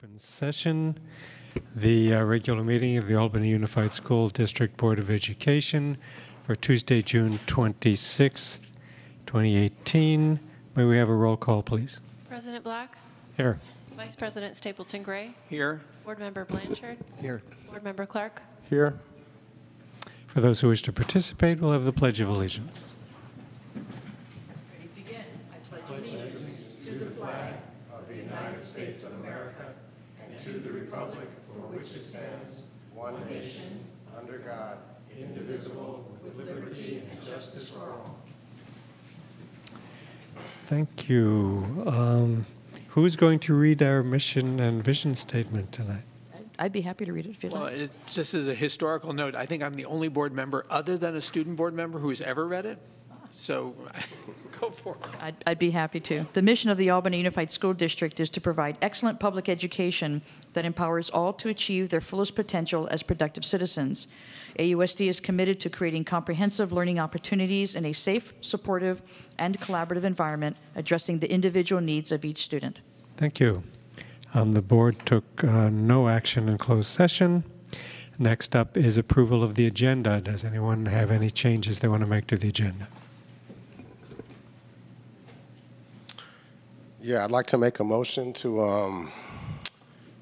Open session. The regular meeting of the Albany Unified School District Board of Education for Tuesday, June 26th, 2018. May we have a roll call, please? President Black? Here. Vice President Stapleton Gray? Here. Board Member Blanchard? Here. Board Member Clark? Here. For those who wish to participate, we'll have the Pledge of Allegiance. Ready to begin. I pledge allegiance to the flag of the United States of America and to the republic for which it stands, one nation, under God, indivisible, with liberty and justice for all. Thank you. Who's going to read our mission and vision statement tonight? I'd be happy to read it if you'd Well, like. just as a historical note, I think I'm the only board member other than a student board member who has ever read it. So go for it. I'd be happy to. The mission of the Albany Unified School District is to provide excellent public education that empowers all to achieve their fullest potential as productive citizens. AUSD is committed to creating comprehensive learning opportunities in a safe, supportive, and collaborative environment, addressing the individual needs of each student. Thank you. The board took no action in closed session. Next up is approval of the agenda. Does anyone have any changes they want to make to the agenda? Yeah, I'd like to make a motion to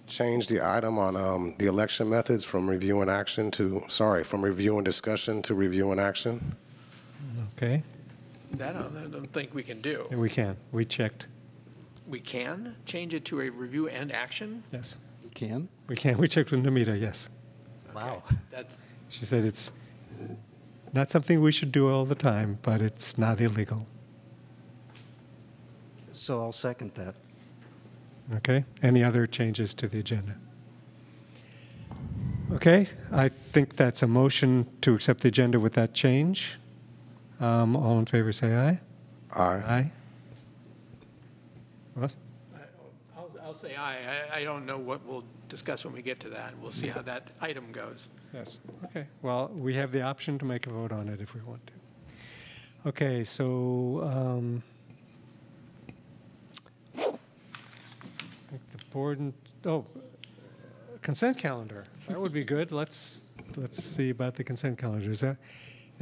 change the item on the election methods from review and action to, from review and discussion to review and action. Okay. That I don't think we can do. We can. We checked. We can change it to a review and action? Yes. You can? We can. We checked with Namita, yes. Wow. Okay. That's She said it's not something we should do all the time, but it's not illegal. So I'll second that. Okay. Any other changes to the agenda? Okay. I think that's a motion to accept the agenda with that change. All in favor say aye. Aye. Aye. Ross? I'll say aye. I don't know what we'll discuss when we get to that. We'll see how that item goes. Yes. Okay. Well, we have the option to make a vote on it if we want to. Okay. So I think the board and consent calendar. That would be good. Let's see about the consent calendar. Is there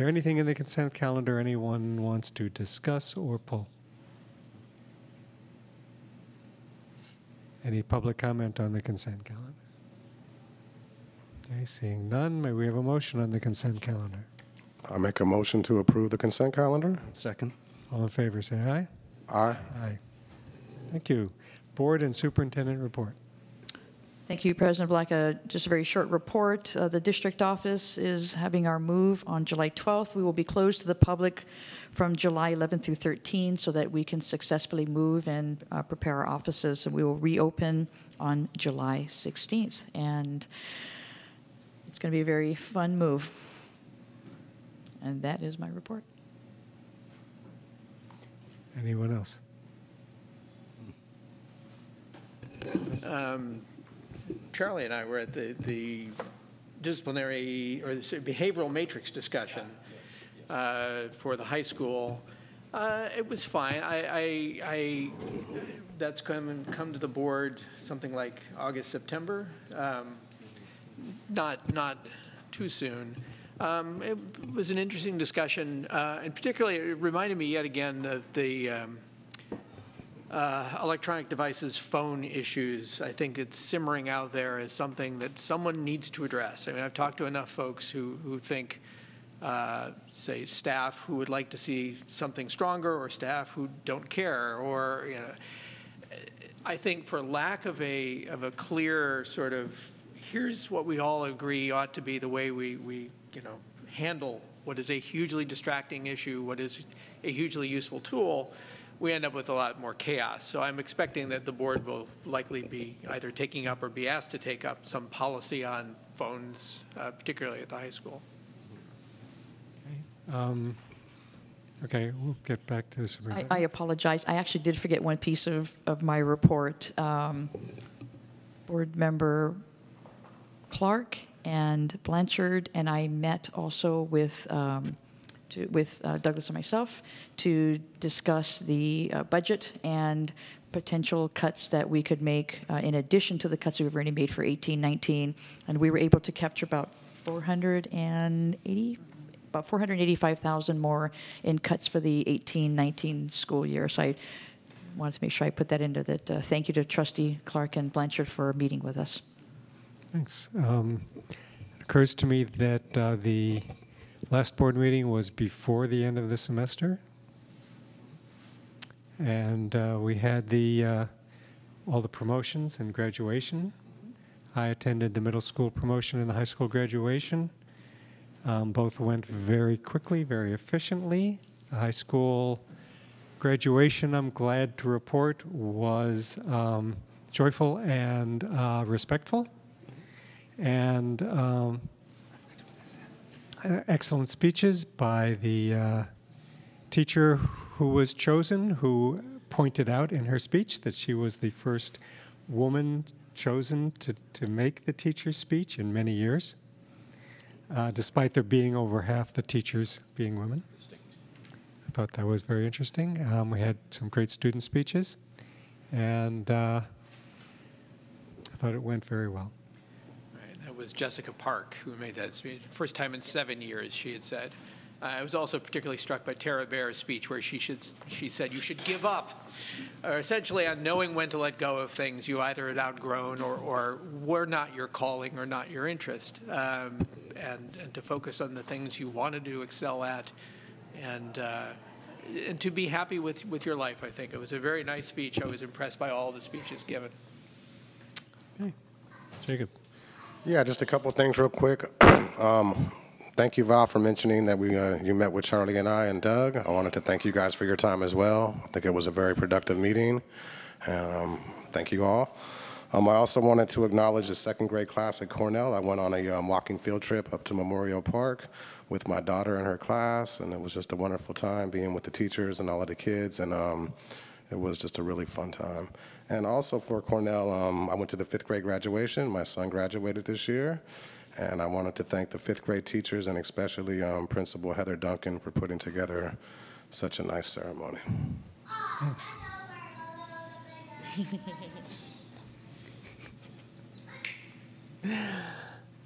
anything in the consent calendar anyone wants to discuss or pull? Any public comment on the consent calendar? Okay, seeing none, may we have a motion on the consent calendar? I make a motion to approve the consent calendar. Second. All in favor, say aye. Aye. Aye. Thank you. Board and superintendent report. Thank you, President Black. Just a very short report. The district office is having our move on July 12th. We will be closed to the public from July 11th through 13th so that we can successfully move and prepare our offices. And we will reopen on July 16th. And it's going to be a very fun move. And that is my report. Anyone else? Charlie and I were at the disciplinary or the behavioral matrix discussion for the high school. It was fine. That's come to the board something like August, September. Not too soon. It was an interesting discussion, and particularly it reminded me yet again of the electronic devices, phone issues. I think it's simmering out there as something that someone needs to address. I mean, I've talked to enough folks who think, say, staff who would like to see something stronger, or staff who don't care, or I think for lack of a clear sort of here's what we all agree ought to be the way we handle what is a hugely distracting issue, what is a hugely useful tool, we end up with a lot more chaos. So I'm expecting that the board will likely be either taking up or be asked to take up some policy on phones, particularly at the high school. Okay, we'll get back to this. I apologize. I actually did forget one piece of my report. Board member Clark and Blanchard and I met also with Douglas and myself to discuss the budget and potential cuts that we could make in addition to the cuts we've already made for 18-19, and we were able to capture about 485,000 more in cuts for the 18-19 school year. So I wanted to make sure I put that into that. Thank you to Trustee Clark and Blanchard for meeting with us. Thanks. It occurs to me that the last board meeting was before the end of the semester. And we had all the promotions and graduation. I attended the middle school promotion and the high school graduation. Both went very quickly, very efficiently. The high school graduation, I'm glad to report, was joyful and respectful. And excellent speeches by the teacher who was chosen, who pointed out in her speech that she was the first woman chosen to make the teacher's speech in many years, despite there being over half the teachers being women. I thought that was very interesting. We had some great student speeches, and I thought it went very well. Right, that was Jessica Park who made that speech. First time in 7 years, she had said. I was also particularly struck by Tara Baer's speech where she said you should give up, or essentially on knowing when to let go of things you either had outgrown or were not your calling or not your interest, and to focus on the things you wanted to excel at, and to be happy with your life. I think it was a very nice speech. I was impressed by all the speeches given. Okay. Jacob. Yeah, just a couple of things real quick. Thank you, Val, for mentioning that you met with Charlie and I and Doug. I wanted to thank you guys for your time as well. I think it was a very productive meeting. Thank you all. I also wanted to acknowledge the second grade class at Cornell. I went on a walking field trip up to Memorial Park with my daughter and her class, and it was just a wonderful time being with the teachers and all of the kids, and it was just a really fun time. And also for Cornell, I went to the 5th grade graduation. My son graduated this year. And I wanted to thank the 5th grade teachers and especially Principal Heather Duncan for putting together such a nice ceremony. Thanks.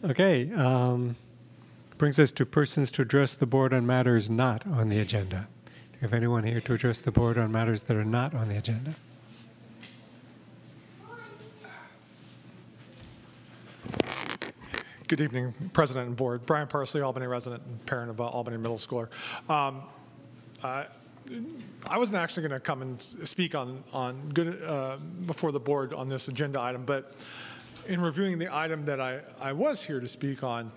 Okay. Brings us to persons to address the board on matters not on the agenda. Do you have anyone here to address the board on matters that are not on the agenda? Good evening, President and Board. Brian Parsley, Albany resident and parent of Albany middle schooler. I wasn't actually going to come and speak before the board on this agenda item, but in reviewing the item that I was here to speak on,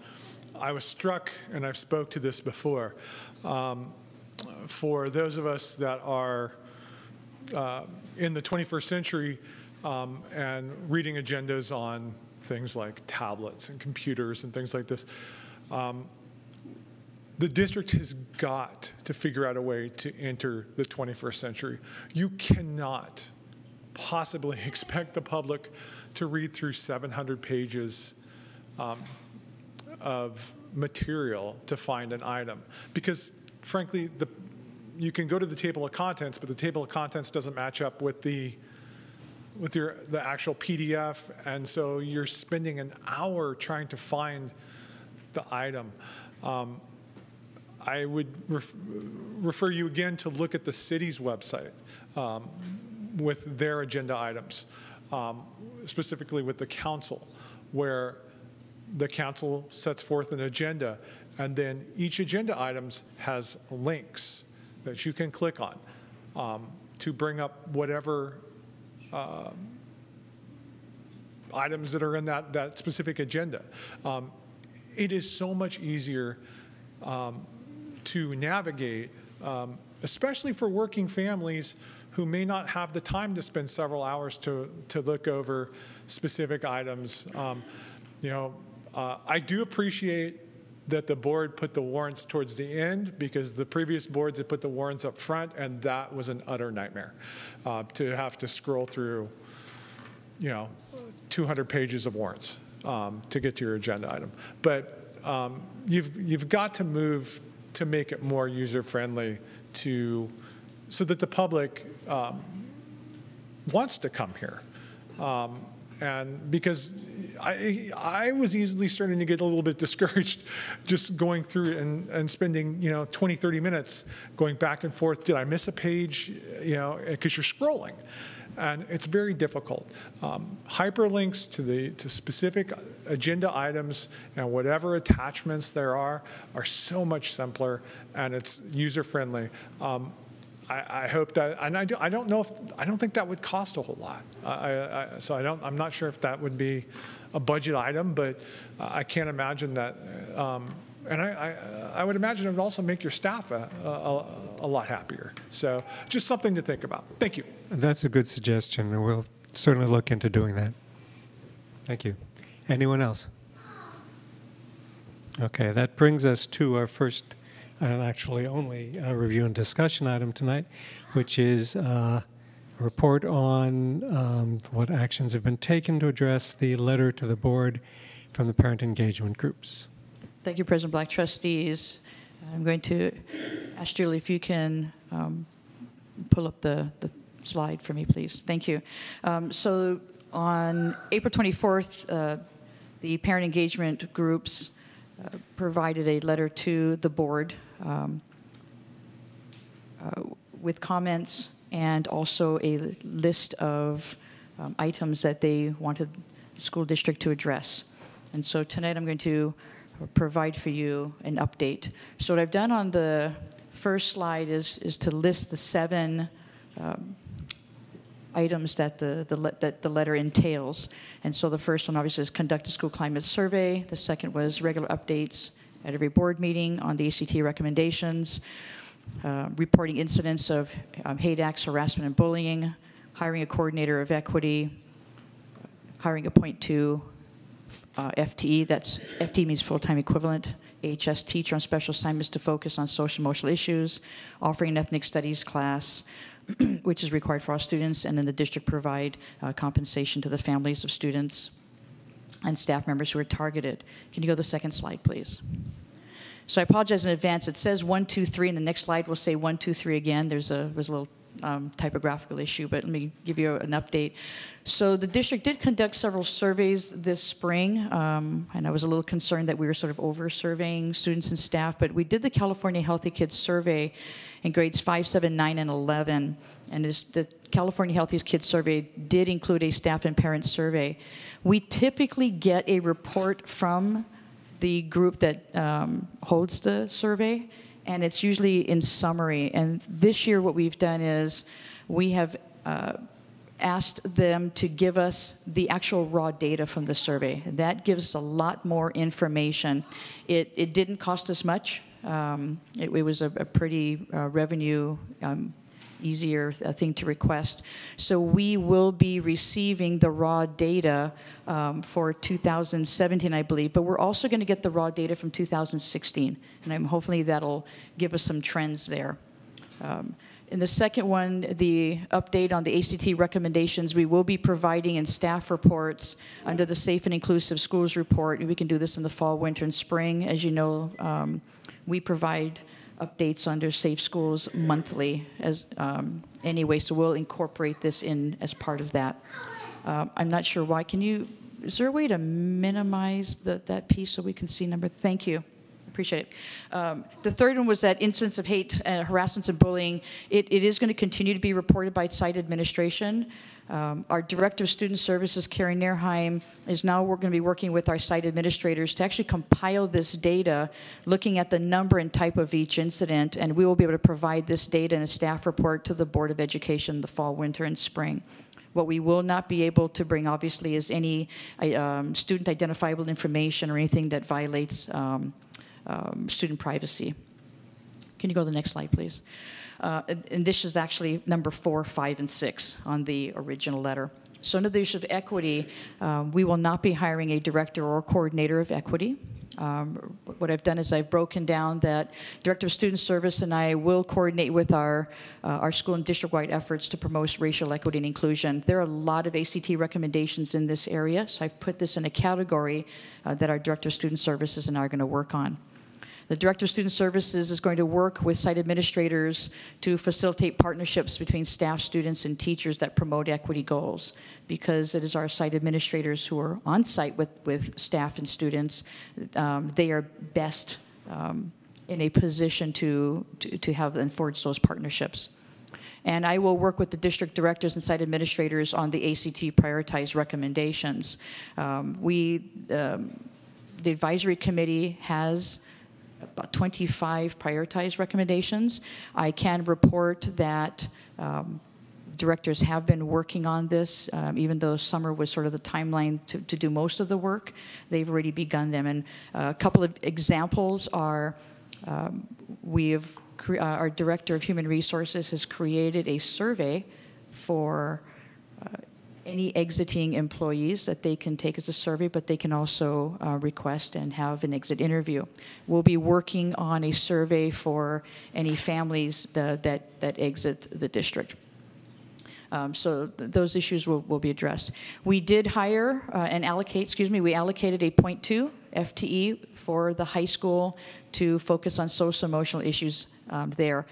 I was struck, and I've spoke to this before, for those of us that are in the 21st century and reading agendas on things like tablets and computers and things like this. The district has got to figure out a way to enter the 21st century. You cannot possibly expect the public to read through 700 pages of material to find an item. Because frankly, you can go to the table of contents, but the table of contents doesn't match up with the actual PDF, and so you're spending an hour trying to find the item. I would refer you again to look at the city's website with their agenda items, specifically with the council, where the council sets forth an agenda, and then each agenda items has links that you can click on to bring up whatever items that are in that specific agenda. It is so much easier to navigate, especially for working families who may not have the time to spend several hours to look over specific items. I do appreciate that the board put the warrants towards the end, because the previous boards had put the warrants up front, and that was an utter nightmare to have to scroll through 200 pages of warrants to get to your agenda item. But you've got to move to make it more user-friendly so that the public wants to come here. And because I was easily starting to get a little bit discouraged just going through and spending, 20, 30 minutes going back and forth. Did I miss a page? Because you're scrolling. And it's very difficult. Hyperlinks to specific agenda items and whatever attachments there are so much simpler, and it's user-friendly. I hope that, and I don't think that would cost a whole lot. I'm not sure if that would be a budget item, but I can't imagine that. And I would imagine it would also make your staff a lot happier. So just something to think about. Thank you. That's a good suggestion, and we'll certainly look into doing that. Thank you. Anyone else? Okay, that brings us to our first and actually only review and discussion item tonight, which is a report on what actions have been taken to address the letter to the board from the parent engagement groups. Thank you, President Black. Trustees, I'm going to ask Julie if you can pull up the slide for me, please. Thank you. So on April 24th, the parent engagement groups provided a letter to the board with comments and also a list of items that they wanted the school district to address. And so tonight I'm going to provide for you an update. So what I've done on the first slide is to list the 7 items that the letter entails. And so the first one obviously is conduct a school climate survey. The second was regular updates at every board meeting on the ACT recommendations, reporting incidents of hate acts, harassment, and bullying, hiring a coordinator of equity, hiring a .2 FTE, that's FTE means full-time equivalent, AHS teacher on special assignments to focus on social emotional issues, offering an ethnic studies class, which is required for all students, and then the district provide compensation to the families of students and staff members who are targeted. Can you go to the second slide, please? So I apologize in advance. It says 1, 2, 3, and the next slide will say 1, 2, 3 again. There's a little typographical issue, but let me give you an update. So the district did conduct several surveys this spring, and I was a little concerned that we were sort of over-surveying students and staff, but we did the California Healthy Kids Survey in grades 5, 7, 9, and 11, and the California Healthy Kids Survey did include a staff and parent survey. We typically get a report from the group that holds the survey, and it's usually in summary. And this year what we've done is we have asked them to give us the actual raw data from the survey. That gives us a lot more information. It didn't cost us much. It was a pretty revenue easier thing to request. So we will be receiving the raw data for 2017, I believe, but we're also going to get the raw data from 2016, and hopefully that'll give us some trends there. In the second one, the update on the ACT recommendations, we will be providing in staff reports under the Safe and Inclusive Schools report. We can do this in the fall, winter, and spring. As you know, we provide updates under Safe Schools monthly anyway, so we'll incorporate this in as part of that. I'm not sure why. Is there a way to minimize that piece so we can see number? Thank you. Appreciate it. The third one was that incidents of hate, harassment, and bullying. It is going to continue to be reported by site administration. Our Director of Student Services, Carrie Nerheim, is now going to be working with our site administrators to actually compile this data, looking at the number and type of each incident, and we will be able to provide this data in a staff report to the Board of Education the fall, winter, and spring. What we will not be able to bring, obviously, is any student identifiable information or anything that violates student privacy. Can you go to the next slide, please? And this is actually number 4, 5, and 6 on the original letter. So under the issue of equity, we will not be hiring a director or coordinator of equity. What I've done is I've broken down that Director of Student Service and I will coordinate with our school and district-wide efforts to promote racial equity and inclusion. There are a lot of ACT recommendations in this area, so I've put this in a category that our Director of Student Services and I are going to work on. The Director of Student Services is going to work with site administrators to facilitate partnerships between staff, students, and teachers that promote equity goals, because it is our site administrators who are on site with staff and students. They are best in a position to have and forge those partnerships. And I will work with the district directors and site administrators on the ACT prioritized recommendations. The advisory committee has about 25 prioritized recommendations. I can report that directors have been working on this, even though summer was sort of the timeline to do most of the work. They've already begun them. And a couple of examples are our Director of Human Resources has created a survey for any exiting employees that they can take as a survey, but they can also request and have an exit interview. We'll be working on a survey for any families that exit the district. So those issues will be addressed. We did hire and allocate, we allocated a 0.2 FTE for the high school to focus on social emotional issues there.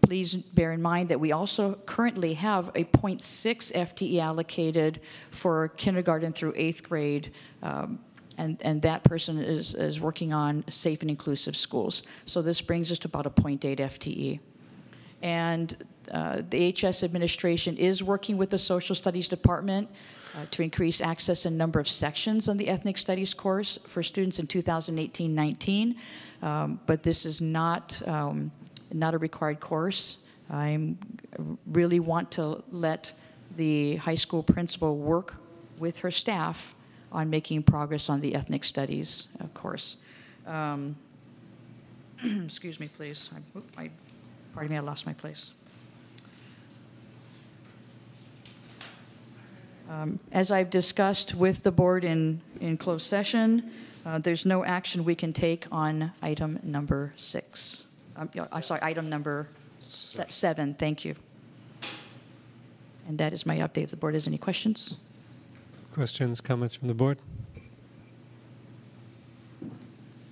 Please bear in mind that we also currently have a 0.6 FTE allocated for kindergarten through 8th grade, and that person is working on safe and inclusive schools. So this brings us to about a 0.8 FTE. And the HS administration is working with the social studies department to increase access and number of sections on the ethnic studies course for students in 2018-19. But this is not a required course. I really want to let the high school principal work with her staff on making progress on the ethnic studies course. Excuse me, please. Pardon me, I lost my place. As I've discussed with the board in closed session, there's no action we can take on item number 6. I'm sorry, item number 7. Thank you. And that is my update. If the board has any questions. Questions, comments from the board?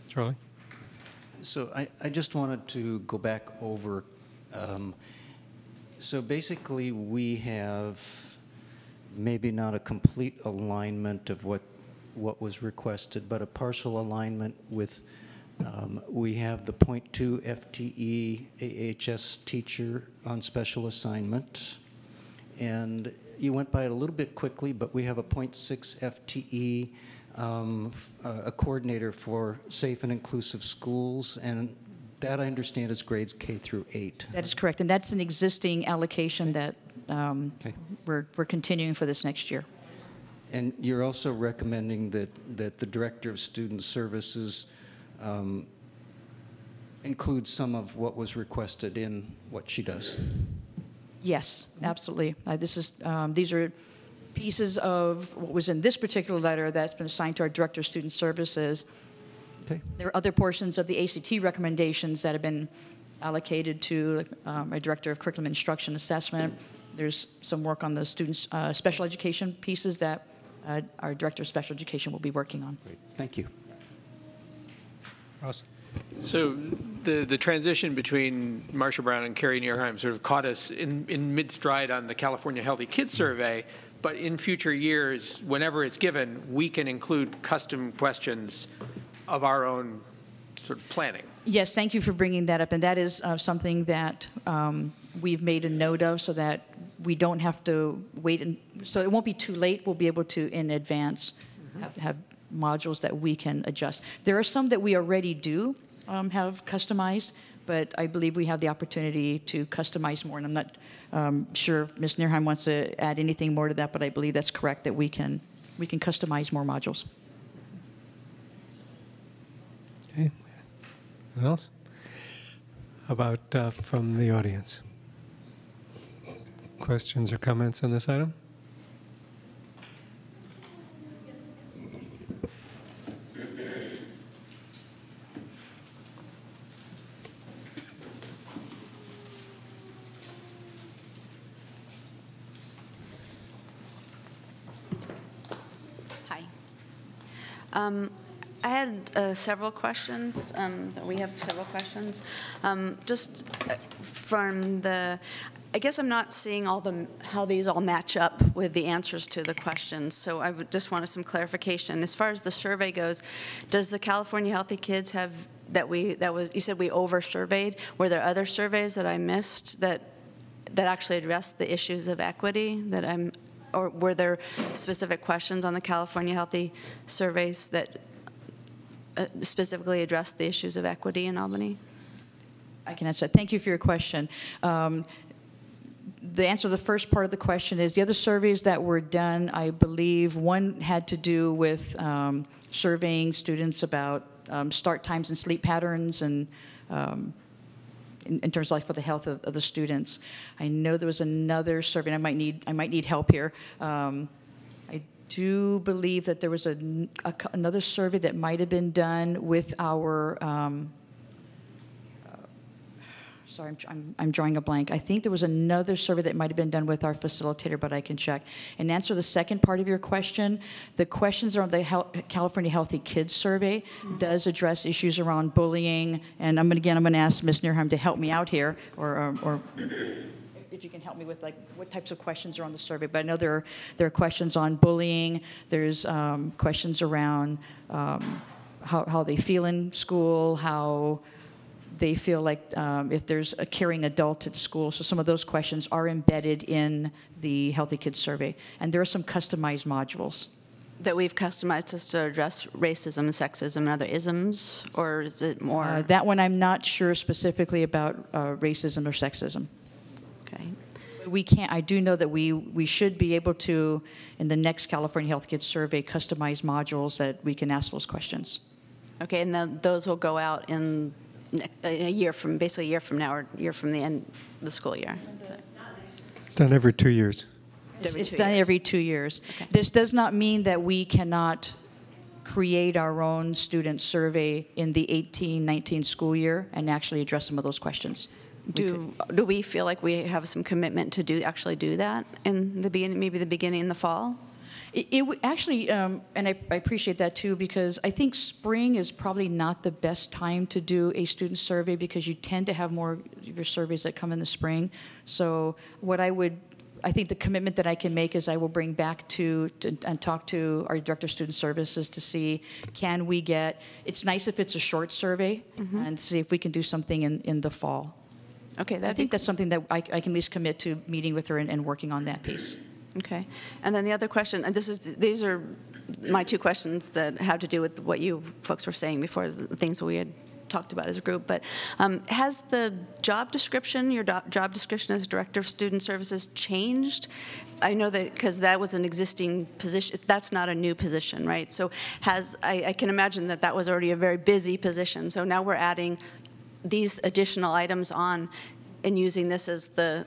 Charlie? So I just wanted to go back over, so basically we have maybe not a complete alignment of what was requested, but a partial alignment with, we have the 0.2 FTE AHS teacher on special assignment, and you went by it a little bit quickly, but we have a 0.6 FTE a coordinator for safe and inclusive schools, and that I understand is grades K through 8. That is correct, and that's an existing allocation that we're continuing for this next year. And you're also recommending that the Director of Student Services include some of what was requested in what she does? Yes, absolutely. These are pieces of what was in this particular letter that's been assigned to our Director of Student Services. Okay. There are other portions of the ACT recommendations that have been allocated to a Director of Curriculum Instruction Assessment. There's some work on the students' special education pieces that our Director of Special Education will be working on. Great. Thank you. Ross? So the transition between Marsha Brown and Carrie Nierheim sort of caught us in mid-stride on the California Healthy Kids Survey, but in future years, whenever it's given, we can include custom questions of our own sort of planning. Yes, thank you for bringing that up, and that is something that we've made a note of so that we don't have to wait, so it won't be too late. We'll be able to, in advance, have modules that we can adjust. There are some that we already do have customized, but I believe we have the opportunity to customize more, and I'm not sure if Ms. Nierheim wants to add anything more to that, but I believe that's correct, that we can customize more modules. Okay. Anyone else? How about from the audience? Questions or comments on this item? Hi. I had several questions. We have several questions. Just from the, I guess I'm not seeing how these all match up with the answers to the questions. So I would just wanted some clarification. As far as the survey goes, does the California Healthy Kids have you said we over-surveyed? Were there other surveys that I missed that actually addressed the issues of equity or were there specific questions on the California Healthy surveys that specifically addressed the issues of equity in Albany? I can answer that. Thank you for your question. The answer to the first part of the question is the other surveys that were done, I believe one had to do with surveying students about start times and sleep patterns and in terms of like for the health of the students. I know there was another survey, and I might need help here. I do believe that there was another survey that might have been done with our sorry, I'm drawing a blank. I think there was another survey that might have been done with our facilitator, but I can check. And answer the second part of your question, the questions around the California Healthy Kids survey does address issues around bullying. And I'm going to ask Ms. Neerheim to help me out here, or if you can help me with like what types of questions are on the survey. But I know there are questions on bullying. There's questions around how they feel in school, how they feel like if there's a caring adult at school. So some of those questions are embedded in the Healthy Kids survey. And there are some customized modules. That we've customized just to address racism, sexism, and other isms, or is it more? That one I'm not sure specifically about racism or sexism. Okay. We can't, I do know that we should be able to, in the next California Health Kids survey, customize modules that we can ask those questions. Okay, and then those will go out in a year from, basically a year from now, or a year from the end of the school year. It's done every 2 years. It's done every 2 years. Okay. This does not mean that we cannot create our own student survey in the 18-19 school year and actually address some of those questions. Do we feel like we have some commitment to actually do that in the beginning, maybe the beginning in the fall? It would actually, and I appreciate that too, because I think spring is probably not the best time to do a student survey because you tend to have more of your surveys that come in the spring. So what I think the commitment that I can make is I will bring back and talk to our Director of Student Services to see, can we get, it's nice if it's a short survey, and see if we can do something in the fall. Okay, I think that's something that I can at least commit to meeting with her and working on that piece. Okay, and then the other question, and these are my two questions that have to do with what you folks were saying before, the things we had talked about as a group, but has the job description, your job description as Director of Student Services changed? I know that because that was an existing position, that's not a new position, right? So I can imagine that was already a very busy position, so now we're adding these additional items on and using this as the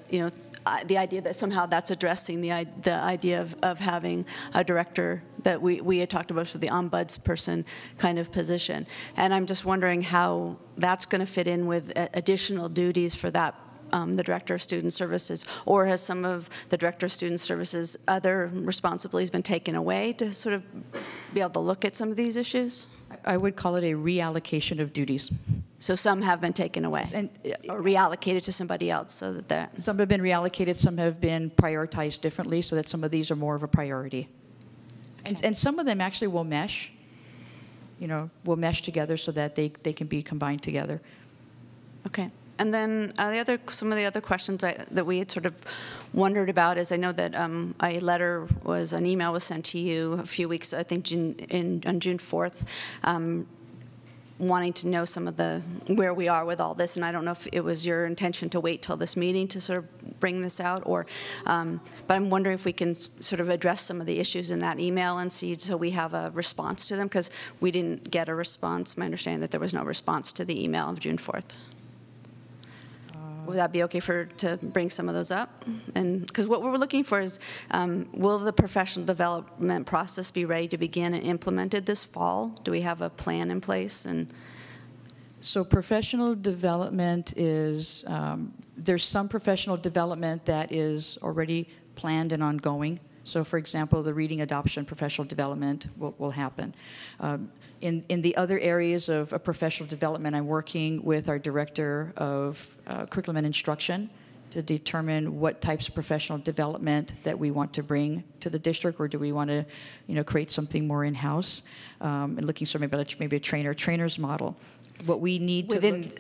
idea that somehow that's addressing the idea of having a director that we had talked about for the ombudsperson kind of position. And I'm just wondering how that's going to fit in with additional duties for that, the Director of Student Services, or has some of the Director of Student Services other responsibilities been taken away to sort of be able to look at some of these issues? I would call it a reallocation of duties. So some have been taken away or reallocated to somebody else, so that some have been reallocated, some have been prioritized differently, so that some of these are more of a priority. Okay. And some of them actually will mesh, will mesh together so that they can be combined together. Okay. And then some of the other questions that we had sort of wondered about is, I know that an email was sent to you a few weeks, I think on June 4th, wanting to know some of where we are with all this, and I don't know if it was your intention to wait till this meeting to sort of bring this out, or, but I'm wondering if we can sort of address some of the issues in that email and see, so we have a response to them, because we didn't get a response. My understanding that there was no response to the email of June 4th. Would that be okay to bring some of those up? And because what we're looking for is, will the professional development process be ready to begin and implemented this fall? Do we have a plan in place? And so professional development is, there's some professional development that is already planned and ongoing. So for example, the reading adoption professional development will happen. In the other areas of professional development, I'm working with our director of curriculum and instruction to determine what types of professional development that we want to bring to the district, or do we want to, create something more in-house, and looking sort of maybe a trainer's model. What we need to Within,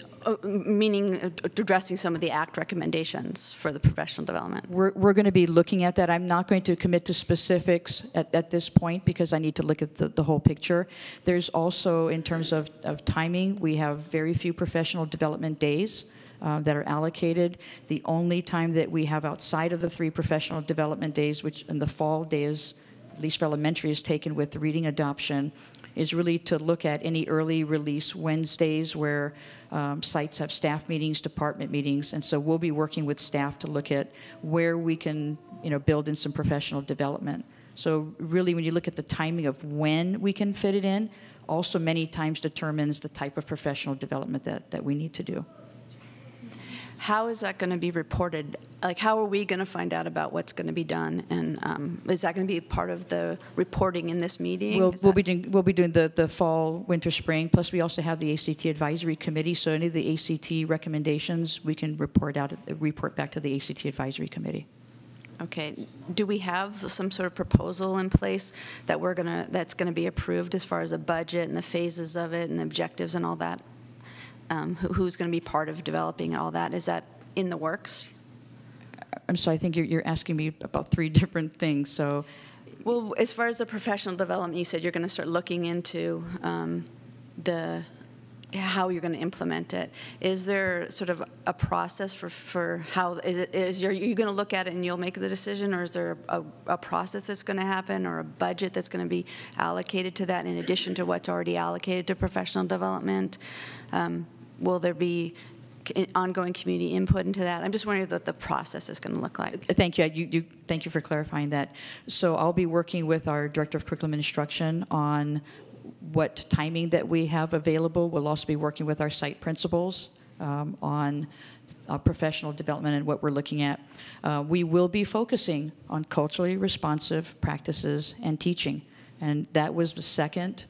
meaning addressing some of the ACT recommendations for the professional development. We're going to be looking at that. I'm not going to commit to specifics at this point because I need to look at the whole picture. There's also, in terms of timing, we have very few professional development days that are allocated. The only time that we have outside of the 3 professional development days, which in the fall days, at least for elementary, is taken with reading adoption, is really to look at any early release Wednesdays where sites have staff meetings, department meetings, and so we'll be working with staff to look at where we can, build in some professional development. So really, when you look at the timing of when we can fit it in, also many times determines the type of professional development that we need to do. How is that going to be reported? Like, how are we going to find out about what's going to be done? And is that going to be part of the reporting in this meeting? We'll be doing the fall, winter, spring. Plus, we also have the ACT Advisory Committee. So any of the ACT recommendations, we can report back to the ACT Advisory Committee. Okay. Do we have some sort of proposal in place that that's going to be approved as far as a budget and the phases of it and the objectives and all that? Who's going to be part of developing all that? Is that in the works? I'm sorry, I think you're asking me about 3 different things. So, well, as far as the professional development, you said you're going to start looking into how you're going to implement it. Is there sort of a process for how are you going to look at it and you'll make the decision, or is there a process that's going to happen, or a budget that's going to be allocated to that in addition to what's already allocated to professional development? Will there be ongoing community input into that? I'm just wondering what the process is going to look like. Thank you. Thank you for clarifying that. So I'll be working with our Director of Curriculum and Instruction on what timing that we have available. We'll also be working with our site principals on professional development and what we're looking at. We will be focusing on culturally responsive practices and teaching, and that was the second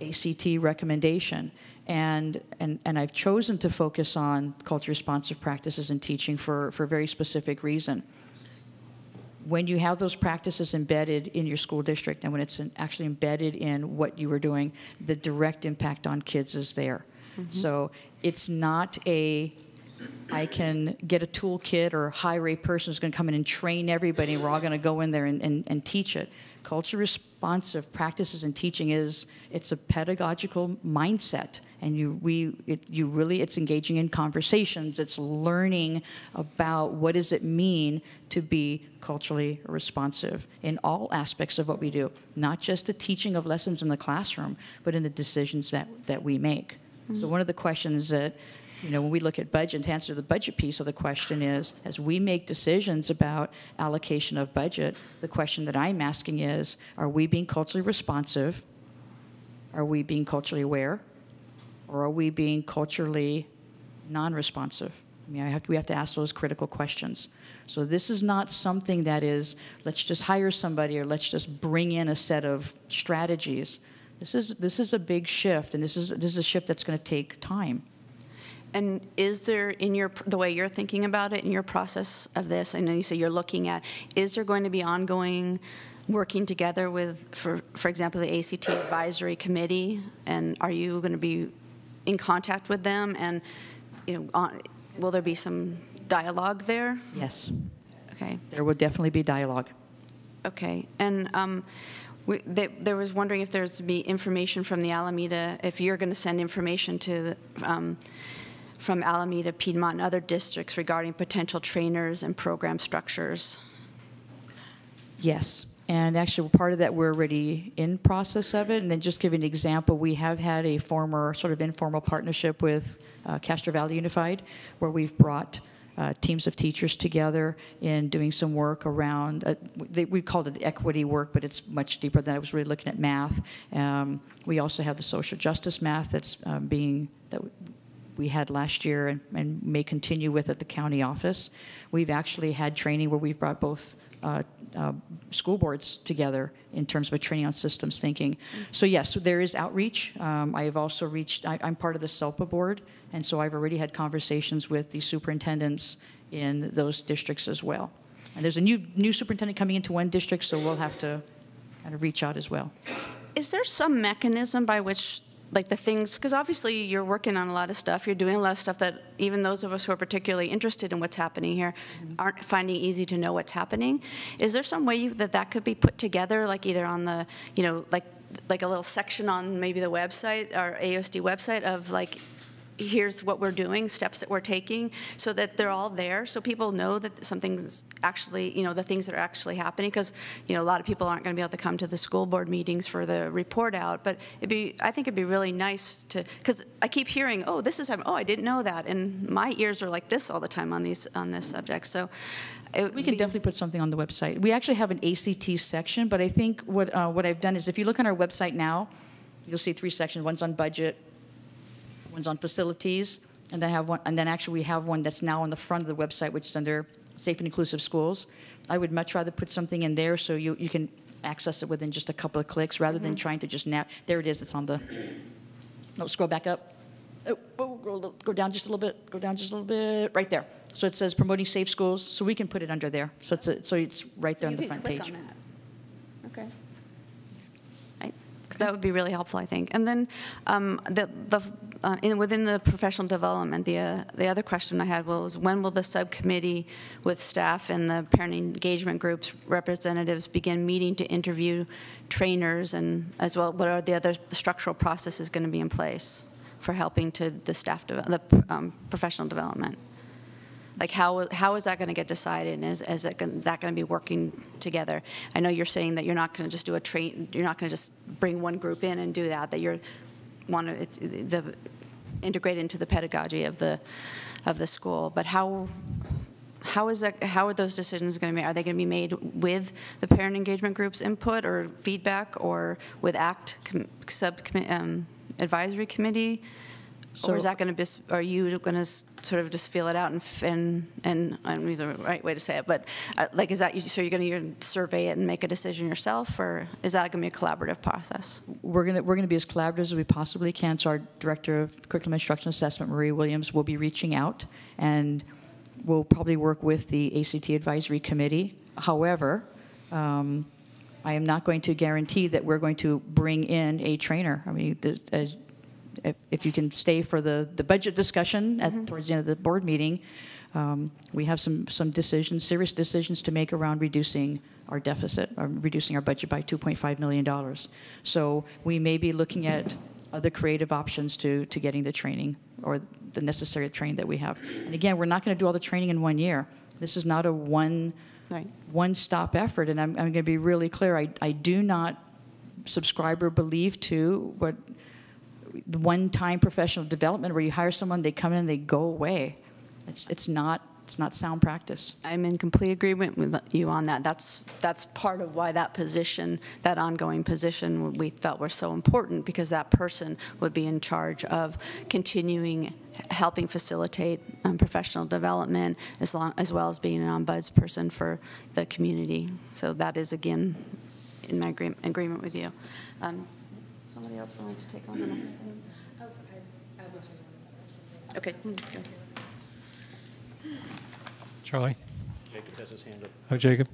ACT recommendation. And I've chosen to focus on culturally responsive practices and teaching for a very specific reason. When you have those practices embedded in your school district and when it's actually embedded in what you are doing, the direct impact on kids is there. Mm-hmm. So it's not I can get a toolkit or hire a person who's going to come in and train everybody and we're all going to go in there and teach it. Culture responsive practices and teaching it's a pedagogical mindset, and it's engaging in conversations. It's learning about what does it mean to be culturally responsive in all aspects of what we do, not just the teaching of lessons in the classroom, but in the decisions that we make. Mm-hmm. So one of the questions that when we look at budget, to answer the budget piece of the question is, as we make decisions about allocation of budget, the question that I'm asking is, are we being culturally responsive? Are we being culturally aware? Or are we being culturally non-responsive? I mean, we have to ask those critical questions. So this is not something that is, let's just hire somebody or let's just bring in a set of strategies. This is a big shift, and this is a shift that's going to take time. And is there, in the way you're thinking about it, in your process of this, I know you say you're looking at, is there going to be ongoing working together with, for example, the ACT Advisory Committee? And are you going to be in contact with them? And, will there be some dialogue there? Yes. Okay. There will definitely be dialogue. Okay. And they was wondering if there's to be information from the Alameda, if you're going to send information to from Alameda, Piedmont, and other districts regarding potential trainers and program structures. Yes. And actually, part of that, we're already in process of it. And then just give you an example, we have had a former sort of informal partnership with Castro Valley Unified, where we've brought teams of teachers together in doing some work around, we called it the equity work, but it's much deeper than that. I was really looking at math. We also have the social justice math that we had last year and may continue with at the county office. We've actually had training where we've brought both school boards together in terms of a training on systems thinking. So yes, so there is outreach. I have also reached, I'm part of the SELPA board, and so I've already had conversations with the superintendents in those districts as well. And there's a new superintendent coming into one district, so we'll have to kind of reach out as well. Is there some mechanism by which, like the things, because obviously you're working on a lot of stuff, you're doing a lot of stuff that even those of us who are particularly interested in what's happening here aren't finding easy to know what's happening. Is there some way that could be put together, like either on the, like a little section on maybe the website, or AUSD website, of like, here's what we're doing, steps that we're taking, so that they're all there, so people know that something's actually, the things that are actually happening, because, a lot of people aren't going to be able to come to the school board meetings for the report out, but I think it'd be really nice to, because I keep hearing, oh, this is happening, oh, I didn't know that, and my ears are like this all the time on this subject, so. We can definitely put something on the website. We actually have an ACT section, but I think what I've done is, if you look on our website now, you'll see 3 sections. One's on budget, one's on facilities, and then actually we have one that's now on the front of the website, which is under Safe and Inclusive Schools. I would much rather put something in there so you can access it within just a couple of clicks, rather than trying to just there it is, it's on the, no, scroll back up. Go down just a little bit, go down just a little bit, right there. So it says promoting safe schools, so we can put it under there. So it's right there on the front page. Okay. That would be really helpful, I think. And then within the professional development, the other question I had was, when will the subcommittee with staff and the parent engagement groups representatives begin meeting to interview trainers, and as well, what are the other structural processes going to be in place for helping to the staff, professional development? Like how is that going to get decided, and is that going to be working together? I know you're saying that you're not going to just do you're not going to just bring one group in and do that. That you're integrate into the pedagogy of the school. But how are those decisions going to be made? Are they going to be made with the parent engagement group's input or feedback, or with ACT advisory committee? Or is that going to be? Are you going to sort of just feel it out and I don't know the right way to say it, but like, is that so? You're going to survey it and make a decision yourself, or is that going to be a collaborative process? We're going to be as collaborative as we possibly can. So our director of curriculum instruction assessment, Marie Williams, will be reaching out, and we'll probably work with the ACT advisory committee. However, I am not going to guarantee that we're going to bring in a trainer. I mean, if you can stay for the budget discussion towards the end of the board meeting, we have some serious decisions to make around reducing our deficit, or reducing our budget by $2.5 million. So we may be looking at other creative options to getting the training, or the necessary training that we have. And again, we're not going to do all the training in 1 year. This is not a one-stop effort, and I'm going to be really clear. I do not subscribe or believe to what one-time professional development, where you hire someone, they come in and they go away. It's not sound practice. I'm in complete agreement with you on that. That's part of why that position, that ongoing position, we felt was so important, because that person would be in charge of continuing helping facilitate professional development, as well as being an ombudsperson for the community. So that is, again, in my agreement with you. Somebody else wanted to take on the next things? Oh, I was just okay. Charlie? Jacob has his hand up. Oh, Jacob?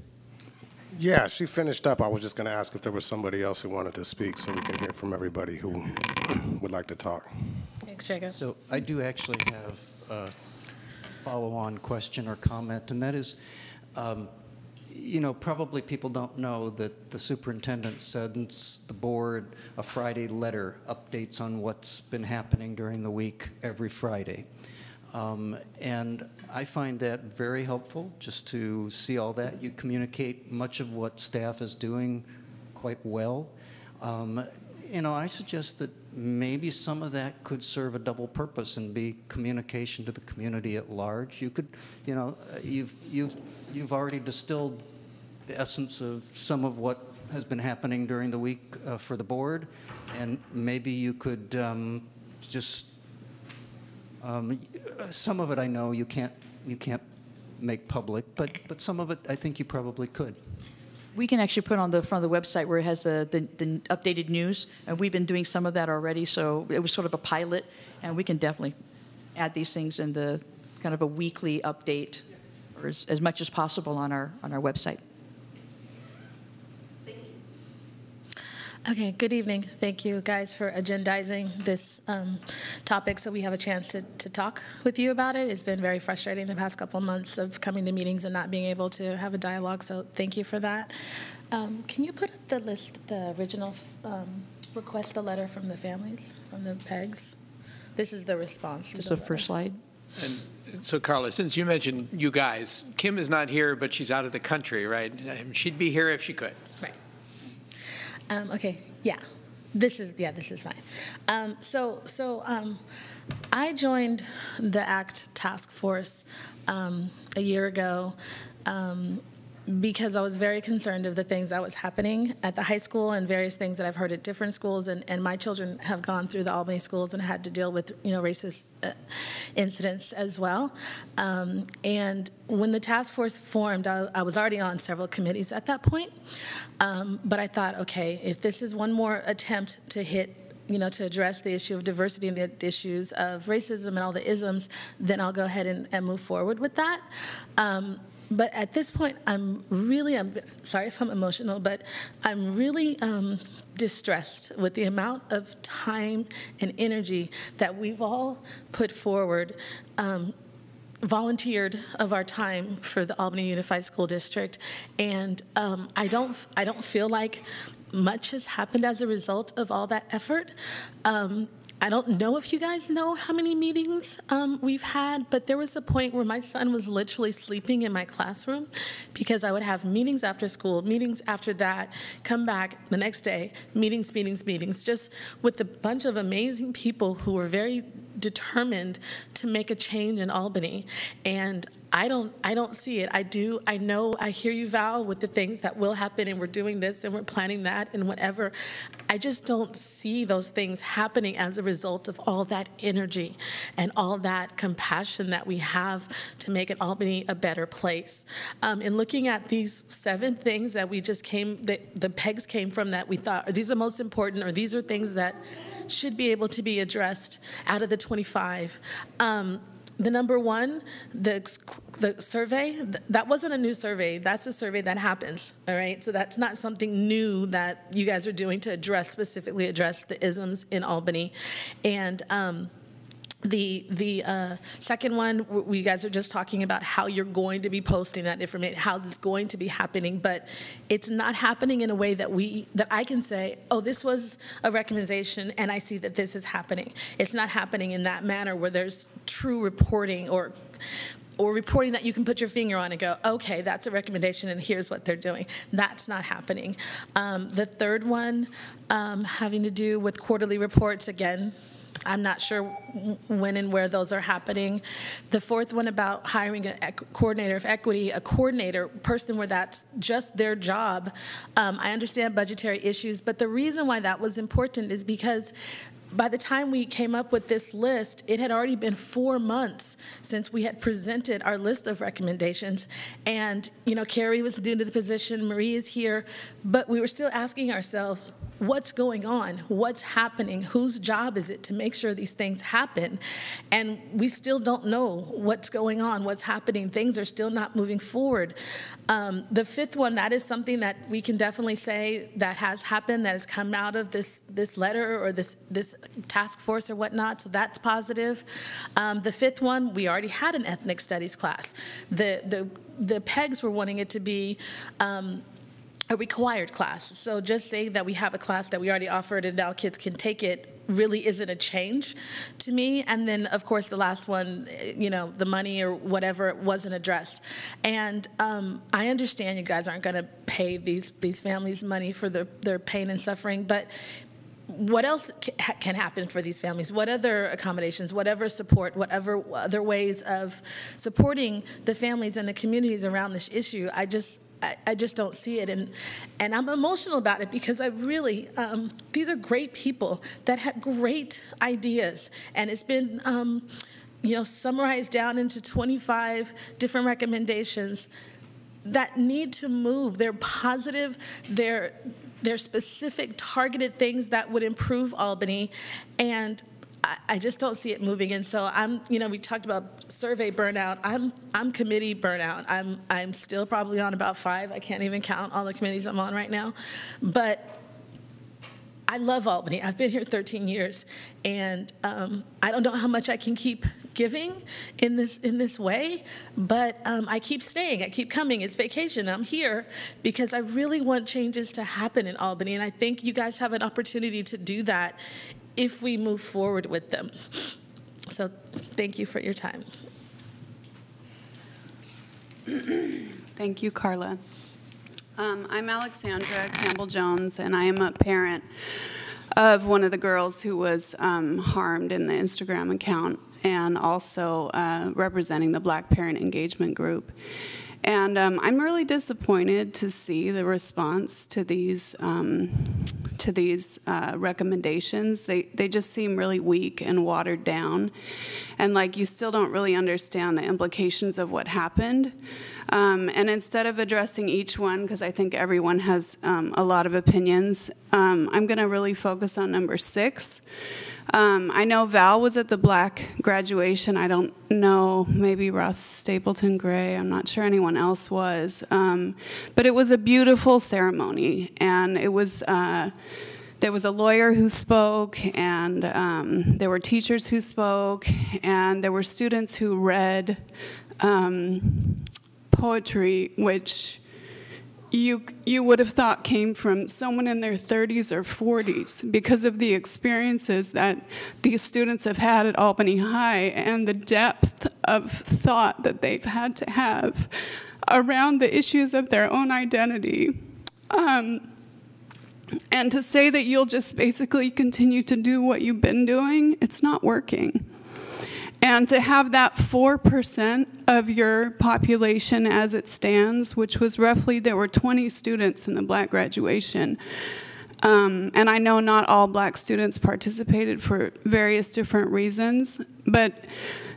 Yeah, she finished up. I was just going to ask if there was somebody else who wanted to speak, so we can hear from everybody who would like to talk. Thanks, Jacob. So I do actually have a follow-on question or comment, and that is, probably people don't know that the superintendent sends the board a Friday letter, updates on what's been happening during the week every Friday. And I find that very helpful, just to see all that. You communicate much of what staff is doing quite well. I suggest that maybe some of that could serve a double purpose and be communication to the community at large. You could, you've already distilled the essence of some of what has been happening during the week for the board, and maybe you could just some of it I know you can't make public, but some of it I think you probably could. We can actually put on the front of the website where it has the updated news, and we've been doing some of that already, so it was sort of a pilot, and we can definitely add these things in the kind of a weekly update, or as much as possible on our website. Okay, good evening. Thank you guys for agendizing this topic so we have a chance to talk with you about it. It's been very frustrating the past couple of months of coming to meetings and not being able to have a dialogue, so thank you for that. Can you put up the list, the original request, the letter from the families, from the PEGs? This is the response to This is the the first letter. slide. And so, Carla, since you mentioned you guys, Kim is not here, but she's out of the country, right? She'd be here if she could. Right. Okay, yeah, this is fine. I joined the ACT task force a year ago because I was very concerned of the things that was happening at the high school and various things that I've heard at different schools, and my children have gone through the Albany schools and had to deal with, racist incidents as well. And when the task force formed, I was already on several committees at that point, but I thought, okay, if this is one more attempt to hit to address the issue of diversity and the issues of racism and all the isms, then I'll go ahead and move forward with that. But at this point, I'm sorry if I'm emotional, but I'm really distressed with the amount of time and energy that we've all put forward, volunteered of our time for the Albany Unified School District, and I don't feel like much has happened as a result of all that effort. I don't know if you guys know how many meetings we've had, but there was a point where my son was literally sleeping in my classroom because I would have meetings after school, meetings after that, come back the next day, meetings, just with a bunch of amazing people who were very determined to make a change in Albany. And I don't see it. I know, I hear you, Val, with the things that will happen, and we're doing this and we're planning that and whatever. I just don't see those things happening as a result of all that energy and all that compassion that we have to make it Albany a better place. In looking at these 7 things that we just the PEGs came from that we thought, are these the most important, or these are things that should be able to be addressed out of the 25. The number 1, the survey, that wasn't a new survey. That's a survey that happens, all right? So that's not something new that you guys are doing to specifically address the isms in Albany. And the second one, you guys are just talking about how you're going to be posting that information, how it's going to be happening, but it's not happening in a way that I can say, oh, this was a recommendation and I see that this is happening. It's not happening in that manner where there's true reporting or reporting that you can put your finger on and go, okay, that's a recommendation and here's what they're doing. That's not happening. The third one, having to do with quarterly reports, again, I'm not sure when and where those are happening. The fourth one about hiring a coordinator of equity, a coordinator person where that's just their job. I understand budgetary issues, but the reason why that was important is because by the time we came up with this list, it had already been 4 months since we had presented our list of recommendations. And, Carrie was due to the position, Marie is here, but we were still asking ourselves, what's going on? What's happening? Whose job is it to make sure these things happen? And we still don't know what's going on, what's happening. Things are still not moving forward. The fifth one, that is something that we can definitely say that has happened, that has come out of this letter or this task force or whatnot, so that's positive. The fifth one, we already had an ethnic studies class. The PEGs were wanting it to be a required class. So just saying that we have a class that we already offered and now kids can take it really isn't a change to me. And then, of course, the last one, the money or whatever wasn't addressed. And I understand you guys aren't going to pay these families money for their pain and suffering, but what else can happen for these families? What other accommodations, whatever support, whatever other ways of supporting the families and the communities around this issue? I just don't see it, and I'm emotional about it because I really, these are great people that had great ideas, and it's been summarized down into 25 different recommendations that need to move. They're positive, they're specific, targeted things that would improve Albany, and I just don't see it moving. And so we talked about survey burnout. I'm committee burnout. I'm still probably on about 5. I can't even count all the committees I'm on right now. But I love Albany. I've been here 13 years, and I don't know how much I can keep giving in this way, but I keep staying. I keep coming. It's vacation. I'm here because I really want changes to happen in Albany, and I think you guys have an opportunity to do that if we move forward with them. So thank you for your time. Thank you, Carla. I'm Alexandra Campbell-Jones, and I am a parent of one of the girls who was harmed in the Instagram account, and also representing the Black Parent Engagement Group. And I'm really disappointed to see the response to these recommendations. They just seem really weak and watered down, and like you still don't really understand the implications of what happened. And instead of addressing each one, because I think everyone has a lot of opinions, I'm going to really focus on number 6. I know Val was at the Black graduation. I don't know, maybe Ross Stapleton Gray. I'm not sure anyone else was. But it was a beautiful ceremony, and it was there was a lawyer who spoke, and there were teachers who spoke, and there were students who read poetry, which you would have thought came from someone in their 30s or 40s because of the experiences that these students have had at Albany High and the depth of thought that they've had to have around the issues of their own identity. And to say that you'll just basically continue to do what you've been doing, it's not working. And to have that 4% of your population as it stands, which was roughly, there were 20 students in the Black graduation. And I know not all Black students participated for various different reasons, but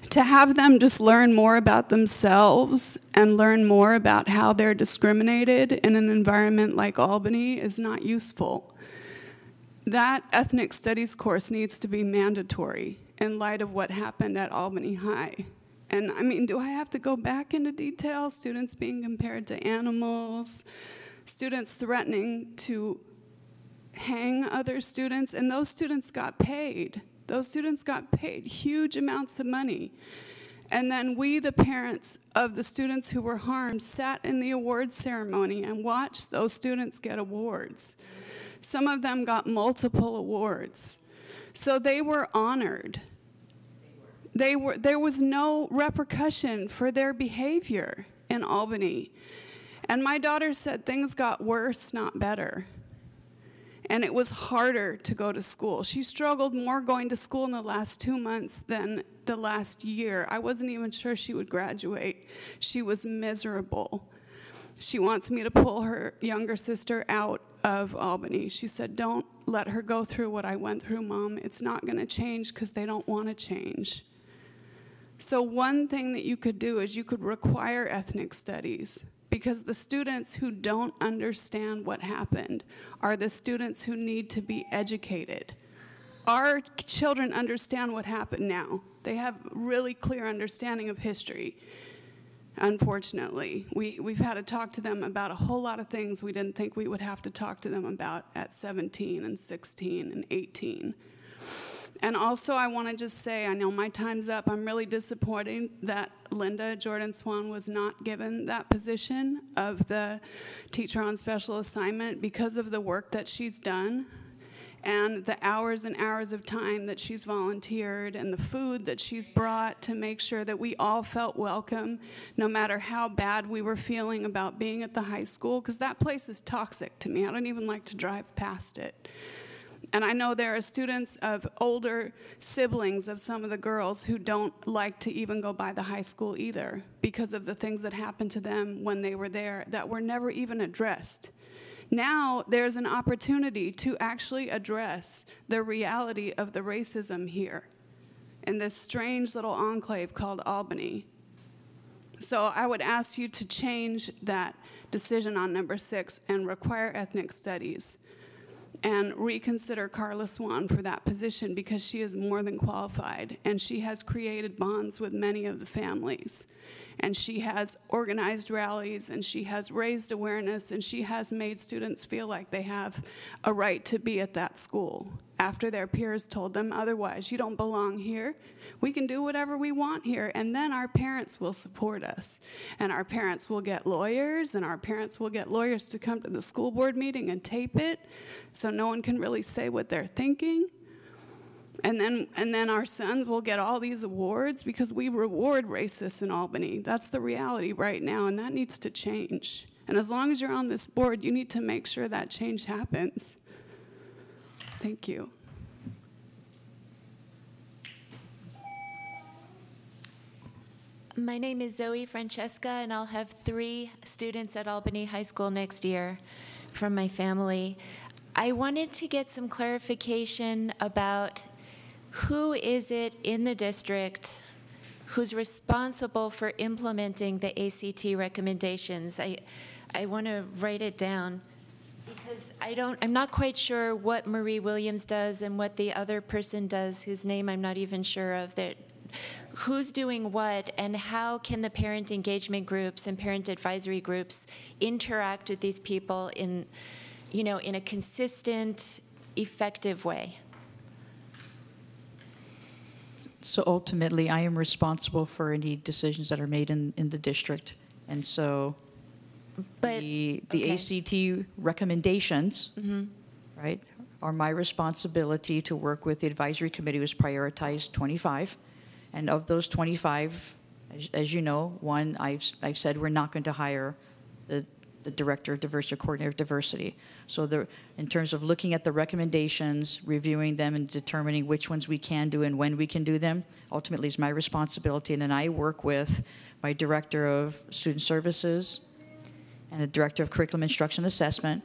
to have them just learn more about themselves and learn more about how they're discriminated in an environment like Albany is not useful. That ethnic studies course needs to be mandatory in light of what happened at Albany High. And I mean, do I have to go back into detail? Students being compared to animals, students threatening to hang other students, and those students got paid. Those students got paid huge amounts of money. And then we, the parents of the students who were harmed, sat in the awards ceremony and watched those students get awards. Some of them got multiple awards. So they were honored. There was no repercussion for their behavior in Albany. And my daughter said things got worse, not better. And it was harder to go to school. She struggled more going to school in the last 2 months than the last year. I wasn't even sure she would graduate. She was miserable. She wants me to pull her younger sister out of Albany. She said, "Don't let her go through what I went through, Mom. It's not going to change because they don't want to change." So one thing that you could do is you could require ethnic studies, because the students who don't understand what happened are the students who need to be educated. Our children understand what happened now. They have really clear understanding of history. Unfortunately, we've had to talk to them about a whole lot of things we didn't think we would have to talk to them about at 17 and 16 and 18. And also, I want to just say, I know my time's up. I'm really disappointed that Linda Jordan Swan was not given that position of the teacher on special assignment because of the work that she's done and the hours and hours of time that she's volunteered and the food that she's brought to make sure that we all felt welcome, no matter how bad we were feeling about being at the high school, because that place is toxic to me. I don't even like to drive past it. And I know there are students of older siblings of some of the girls who don't like to even go by the high school either because of the things that happened to them when they were there that were never even addressed. Now there's an opportunity to actually address the reality of the racism here. in this strange little enclave called Albany. So I would ask you to change that decision on number 6 and require ethnic studies and reconsider Carla Swan for that position, because she is more than qualified, and she has created bonds with many of the families, and she has organized rallies, and she has raised awareness, and she has made students feel like they have a right to be at that school after their peers told them otherwise. You don't belong here. We can do whatever we want here, and then our parents will support us, and our parents will get lawyers, and our parents will get lawyers to come to the school board meeting and tape it so no one can really say what they're thinking. And then our sons will get all these awards because we reward racists in Albany. That's the reality right now, and that needs to change. And as long as you're on this board, you need to make sure that change happens. Thank you. My name is Zoe Francesca, and I'll have 3 students at Albany High School next year from my family. I wanted to get some clarification about who is it in the district who's responsible for implementing the ACT recommendations. I want to write it down because I'm not quite sure what Marie Williams does and what the other person does, whose name I'm not even sure of. Who's doing what, and how can the parent engagement groups and parent advisory groups interact with these people in a consistent, effective way? So ultimately, I am responsible for any decisions that are made in the district. And so the ACT recommendations, right, are my responsibility to work with the advisory committee, who's prioritized 25. And of those 25, as you know, one, I've said we're not going to hire the director of diversity or coordinator of diversity. So in terms of looking at the recommendations, reviewing them, and determining which ones we can do and when we can do them, ultimately is my responsibility. And then I work with my director of student services and the director of curriculum instruction assessment.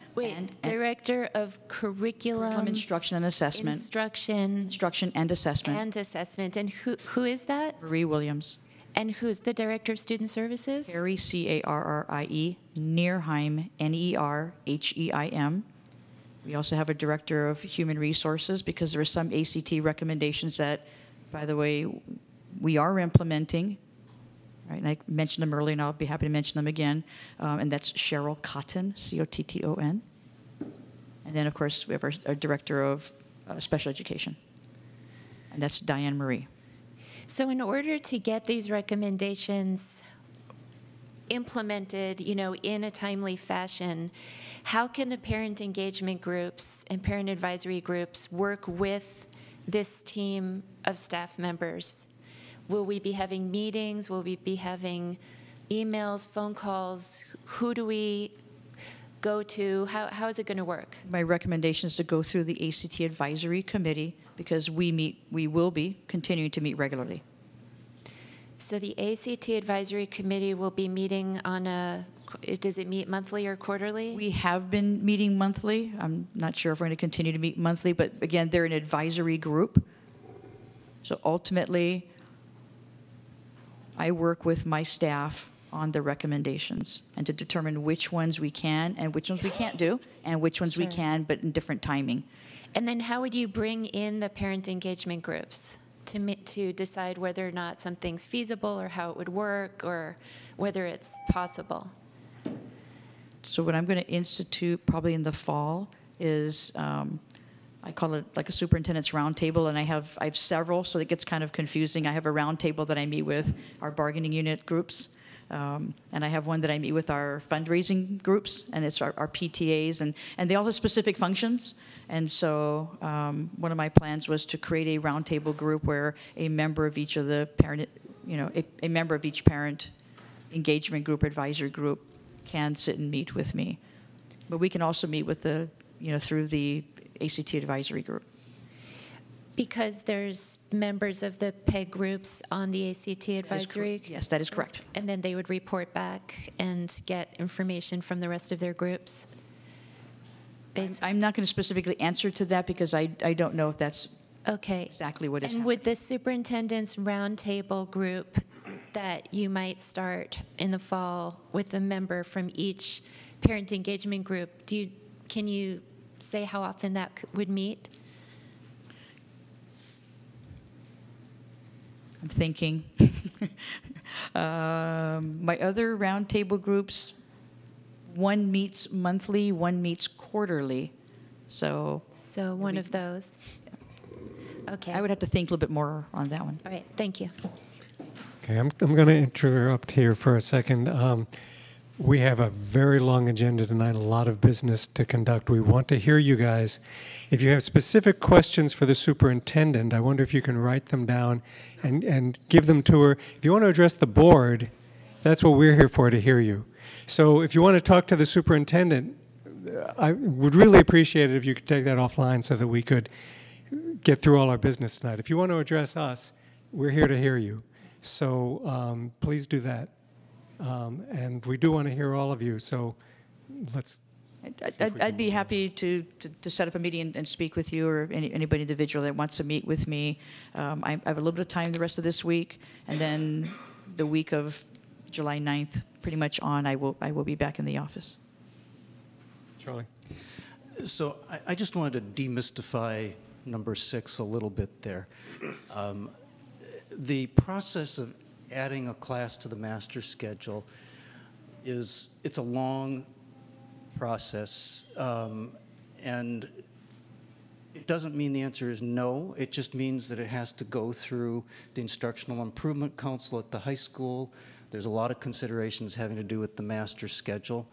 Director of curriculum instruction and assessment. Instruction and assessment. And assessment. And who is that? Marie Williams. And who's the director of student services? Carrie, C-A-R-R-I-E, Nerheim, N-E-R-H-E-I-M. We also have a director of human resources, because there are some ACT recommendations that, by the way, we are implementing. Right, and I mentioned them earlier, and I'll be happy to mention them again. And that's Cheryl Cotton, C-O-T-T-O-N. And then, of course, we have our director of special education, and that's Diane Marie. So in order to get these recommendations implemented, in a timely fashion, how can the parent engagement groups and parent advisory groups work with this team of staff members? Will we be having meetings? Will we be having emails, phone calls? Who do we go to? How is it going to work? My recommendation is to go through the ACT Advisory Committee, because we will be continuing to meet regularly. So the ACT Advisory Committee will be meeting does it meet monthly or quarterly? We have been meeting monthly. I'm not sure if we're going to continue to meet monthly, but again, they're an advisory group. So ultimately, I work with my staff on the recommendations and to determine which ones we can and which ones we can't do, and which ones we can, but in different timing. And then how would you bring in the parent engagement groups to decide whether or not something's feasible, or how it would work, or whether it's possible? So what I'm going to institute probably in the fall is, I call it like a superintendent's roundtable, and I have several, so it gets kind of confusing. I have a roundtable that I meet with our bargaining unit groups, and I have one that I meet with our fundraising groups, and it's our PTAs, and they all have specific functions. And so one of my plans was to create a roundtable group where a member of each of the parent, a member of each parent engagement group, advisory group, can sit and meet with me. But we can also meet with through the ACT advisory group. Because there's members of the PEG groups on the ACT advisory? Yes, that is correct. And then they would report back and get information from the rest of their groups? I'm not going to specifically answer to that, because I don't know if that's Okay. exactly what is And happening. with the superintendent's roundtable group that you might start in the fall with a member from each parent engagement group, can you say how often that would meet? I'm thinking. My other roundtable groups, one meets monthly, one meets quarterly. So One of those. Okay. I would have to think a little bit more on that one. All right, thank you. Okay, I'm going to interrupt here for a second. We have a very long agenda tonight, a lot of business to conduct. We want to hear you guys. If you have specific questions for the superintendent, I wonder if you can write them down and give them to her. If you want to address the board, that's what we're here for, to hear you. So if you want to talk to the superintendent, I would really appreciate it if you could take that offline so that we could get through all our business tonight. If you want to address us, we're here to hear you. So please do that. And we do want to hear all of you, so let's... I'd be happy to set up a meeting and speak with you, or anybody individual that wants to meet with me. I have a little bit of time the rest of this week, and then the week of July 9th, pretty much on, I will be back in the office. Charlie? So I just wanted to demystify number 6 a little bit there. The process of adding a class to the master schedule it's a long process, and it doesn't mean the answer is no. It just means that it has to go through the Instructional Improvement Council at the high school. There's a lot of considerations having to do with the master schedule.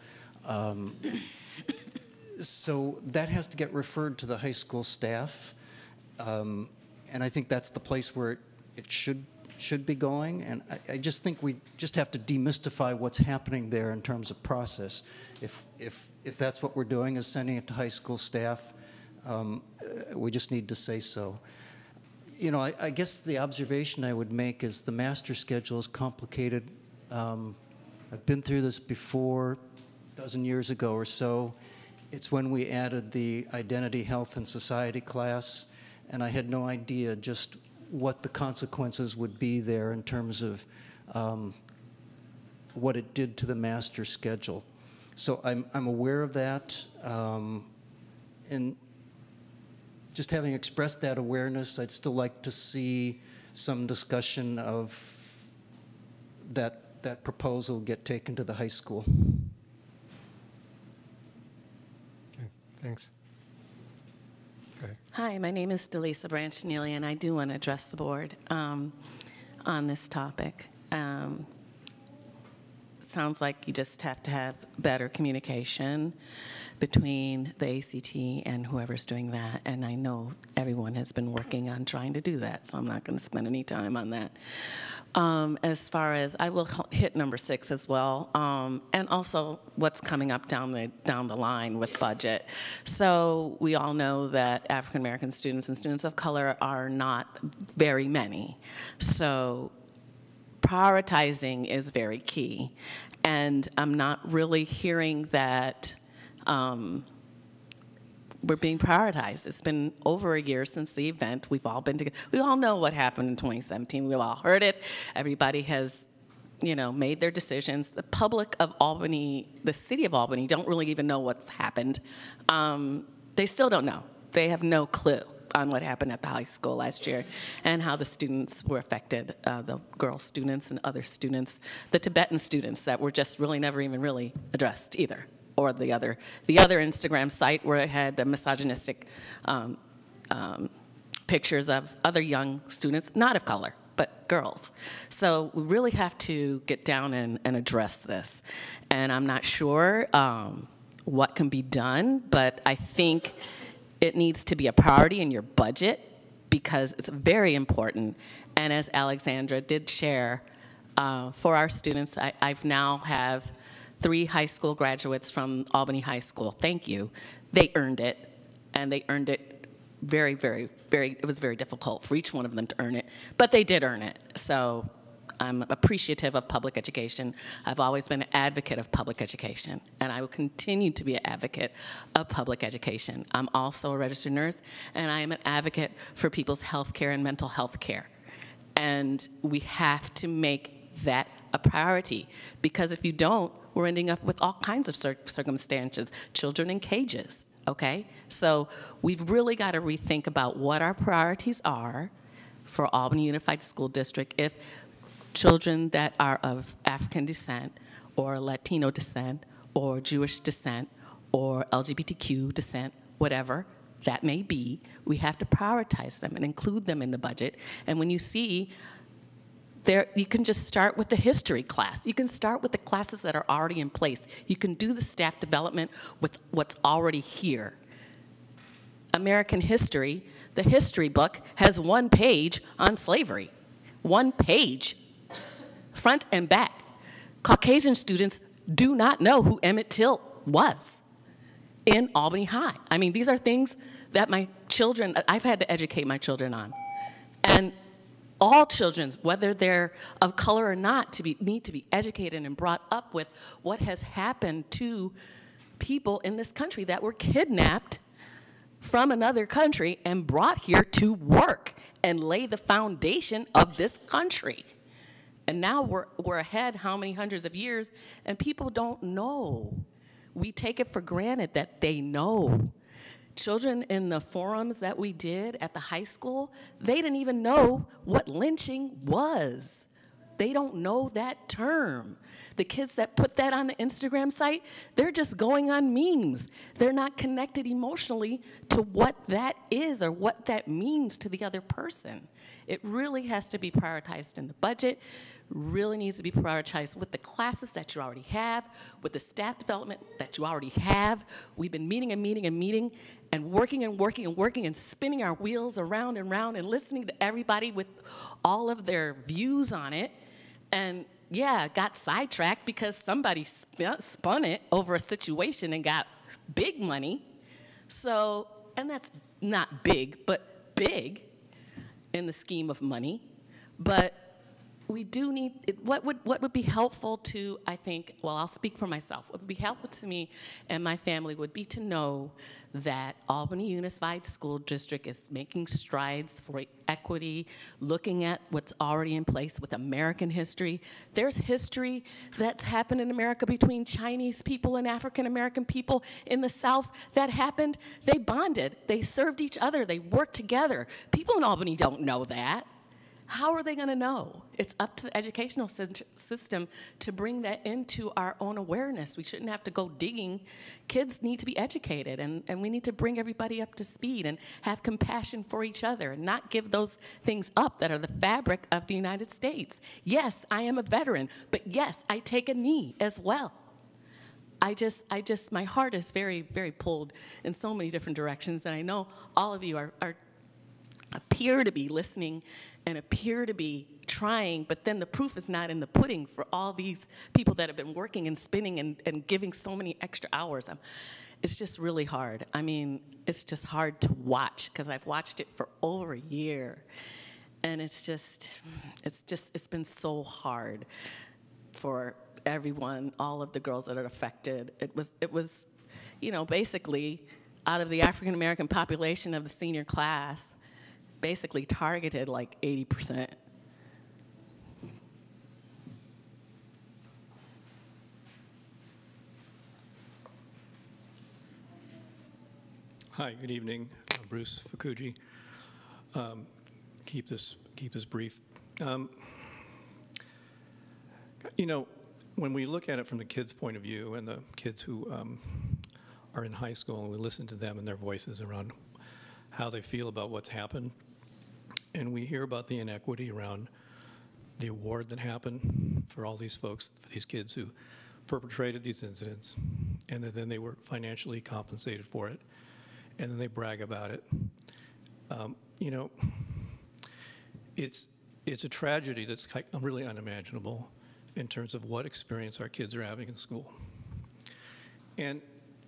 So that has to get referred to the high school staff, and I think that's the place where it should be going. And I just think we just have to demystify what's happening there in terms of process. If that's what we're doing, is sending it to high school staff, we just need to say so. You know, I guess the observation I would make is the master schedule is complicated. I've been through this before, a dozen years ago or so. It's when we added the Identity, Health, and Society class, and I had no idea just what the consequences would be there in terms of what it did to the master schedule. So I'm aware of that, and just having expressed that awareness, I'd still like to see some discussion of that proposal get taken to the high school. Okay, thanks. Hi, my name is Delisa Branch Neely, and I do want to address the board on this topic. Sounds like you just have to have better communication between the ACT and whoever's doing that, and I know everyone has been working on trying to do that, so I'm not going to spend any time on that. As far as, I will hit number 6 as well, and also what's coming up down the line with budget. So we all know that African American students and students of color are not very many. So prioritizing is very key, and I'm not really hearing that we're being prioritized. It's been over a year since the event. We've all been together. We all know what happened in 2017. We've all heard it. Everybody has, made their decisions. The public of Albany, the city of Albany, don't really even know what's happened. They still don't know. They have no clue on what happened at the high school last year and how the students were affected, the girl students and other students, the Tibetan students that were just really never even really addressed either. Or the other Instagram site where it had misogynistic pictures of other young students, not of color, but girls. So we really have to get down and address this. And I'm not sure what can be done, but I think it needs to be a priority in your budget because it's very important. And as Alexandra did share, for our students, I've now have 3 high school graduates from Albany High School. Thank you. They earned it, and they earned it very, very, very, it was very difficult for each one of them to earn it, but they did earn it. So I'm appreciative of public education. I've always been an advocate of public education, and I will continue to be an advocate of public education. I'm also a registered nurse, and I am an advocate for people's health care and mental health care. And we have to make that a priority, because if you don't, we're ending up with all kinds of circumstances, children in cages, okay? So we've really got to rethink about what our priorities are for Albany Unified School District if children that are of African descent or Latino descent or Jewish descent or LGBTQ descent, whatever that may be, we have to prioritize them and include them in the budget. And when you see there, you can just start with the history class. You can start with the classes that are already in place. You can do the staff development with what's already here. American history, the history book has 1 page on slavery. 1 page, front and back. Caucasian students do not know who Emmett Till was in Albany High. I mean, these are things that my children, I've had to educate my children on. And all children, whether they're of color or not, need to be educated and brought up with what has happened to people in this country that were kidnapped from another country and brought here to work and lay the foundation of this country. And now we're ahead how many hundreds of years, and people don't know. We take it for granted that they know. Children in the forums that we did at the high school, they didn't even know what lynching was. They don't know that term. The kids that put that on the Instagram site, they're just going on memes. They're not connected emotionally to what that is or what that means to the other person. It really has to be prioritized in the budget, really needs to be prioritized with the classes that you already have, with the staff development that you already have. We've been meeting and meeting and meeting and working and working and working and spinning our wheels around and around and listening to everybody with all of their views on it. And yeah, got sidetracked because somebody spun it over a situation and got big money. So, and that's not big, but big in the scheme of money. But we do need, what would be helpful to, I think, well, I'll speak for myself. What would be helpful to me and my family would be to know that Albany Unified School District is making strides for equity, looking at what's already in place with American history. There's history that's happened in America between Chinese people and African American people in the South that happened. They bonded, they served each other, they worked together. People in Albany don't know that. How are they going to know? It's up to the educational system to bring that into our own awareness. We shouldn't have to go digging. Kids need to be educated, and we need to bring everybody up to speed and have compassion for each other and not give those things up that are the fabric of the United States. Yes, I am a veteran, but yes, I take a knee as well. My heart is very, very pulled in so many different directions, and I know all of you appear to be listening and appear to be trying, but then the proof is not in the pudding for all these people that have been working and spinning and giving so many extra hours. It's just really hard. I mean, it's just hard to watch because I've watched it for over a year. And it's been so hard for everyone, all of the girls that are affected. It was, you know, basically out of the African American population of the senior class, basically targeted like 80%. Hi, good evening. Bruce Fukuji. Keep this brief. You know, when we look at it from the kids' point of view and the kids who are in high school and we listen to them and their voices around how they feel about what's happened, and we hear about the inequity around the award that happened for all these folks, for these kids who perpetrated these incidents, and then they were financially compensated for it, and then they brag about it. You know, it's a tragedy that's really unimaginable in terms of what experience our kids are having in school. And,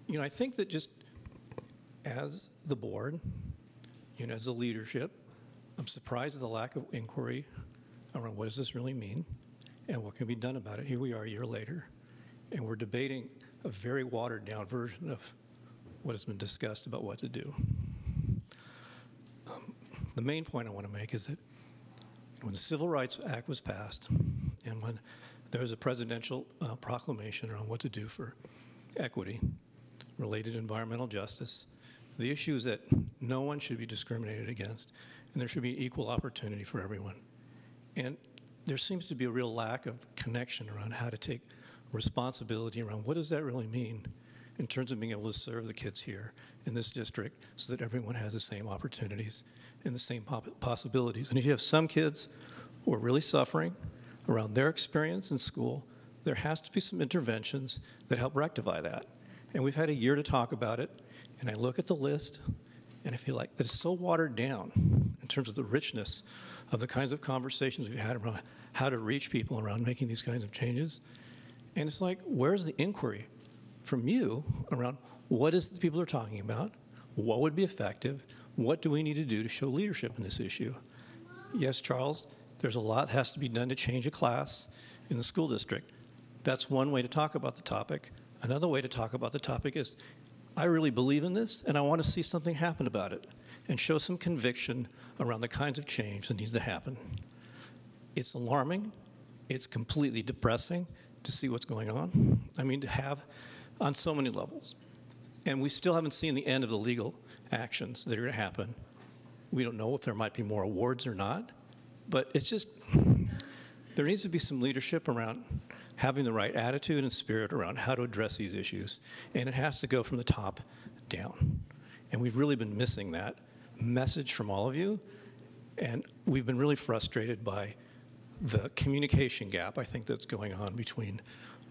you know, I think that just as the board, you know, as the leadership, I'm surprised at the lack of inquiry around what does this really mean and what can be done about it. Here we are a year later, and we're debating a very watered-down version of what has been discussed about what to do. The main point I want to make is that when the Civil Rights Act was passed, and when there was a presidential proclamation around what to do for equity, related to environmental justice, the issue is that no one should be discriminated against, and there should be equal opportunity for everyone. And there seems to be a real lack of connection around how to take responsibility around what does that really mean in terms of being able to serve the kids here in this district so that everyone has the same opportunities and the same possibilities. And if you have some kids who are really suffering around their experience in school, there has to be some interventions that help rectify that. And we've had a year to talk about it, and I look at the list, and I feel like that it's so watered down in terms of the richness of the kinds of conversations we've had around how to reach people around making these kinds of changes. And it's like, where's the inquiry from you around what is the people are talking about, what would be effective, what do we need to do to show leadership in this issue? Yes, Charles, there's a lot that has to be done to change a class in the school district. That's one way to talk about the topic. Another way to talk about the topic is, I really believe in this, and I want to see something happen about it, and show some conviction around the kinds of change that needs to happen. It's alarming. It's completely depressing to see what's going on. I mean, to have on so many levels. And we still haven't seen the end of the legal actions that are going to happen. We don't know if there might be more awards or not, but it's just, there needs to be some leadership around having the right attitude and spirit around how to address these issues. And it has to go from the top down. And we've really been missing that message from all of you. And we've been really frustrated by the communication gap, I think, that's going on between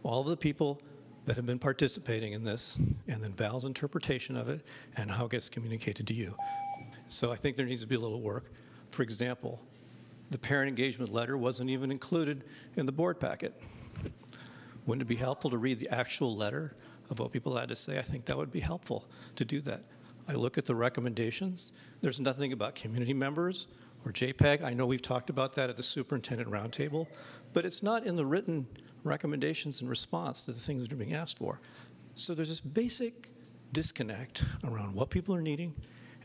all of the people that have been participating in this and then Val's interpretation of it and how it gets communicated to you. So I think there needs to be a little work. For example, the parent engagement letter wasn't even included in the board packet. Wouldn't it be helpful to read the actual letter of what people had to say? I think that would be helpful to do that. I look at the recommendations. There's nothing about community members or JPEG. I know we've talked about that at the superintendent roundtable, but it's not in the written recommendations in response to the things that are being asked for. So there's this basic disconnect around what people are needing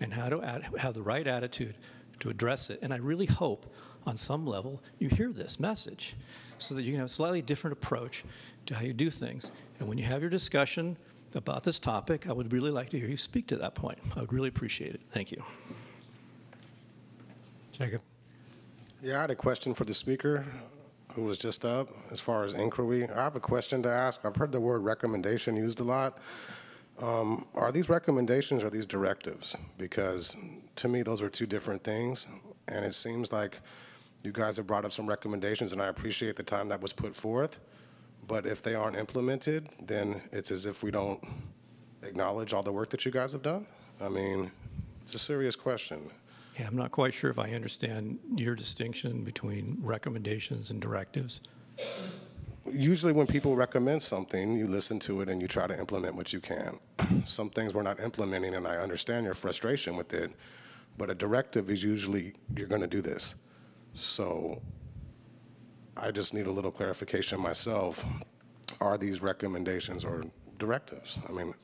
and how to have the right attitude to address it. And I really hope on some level you hear this message so that you can have a slightly different approach to how you do things. And when you have your discussion about this topic, I would really like to hear you speak to that point. I would really appreciate it. Thank you. Jacob. Yeah, I had a question for the speaker who was just up as far as inquiry. I have a question to ask. I've heard the word recommendation used a lot. Are these recommendations or are these directives? Because to me, those are two different things. And it seems like you guys have brought up some recommendations, and I appreciate the time that was put forth. But if they aren't implemented, then it's as if we don't acknowledge all the work that you guys have done. I mean, it's a serious question. Yeah, I'm not quite sure if I understand your distinction between recommendations and directives. Usually when people recommend something, you listen to it and you try to implement what you can. Some things we're not implementing, and I understand your frustration with it, but a directive is usually, you're going to do this. So I just need a little clarification myself. Are these recommendations or directives? I mean,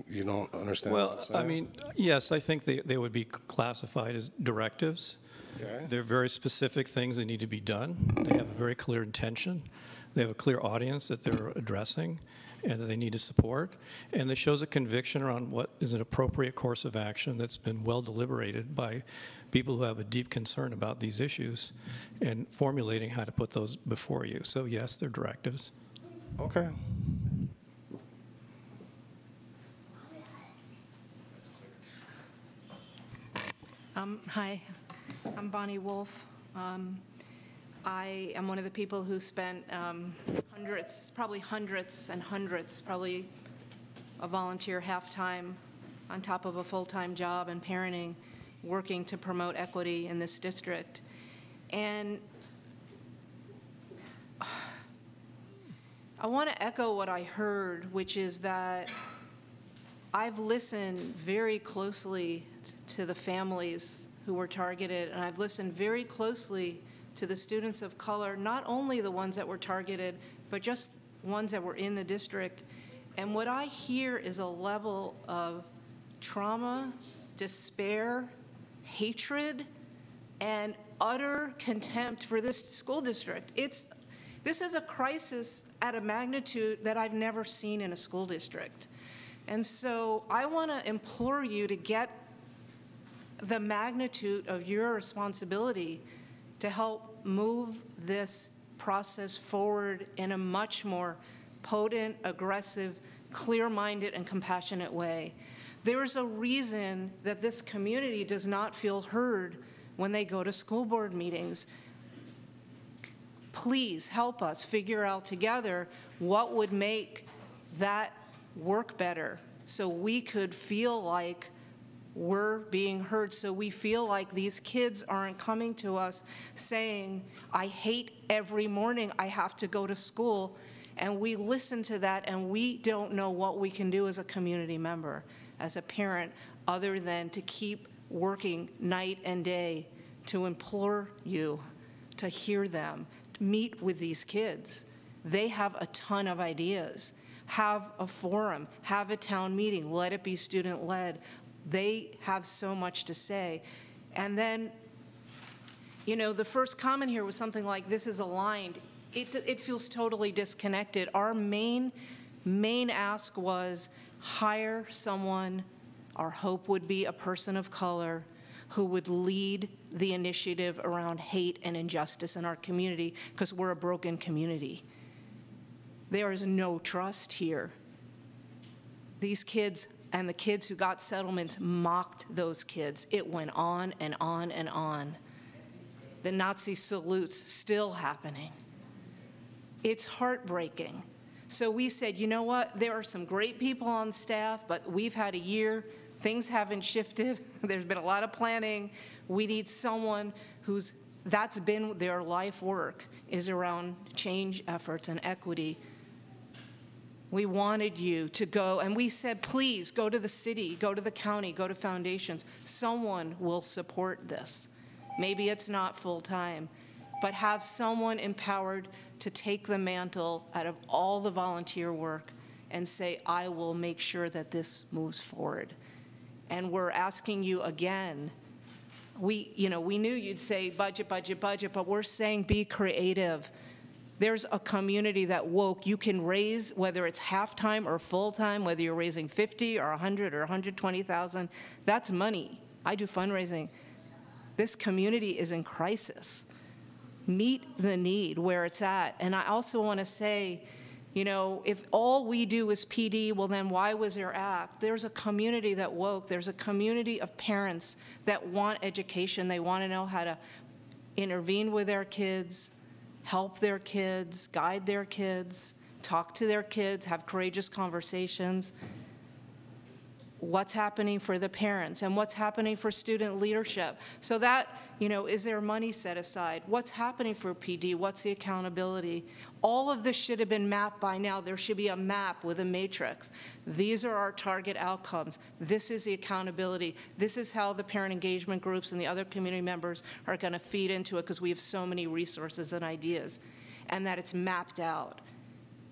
you don't understand what I'm saying? I mean, yes, I think they would be classified as directives. Okay. They're very specific things that need to be done. They have a very clear intention. They have a clear audience that they're addressing and that they need to support. And it shows a conviction around what is an appropriate course of action that's been well deliberated by people who have a deep concern about these issues and formulating how to put those before you. So yes, they're directives. Okay. Hi, I'm Bonnie Wolf. I am one of the people who spent probably hundreds of volunteer half-time on top of a full-time job and parenting, working to promote equity in this district. And I want to echo what I heard, which is that I've listened very closely to the families who were targeted, and I've listened very closely to the students of color, not only the ones that were targeted, but just ones that were in the district, and what I hear is a level of trauma, despair, hatred, and utter contempt for this school district. This is a crisis at a magnitude that I've never seen in a school district. And so I want to implore you to get the magnitude of your responsibility to help move this process forward in a much more potent, aggressive, clear-minded, and compassionate way. There is a reason that this community does not feel heard when they go to school board meetings. Please help us figure out together what would make that work better so we could feel like we're being heard, so we feel like these kids aren't coming to us saying, I hate every morning I have to go to school, and we listen to that and we don't know what we can do as a community member, as a parent, other than to keep working night and day to implore you to hear them, to meet with these kids. They have a ton of ideas. Have a forum, have a town meeting, let it be student-led. They have so much to say. And then, you know, the first comment here was something like, this is aligned. It feels totally disconnected. Our main ask was hire someone, our hope would be a person of color, who would lead the initiative around hate and injustice in our community, because we're a broken community. There is no trust here. These kids and the kids who got settlements mocked those kids. It went on and on and on. The Nazi salutes still happening. It's heartbreaking. So we said, you know what, there are some great people on staff, but we've had a year, things haven't shifted, there's been a lot of planning. We need someone that's been their life work, is around change efforts and equity. We wanted you to go, and we said, please go to the city, go to the county, go to foundations. Someone will support this. Maybe it's not full-time, but have someone empowered to take the mantle out of all the volunteer work and say, I will make sure that this moves forward. And we're asking you again, we knew you'd say budget, budget, budget, but we're saying be creative. There's a community that woke. You can raise, whether it's half-time or full-time, whether you're raising 50 or 100 or 120,000, that's money. I do fundraising. This community is in crisis. Meet the need where it's at. And I also want to say, you know, if all we do is PD, well then why was there ACT? There's a community that woke. There's a community of parents that want education. They want to know how to intervene with their kids, help their kids, guide their kids, talk to their kids, have courageous conversations. What's happening for the parents and what's happening for student leadership. So that, you know, is there money set aside? What's happening for PD? What's the accountability? All of this should have been mapped by now. There should be a map with a matrix. These are our target outcomes. This is the accountability. This is how the parent engagement groups and the other community members are going to feed into it, because we have so many resources and ideas, and that it's mapped out.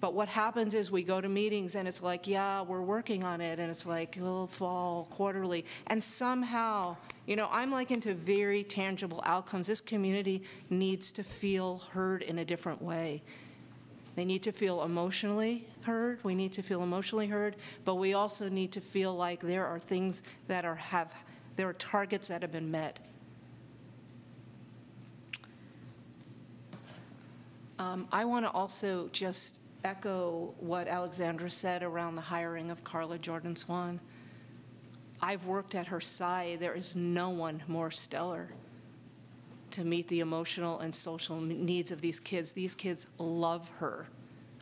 But what happens is we go to meetings and it's like, yeah, we're working on it, and it's like, oh, fall, quarterly. And somehow, you know, I'm like into very tangible outcomes. This community needs to feel heard in a different way. They need to feel emotionally heard. We need to feel emotionally heard, but we also need to feel like there are things that there are targets that have been met. I want to also just echo what Alexandra said around the hiring of Carla Jordan Swan. I've worked at her side. There is no one more stellar to meet the emotional and social needs of these kids. These kids love her.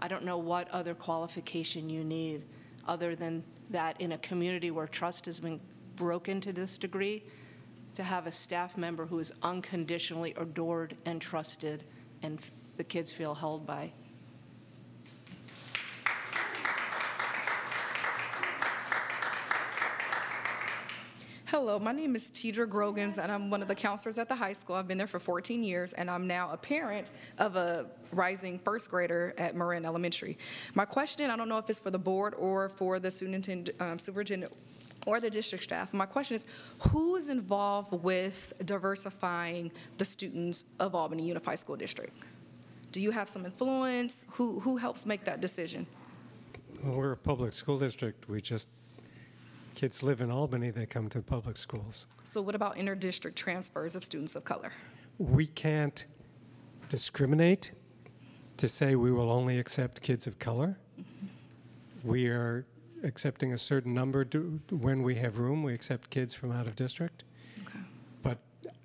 I don't know what other qualification you need other than that in a community where trust has been broken to this degree, to have a staff member who is unconditionally adored and trusted and the kids feel held by. Hello, my name is Tidra Grogans, and I'm one of the counselors at the high school. I've been there for 14 years, and I'm now a parent of a rising first grader at Marin Elementary. My question, I don't know if it's for the board or for the superintendent or the district staff. My question is, who is involved with diversifying the students of Albany Unified School District? Do you have some influence? Who helps make that decision? Well, we're a public school district. Kids live in Albany, they come to public schools. So what about inter-district transfers of students of color? We can't discriminate to say we will only accept kids of color. We are accepting a certain number. When we have room, we accept kids from out of district. Okay. But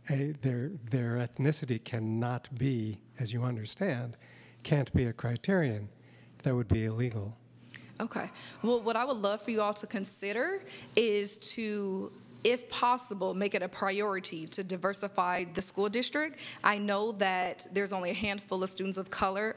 their ethnicity cannot be, as you understand, can't be a criterion. That would be illegal. Okay. Well, what I would love for you all to consider is to, if possible, make it a priority to diversify the school district. I know that there's only a handful of students of color,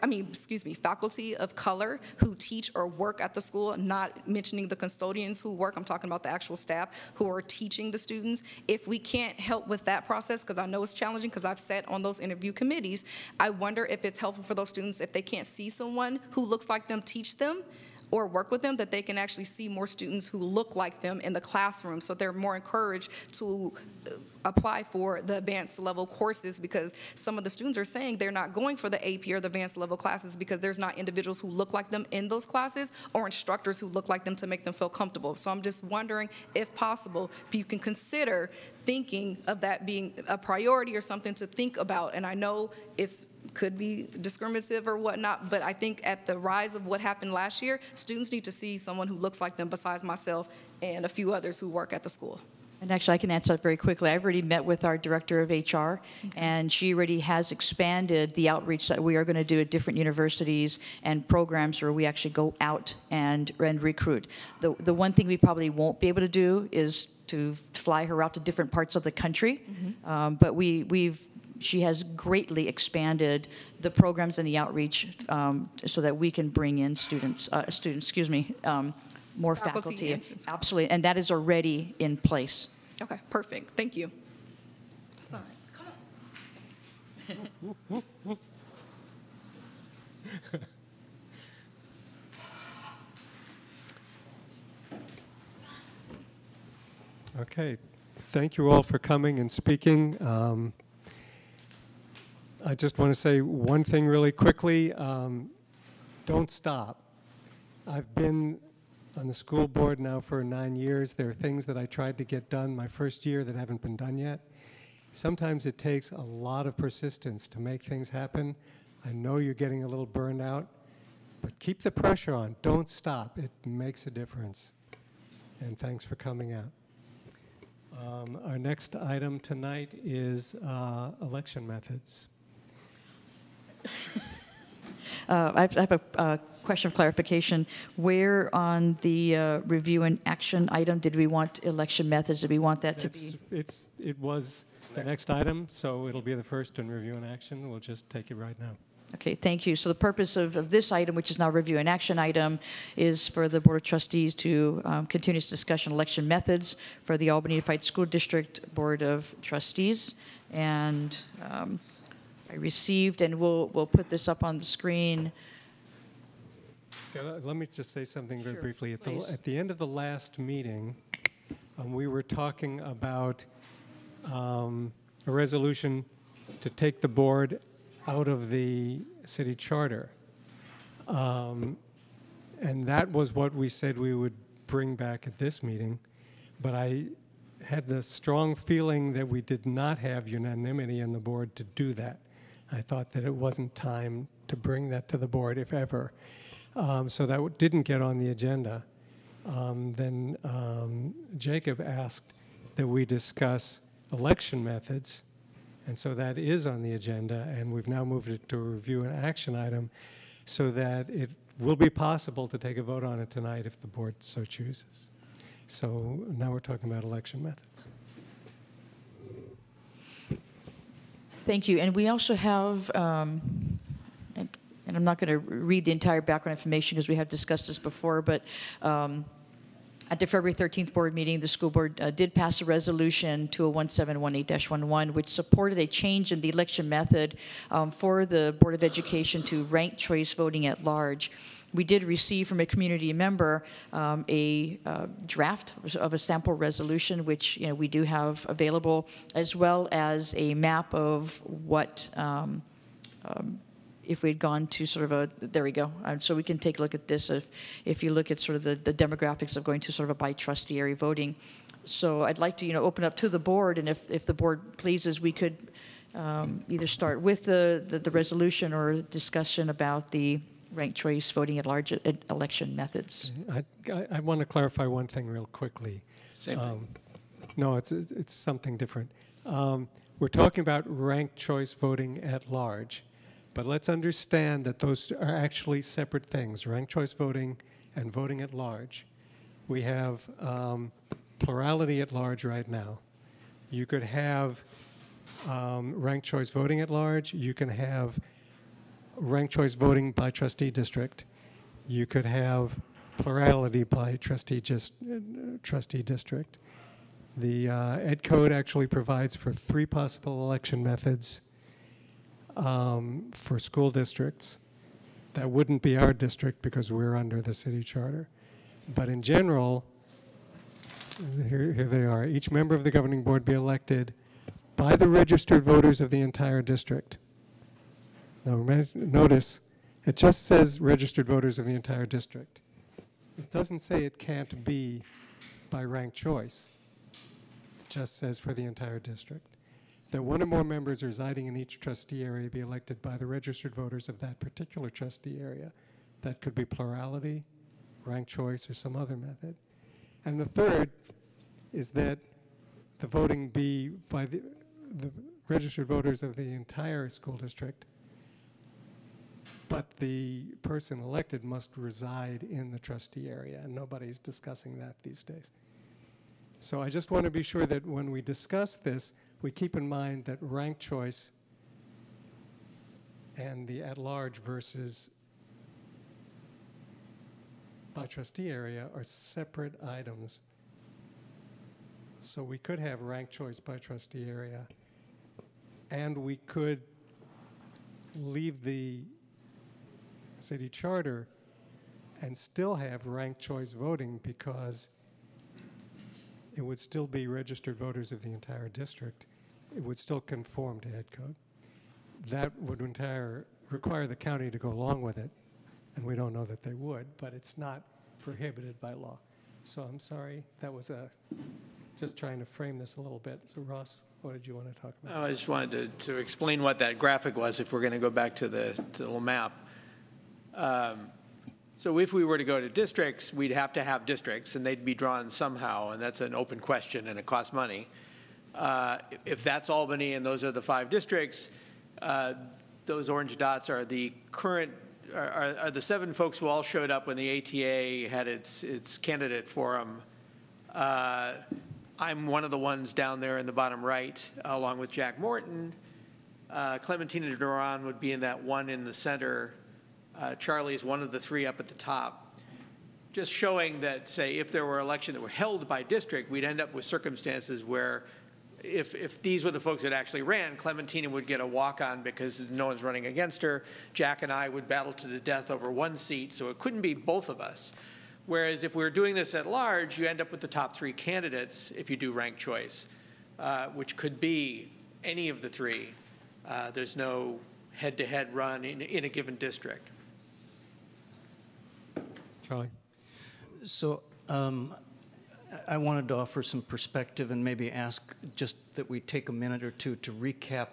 faculty of color who teach or work at the school, not mentioning the custodians who work. I'm talking about the actual staff who are teaching the students. If we can't help with that process, because I know it's challenging because I've sat on those interview committees, I wonder if it's helpful for those students if they can't see someone who looks like them teach them or work with them, that they can actually see more students who look like them in the classroom, so they're more encouraged to apply for the advanced level courses, because some of the students are saying they're not going for the AP or the advanced level classes because there's not individuals who look like them in those classes or instructors who look like them to make them feel comfortable. So I'm just wondering, if possible, if you can consider thinking of that being a priority or something to think about. And I know it's could be discriminative or whatnot, but I think at the rise of what happened last year, students need to see someone who looks like them besides myself and a few others who work at the school. And actually, I can answer that very quickly. I've already met with our director of HR, and she already has expanded the outreach that we are going to do at different universities and programs where we actually go out and recruit. The one thing we probably won't be able to do is to fly her out to different parts of the country, but she has greatly expanded the programs and the outreach so that we can bring in more faculty. Absolutely, and that is already in place. Okay, perfect. Thank you. Come on. Okay, thank you all for coming and speaking. I just want to say one thing really quickly. Don't stop. I've been on the school board now for 9 years. There are things that I tried to get done my first year that haven't been done yet. Sometimes it takes a lot of persistence to make things happen. I know you're getting a little burned out, but keep the pressure on. Don't stop. It makes a difference. And thanks for coming out. Our next item tonight is election methods. I have a question of clarification. Where on the review and action item did we want election methods? Did we want that to be? It was the next item, so it'll be the first in review and action. We'll just take it right now. Okay, thank you. So the purpose of this item, which is now review and action item, is for the Board of Trustees to continue its discussion election methods for the Albany Unified School District Board of Trustees. And I received, and we'll put this up on the screen. Let me just say something very briefly. At the end of the last meeting, we were talking about a resolution to take the board out of the city charter. And that was what we said we would bring back at this meeting. But I had the strong feeling that we did not have unanimity in the board to do that. I thought that it wasn't time to bring that to the board, if ever. So that didn't get on the agenda. Then Jacob asked that we discuss election methods, and so that is on the agenda, and we've now moved it to a review and action item so that it will be possible to take a vote on it tonight if the board so chooses. So now we're talking about election methods. Thank you. And we also have, and I'm not going to read the entire background information because we have discussed this before, but At the February 13th board meeting, the school board did pass a resolution to 1718-11, which supported a change in the election method for the Board of Education to ranked choice voting at large. We did receive from a community member a draft of a sample resolution, which we do have available, as well as a map of what if we'd gone to sort of a, there we go. So we can take a look at this if you look at sort of the demographics of going to sort of a by trustee area voting. So I'd like to open up to the board, and if the board pleases, we could either start with the resolution or discussion about the ranked choice voting at large election methods. I want to clarify one thing real quickly. Same thing. No, it's something different. We're talking about ranked choice voting at large. But let's understand that those are actually separate things, ranked choice voting and voting at large. We have plurality at large right now. You could have ranked choice voting at large. You can have ranked choice voting by trustee district. You could have plurality by trustee district. The Ed Code actually provides for 3 possible election methods for school districts. That wouldn't be our district because we're under the city charter. But in general, here they are. Each member of the governing board be elected by the registered voters of the entire district. Now notice, it just says registered voters of the entire district. It doesn't say it can't be by ranked choice. It just says for the entire district. That one or more members residing in each trustee area be elected by the registered voters of that particular trustee area. That could be plurality, ranked choice, or some other method. And the third is that the voting be by the registered voters of the entire school district, but the person elected must reside in the trustee area, and nobody's discussing that these days. So I just want to be sure that when we discuss this, we keep in mind that ranked choice and the at-large versus by trustee area are separate items. So we could have ranked choice by trustee area, and we could leave the city charter and still have ranked choice voting because it would still be registered voters of the entire district. It would still conform to Ed Code. That would require the county to go along with it, and we don't know that they would, but it's not prohibited by law. So I'm sorry, that was just trying to frame this a little bit. So Ross, what did you want to talk about? I just wanted to explain what that graphic was if we're going to go back to the little map. So if we were to go to districts, we'd have to have districts, and they'd be drawn somehow, and that's an open question, and it costs money. If that's Albany and those are the 5 districts, those orange dots are the current, are the 7 folks who all showed up when the ATA had its candidate forum. I'm one of the ones down there in the bottom right, along with Jack Morton. Clementina Duran would be in that one in the center. Charlie is one of the 3 up at the top. Just showing that, say, if there were elections that were held by district, we'd end up with circumstances where if these were the folks that actually ran, Clementina would get a walk-on because no one's running against her. Jack and I would battle to the death over 1 seat, so it couldn't be both of us. Whereas if we were doing this at large, you end up with the top 3 candidates if you do ranked choice, which could be any of the 3. There's no head-to-head run in a given district. Charlie? So I wanted to offer some perspective and maybe ask just that we take a minute or two to recap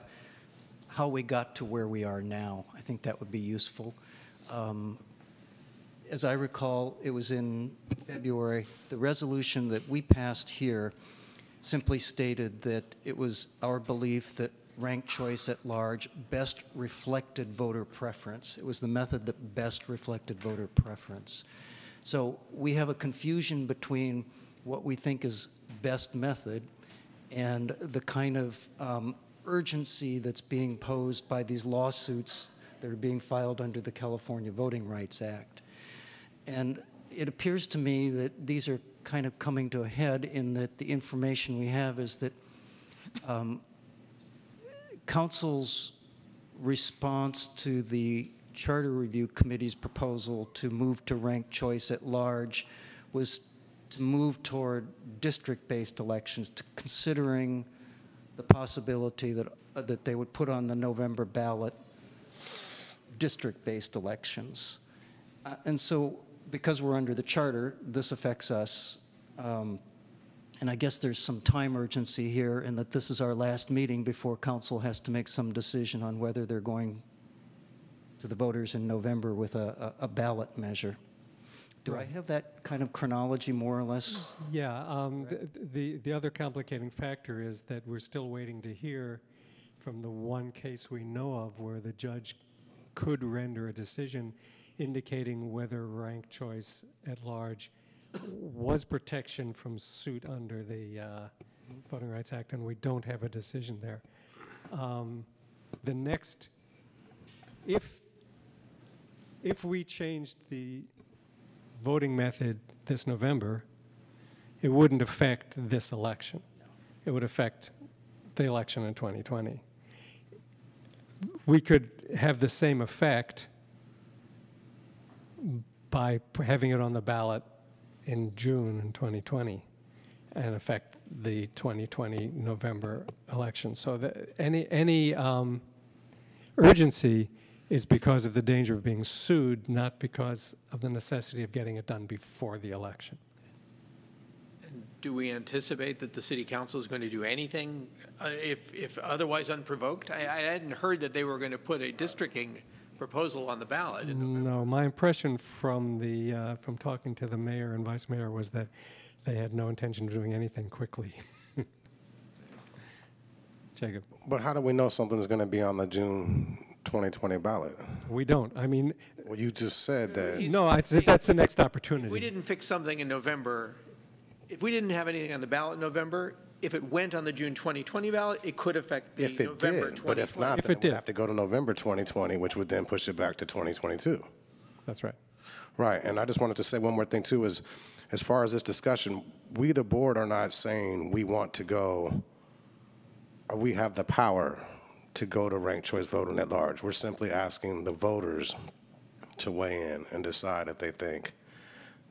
how we got to where we are now. I think that would be useful. As I recall, it was in February. The resolution that we passed here simply stated that it was our belief that ranked choice at large best reflected voter preference. It was the method that best reflected voter preference. So we have a confusion between what we think is best method and the kind of urgency that's being posed by these lawsuits that are being filed under the California Voting Rights Act. And it appears to me that these are kind of coming to a head in that the information we have is that council's response to the Charter Review Committee's proposal to move to ranked choice at large was to move toward district-based elections, to considering the possibility that they would put on the November ballot district-based elections. And so, because we're under the charter, this affects us. And I guess there's some time urgency here in that this is our last meeting before council has to make some decision on whether they're going to the voters in November with a ballot measure. Do I have that kind of chronology more or less? Yeah, the other complicating factor is that we're still waiting to hear from the one case we know of where the judge could render a decision indicating whether ranked choice at large was protection from suit under the Voting Rights Act, and we don't have a decision there. The next, if we changed the voting method this November, it wouldn't affect this election. It would affect the election in 2020. We could have the same effect by having it on the ballot in June in 2020 and affect the 2020 November election. So any urgency is because of the danger of being sued, not because of the necessity of getting it done before the election. And do we anticipate that the city council is going to do anything if otherwise unprovoked? I hadn't heard that they were going to put a districting proposal on the ballot in November. No, my impression from from talking to the mayor and vice mayor was that they had no intention of doing anything quickly. Jacob. But how do we know something's going to be on the June 2020 ballot? We don't. I mean, well, you just said that. No, I said that's the next opportunity. If we didn't fix something in November, if we didn't have anything on the ballot in November, if it went on the June 2020 ballot, it could affect the If it November did, 2020. but if not, If then it it did. would have to go to November 2020, which would then push it back to 2022. That's right. Right, and I just wanted to say one more thing too is, as far as this discussion, we the board are not saying we want to go, or we have the power to go to ranked choice voting at large. We're simply asking the voters to weigh in and decide if they think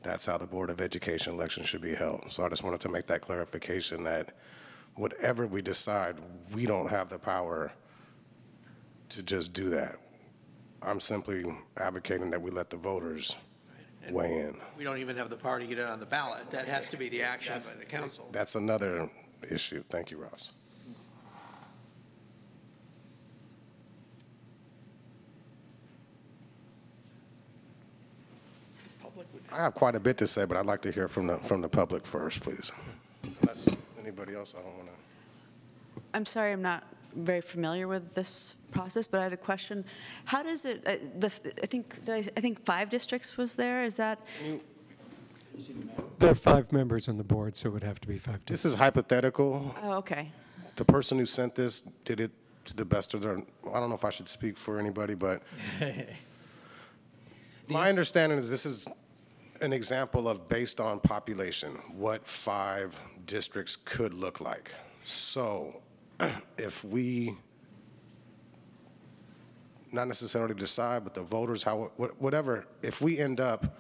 that's how the Board of Education election should be held. So I just wanted to make that clarification that whatever we decide, we don't have the power to just do that. I'm simply advocating that we let the voters weigh in. We don't even have the power to get it on the ballot. That has to be the action by the council. That's another issue. Thank you, Ross. I have quite a bit to say, but I'd like to hear from the public first, please. Unless anybody else, I don't want to. I'm sorry, I'm not very familiar with this process, but I had a question. How does it, I think 5 districts was there, is that? There are 5 members on the board, so it would have to be 5 This is hypothetical. Oh, okay. The person who sent this did it to the best of their, I don't know if I should speak for anybody, but my understanding is this is an example of, based on population, what 5 districts could look like. So if we, not necessarily decide, but the voters, whatever, if we end up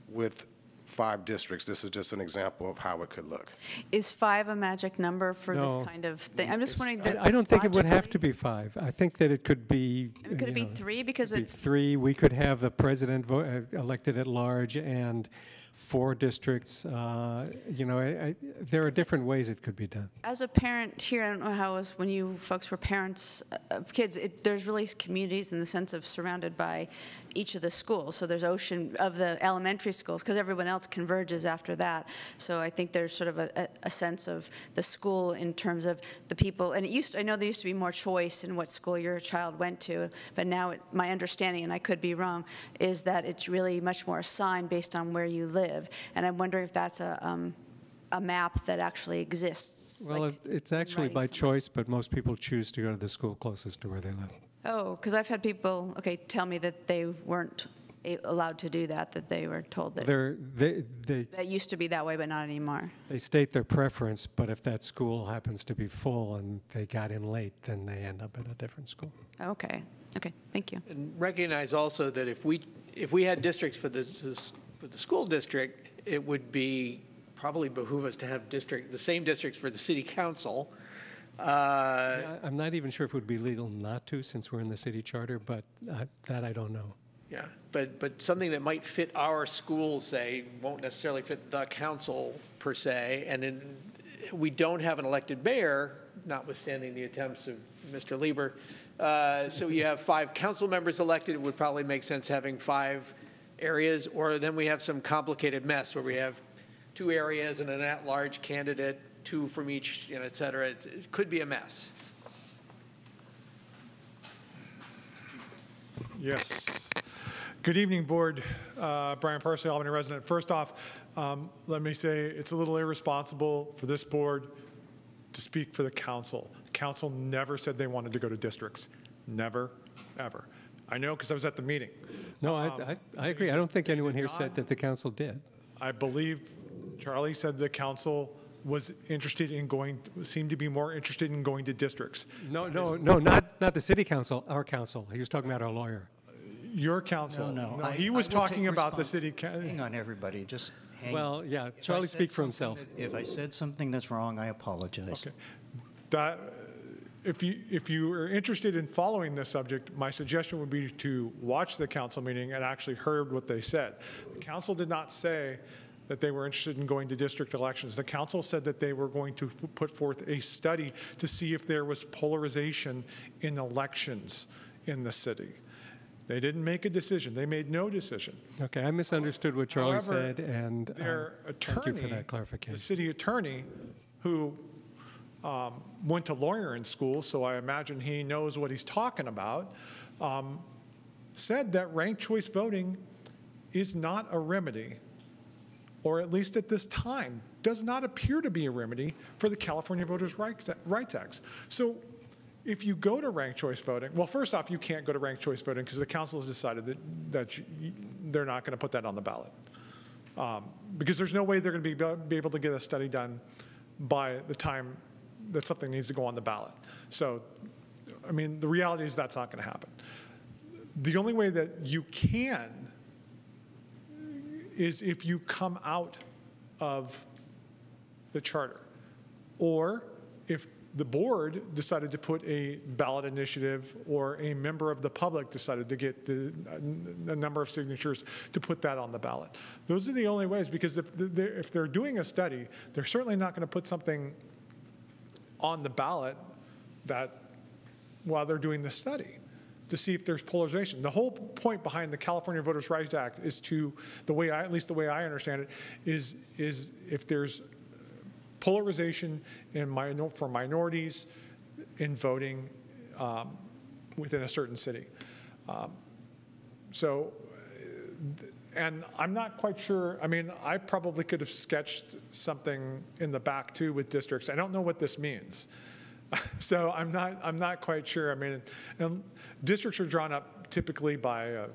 with 5 districts, this is just an example of how it could look. Is 5 a magic number for No. this kind of thing? I'm just wondering. I don't think it would have to be 5. I think that it could be. Could it be 3? Because it 3. We could have the president elected at large and 4 districts. There are different ways it could be done. As a parent here, I don't know how it was when you folks were parents of kids, there's really communities in the sense of surrounded by each of the schools. So there's ocean of the elementary schools, because everyone else converges after that. So I think there's sort of a sense of the school in terms of the people. And I know there used to be more choice in what school your child went to, but now my understanding, and I could be wrong, is that it's really much more assigned based on where you live. And I'm wondering if that's a map that actually exists. Well, it's actually by choice, but most people choose to go to the school closest to where they live. Oh, because I've had people, tell me that they weren't allowed to do that, that they were told that that used to be that way, but not anymore? They state their preference, but if that school happens to be full and they got in late, then they end up at a different school. Okay, okay, thank you. And recognize also that if we had districts for the school district, it would be probably behoove us to have the same districts for the city council. I'm not even sure if it would be legal not to, since we're in the city charter, but that I don't know. Yeah, but something that might fit our schools, say, won't necessarily fit the council per se, and we don't have an elected mayor, notwithstanding the attempts of Mr. Lieber. So you have 5 council members elected. It would probably make sense having 5 areas, or then we have some complicated mess where we have 2 areas and an at-large candidate, 2 from each, et cetera. It could be a mess. Yes. Good evening, Board. Brian Parsley, Albany resident. First off, let me say it's a little irresponsible for this board to speak for the council. The council never said they wanted to go to districts. Never, ever. I know because I was at the meeting. No, I agree. I don't think anyone here said that the council did. I believe Charlie said the council was interested in seemed to be more interested in going to districts. No, not the city council, our council. He was talking about our lawyer. Your council. No. He was talking about the city council. Hang on, everybody. Just hang Well, yeah, Charlie speak for himself. If I said something that's wrong, I apologize. Okay. If you are interested in following this subject, my suggestion would be to watch the council meeting and actually heard what they said. The council did not say that they were interested in going to district elections. The council said that they were going to put forth a study to see if there was polarization in elections in the city. They didn't make a decision. They made no decision. Okay, I misunderstood what Charlie However, said, and their thank you for attorney, that clarification. the city attorney, who went to lawyer in school, so I imagine he knows what he's talking about, said that ranked choice voting is not a remedy, or at least at this time, does not appear to be a remedy for the California Voters' Rights Act. So if you go to ranked choice voting, well, first off, you can't go to ranked choice voting because the council has decided that they're not going to put that on the ballot. Because there's no way they're going to be able to get a study done by the time that something needs to go on the ballot. So, I mean, the reality is that's not going to happen. The only way that you can is if you come out of the charter, or if the board decided to put a ballot initiative, or a member of the public decided to get the number of signatures to put that on the ballot. Those are the only ways, because if they're doing a study, they're certainly not going to put something on the ballot that while they're doing the study to see if there's polarization. The whole point behind the California Voters' Rights Act is to, at least the way I understand it, is if there's polarization for minorities in voting within a certain city. And I'm not quite sure, I mean, I probably could have sketched something in the back too with districts. I don't know what this means. So I'm not quite sure. I mean, districts are drawn up typically by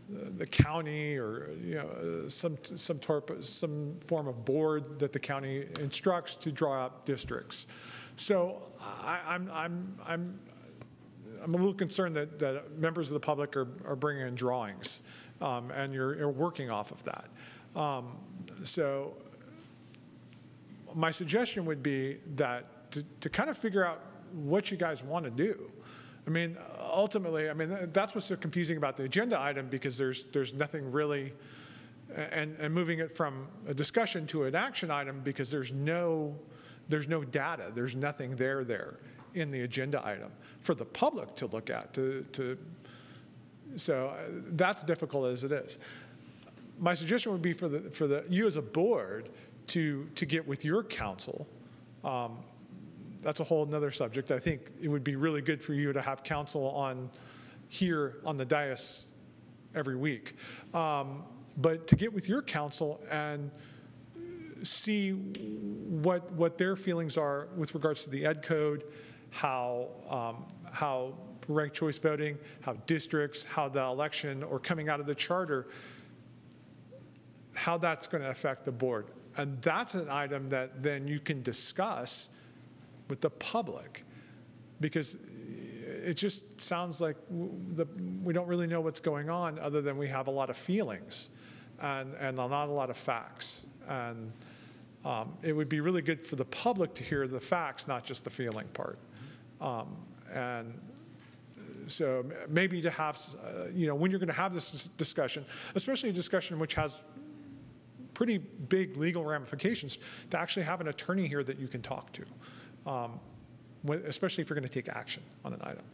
the county, or some form of board that the county instructs to draw up districts. So I'm a little concerned that members of the public are bringing in drawings, and you're working off of that. So my suggestion would be that to kind of figure out what you guys want to do. I mean, ultimately, I mean, that's what's so confusing about the agenda item, because there's nothing really, and moving it from a discussion to an action item, because there's no data, there's nothing there in the agenda item for the public to look at. So that's difficult as it is. My suggestion would be for you as a board to get with your council. That's a whole nother subject. I think it would be really good for you to have council here on the dais every week. But to get with your council and see what their feelings are with regards to the ed code, how ranked choice voting, how districts, how the election, or coming out of the charter, how that's going to affect the board. And that's an item that then you can discuss with the public, because it just sounds like we don't really know what's going on other than we have a lot of feelings and not a lot of facts. And it would be really good for the public to hear the facts, not just the feeling part. And so maybe to have, when you're going to have this discussion, especially a discussion which has pretty big legal ramifications, to actually have an attorney here that you can talk to, especially if you're going to take action on an item.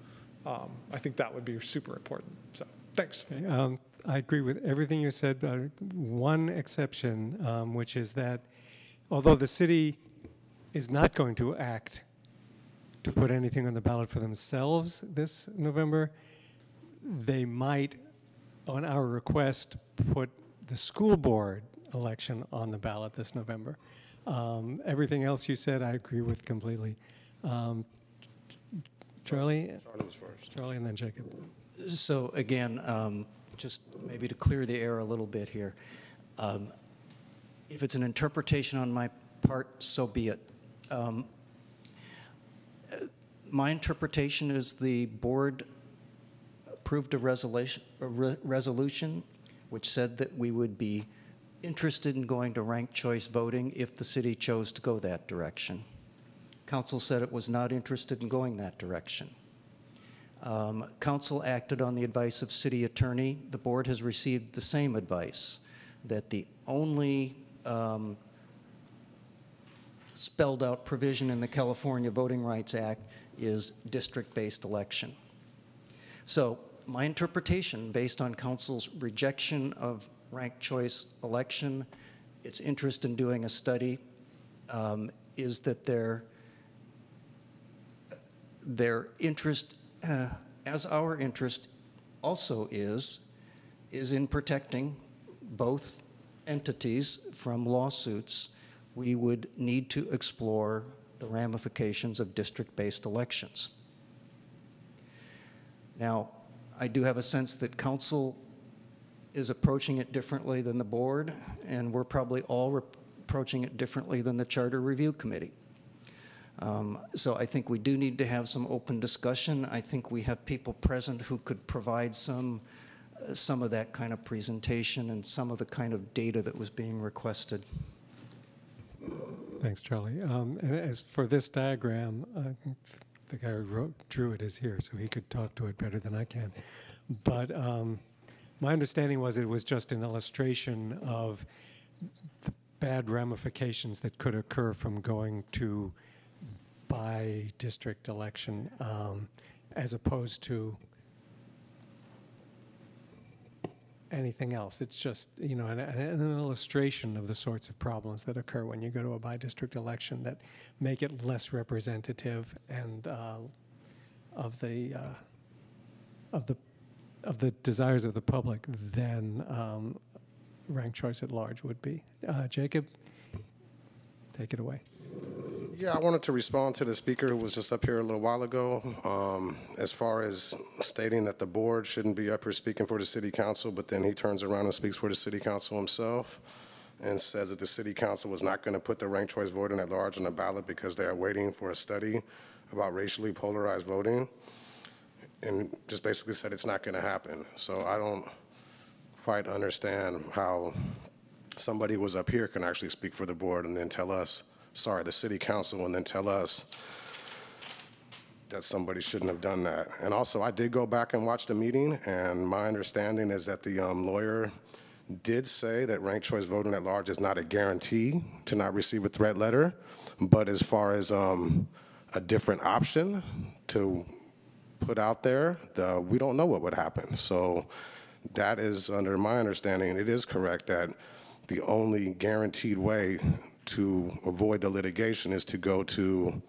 I think that would be super important. So thanks. Okay, I agree with everything you said, but one exception, which is that although the city is not going to act to put anything on the ballot for themselves this November, they might, on our request, put the school board election on the ballot this November. Everything else you said, I agree with completely. Charlie? Charlie was first. Charlie and then Jacob. So again, just maybe to clear the air a little bit here, if it's an interpretation on my part, so be it. My interpretation is the board approved a resolution which said that we would be interested in going to ranked choice voting if the city chose to go that direction. Council said it was not interested in going that direction. Council acted on the advice of city attorney. The board has received the same advice, that the only spelled out provision in the California Voting Rights Act is district-based election. So my interpretation, based on council's rejection of ranked choice election, its interest in doing a study, is that their interest, as our interest also is in protecting both entities from lawsuits. We would need to explore the ramifications of district-based elections. Now, I do have a sense that council is approaching it differently than the board, and we're probably all approaching it differently than the Charter Review Committee. So I think we do need to have some open discussion. I think we have people present who could provide some of that kind of presentation and some of the kind of data that was being requested. Thanks, Charlie. And as for this diagram, the guy who drew it is here, so he could talk to it better than I can. But my understanding was it was just an illustration of the bad ramifications that could occur from going to by district election, as opposed to anything else. It's just, an illustration of the sorts of problems that occur when you go to a by-district election that make it less representative and of the desires of the public than ranked choice at large would be. Jacob, take it away. Yeah, I wanted to respond to the speaker who was just up here a little while ago, as far as stating that the board shouldn't be up here speaking for the city council, but then he turns around and speaks for the city council himself and says that the city council was not going to put the ranked choice voting at large on the ballot because they are waiting for a study about racially polarized voting, and just basically said it's not going to happen. So I don't quite understand how somebody who was up here can actually speak for the board and then tell us, the city council, and then tell us that somebody shouldn't have done that. And also, I did go back and watch the meeting, and my understanding is that the lawyer did say that ranked choice voting at large is not a guarantee to not receive a threat letter, but as far as a different option to put out there, we don't know what would happen. So that is, under my understanding, it is correct that the only guaranteed way to avoid the litigation is to go to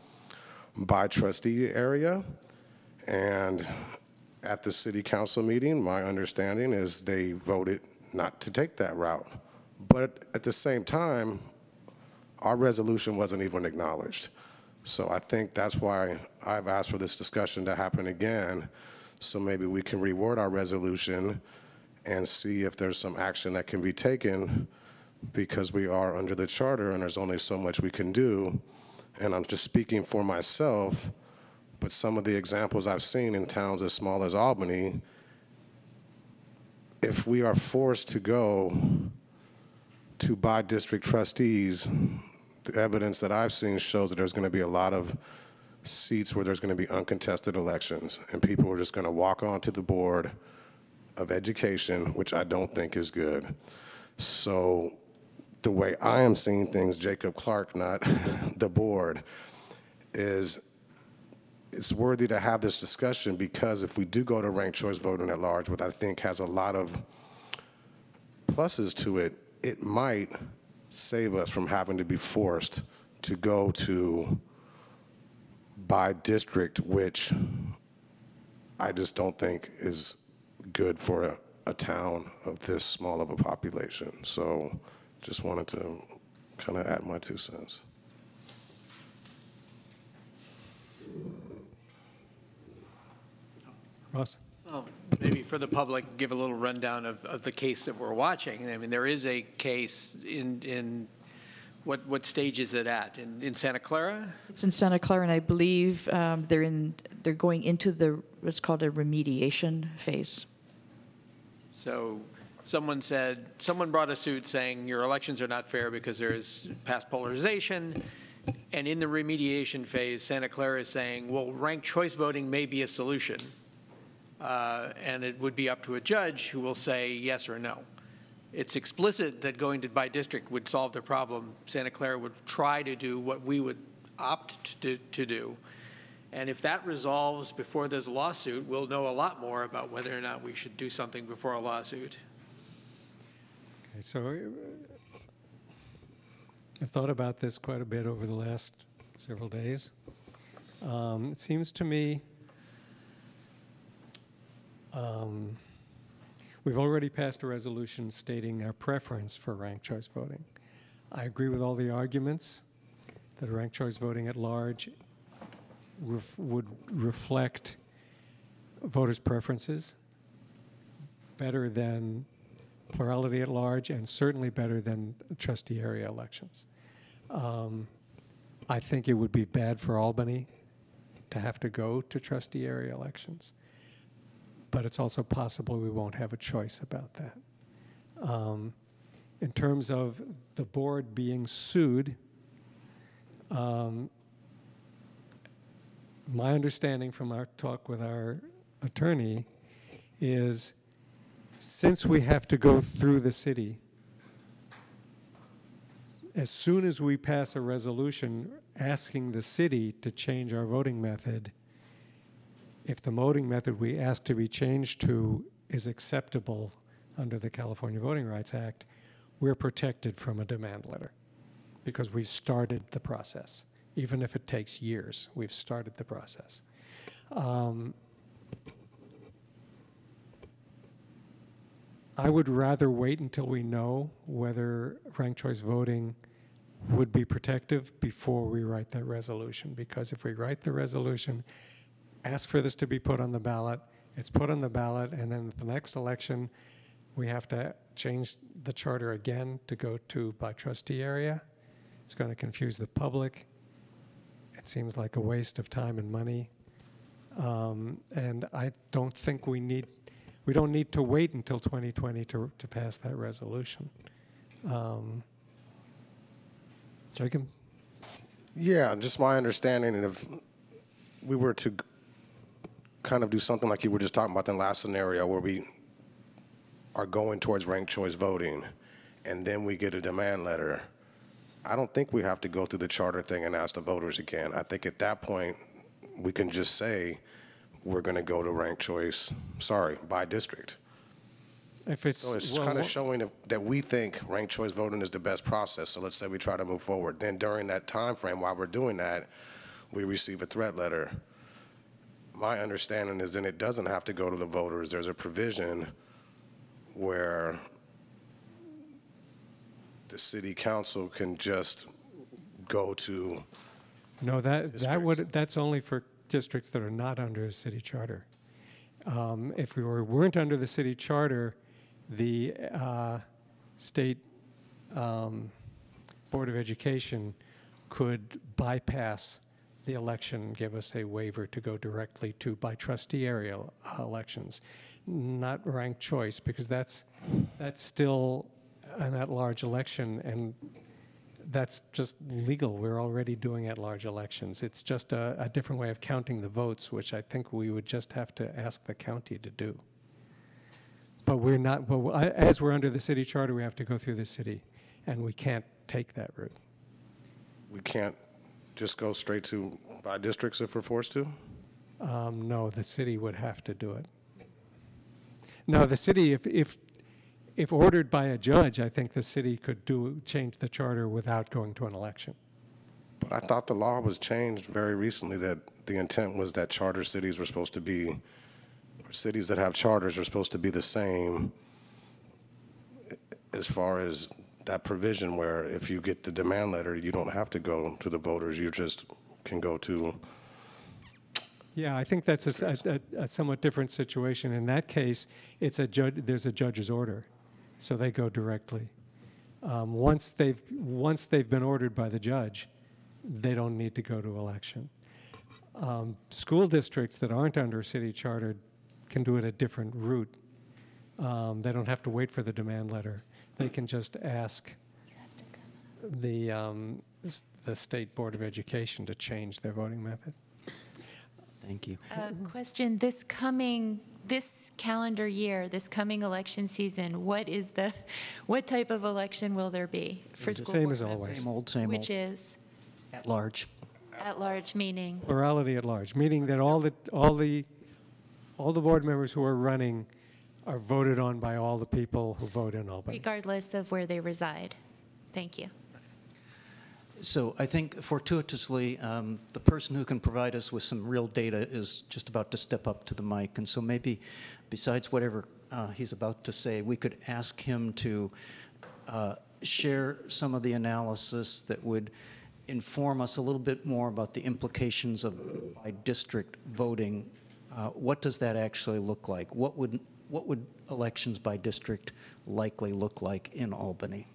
by trustee area. And at the city council meeting, my understanding is they voted not to take that route. But at the same time, our resolution wasn't even acknowledged. So I think that's why I've asked for this discussion to happen again, So maybe we can reword our resolution and see if there's some action that can be taken, because we are under the charter and there's only so much we can do. And I'm just speaking for myself, but some of the examples I've seen in towns as small as Albany, if we are forced to go to by district trustees, the evidence that I've seen shows that there's going to be a lot of seats where there's going to be uncontested elections, and people are just going to walk onto the board of education, which I don't think is good. So the way I am seeing things, Jacob Clark, not the board, is it's worthy to have this discussion, because if we do go to ranked choice voting at large, which I think has a lot of pluses to it, it might save us from having to be forced to go to by district, which I just don't think is good for a town of this small of a population. So just wanted to kind of add my 2 cents. Ross? Well, maybe for the public, give a little rundown of the case that we're watching. I mean, there is a case in what stage is it at? In Santa Clara? It's in Santa Clara, and I believe they're going into what's called a remediation phase. So someone brought a suit saying your elections are not fair because there is past polarization. And in the remediation phase, Santa Clara is saying, well, ranked choice voting may be a solution. And it would be up to a judge who will say yes or no. It's explicit that going to by district would solve the problem. Santa Clara would try to do what we would opt to do. And if that resolves before there's a lawsuit, we'll know a lot more about whether or not we should do something before a lawsuit. Okay, so I've thought about this quite a bit over the last several days. It seems to me we've already passed a resolution stating our preference for ranked choice voting. I agree with all the arguments that ranked choice voting at large would reflect voters' preferences better than plurality at large, and certainly better than trustee area elections. I think it would be bad for Albany to have to go to trustee area elections, but it's also possible we won't have a choice about that. In terms of the board being sued, my understanding from our talk with our attorney is, since we have to go through the city, as soon as we pass a resolution asking the city to change our voting method, if the voting method we ask to be changed to is acceptable under the California Voting Rights Act, we're protected from a demand letter because we've started the process. Even if it takes years, we've started the process. I would rather wait until we know whether ranked choice voting would be protective before we write that resolution, because if we write the resolution, ask for this to be put on the ballot, it's put on the ballot, and then at the next election, we have to change the charter again to go to by trustee area. It's going to confuse the public. It seems like a waste of time and money. And I don't think we don't need to wait until 2020 to pass that resolution. Jacob? Yeah, just my understanding, and if we were to kind of do something like you were just talking about in the last scenario, where we are going towards ranked choice voting, and then we get a demand letter, I don't think we have to go through the charter thing and ask the voters again. I think at that point, we can just say, we're going to go to ranked choice, by district. If it's, so it's kind of showing that we think ranked choice voting is the best process. So let's say we try to move forward. Then during that time frame, while we're doing that, we receive a threat letter. My understanding is then it doesn't have to go to the voters. There's a provision where the city council can just go to. No, that's only for districts that are not under a city charter. If we weren't under the city charter, the state Board of Education could bypass the election and give us a waiver to go directly to by trustee area elections, not ranked choice, because that's still an at-large election, and that's just legal. We're already doing at-large elections. It's just a different way of counting the votes, which I think we would just have to ask the county to do. But we're not. But as we're under the city charter, we have to go through the city, and we can't take that route. We can't just go straight to by districts if we're forced to? No, the city would have to do it. No, the city, if ordered by a judge, I think the city could change the charter without going to an election. But I thought the law was changed very recently, that the intent was that charter cities were supposed to be, or cities that have charters are supposed to be the same as far as that provision where if you get the demand letter, you don't have to go to the voters, you just can go to. Yeah, I think that's a somewhat different situation. In that case, it's a judge. There's a judge's order, so they go directly. Once they've been ordered by the judge, they don't need to go to election. School districts that aren't under a city charter can do it a different route. They don't have to wait for the demand letter. They can just ask the State Board of Education to change their voting method. Thank you. Question, this calendar year, this coming election season, what type of election will there be for school board members? Same as always. Same old. Which is? At large. At large meaning? Plurality at large, meaning that all the board members who are running are voted on by all the people who vote in Albany. Regardless of where they reside. Thank you. So I think fortuitously, the person who can provide us with some real data is just about to step up to the mic. And so maybe besides whatever he's about to say, we could ask him to share some of the analysis that would inform us a little bit more about the implications of by district voting. What does that actually look like? What would elections by district likely look like in Albany?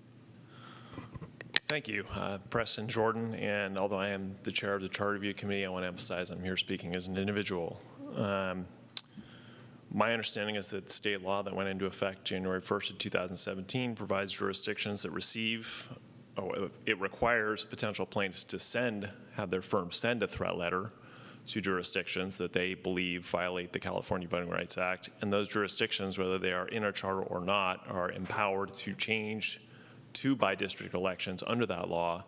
Thank you, Preston Jordan, and although I am the chair of the Charter Review Committee, I want to emphasize I'm here speaking as an individual. My understanding is that the state law that went into effect January 1st of 2017 provides jurisdictions that it requires potential plaintiffs to have their firm send a threat letter to jurisdictions that they believe violate the California Voting Rights Act, and those jurisdictions, whether they are in a charter or not, are empowered to change to by district elections under that law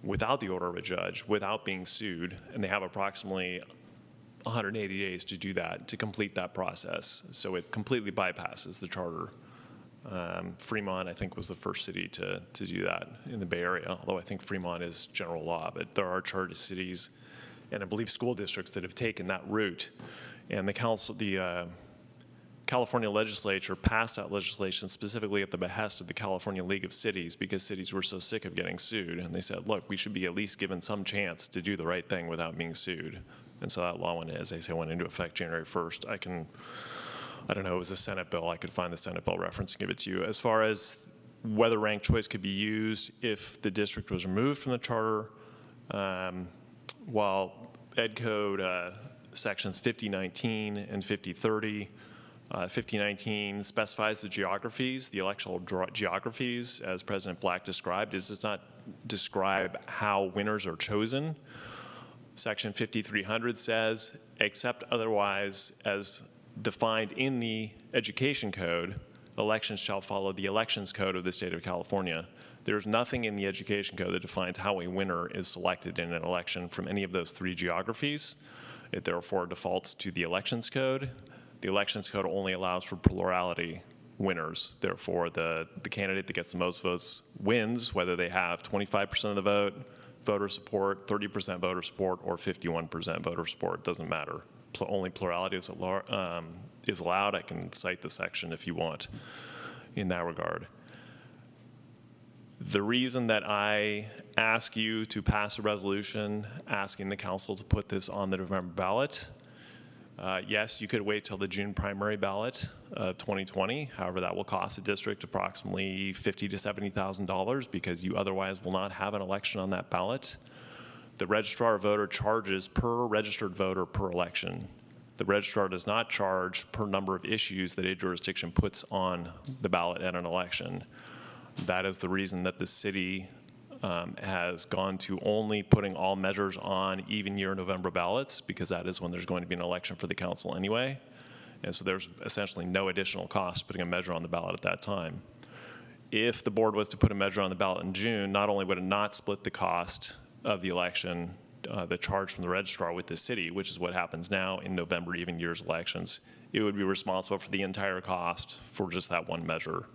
without the order of a judge, without being sued, and they have approximately 180 days to do that, to complete that process. So it completely bypasses the charter. Fremont, I think, was the first city to do that in the Bay Area, although I think Fremont is general law, but there are charter cities and I believe school districts that have taken that route. And the California legislature passed that legislation specifically at the behest of the California League of Cities, because cities were so sick of getting sued. And they said, look, we should be at least given some chance to do the right thing without being sued. And so that law, as they say, went into effect January 1st. I don't know, it was a Senate bill. I could find the Senate bill reference and give it to you. As far as whether ranked choice could be used if the district was removed from the charter, while Ed Code sections 5019 and 5030, 5019 specifies the geographies, the electoral geographies, as President Black described. It does not describe how winners are chosen. Section 5300 says, except otherwise as defined in the Education Code, elections shall follow the Elections Code of the state of California. There's nothing in the Education Code that defines how a winner is selected in an election from any of those three geographies. It therefore defaults to the Elections Code. The Elections Code only allows for plurality winners. Therefore, the candidate that gets the most votes wins, whether they have 25% of the vote, voter support, 30% voter support, or 51% voter support. It doesn't matter. Only plurality is allowed. I can cite the section if you want in that regard. The reason that I ask you to pass a resolution asking the council to put this on the November ballot Yes, you could wait till the June primary ballot of 2020. However, that will cost the district approximately $50,000 to $70,000 because you otherwise will not have an election on that ballot. The registrar of voter charges per registered voter per election. The registrar does not charge per number of issues that a jurisdiction puts on the ballot at an election. That is the reason that the city has gone to only putting all measures on even year November ballots, because that is when there's going to be an election for the council anyway. And so there's essentially no additional cost putting a measure on the ballot at that time. If the board was to put a measure on the ballot in June, not only would it not split the cost of the election, the charge from the registrar with the city, which is what happens now in November even years elections, it would be responsible for the entire cost for just that one measure.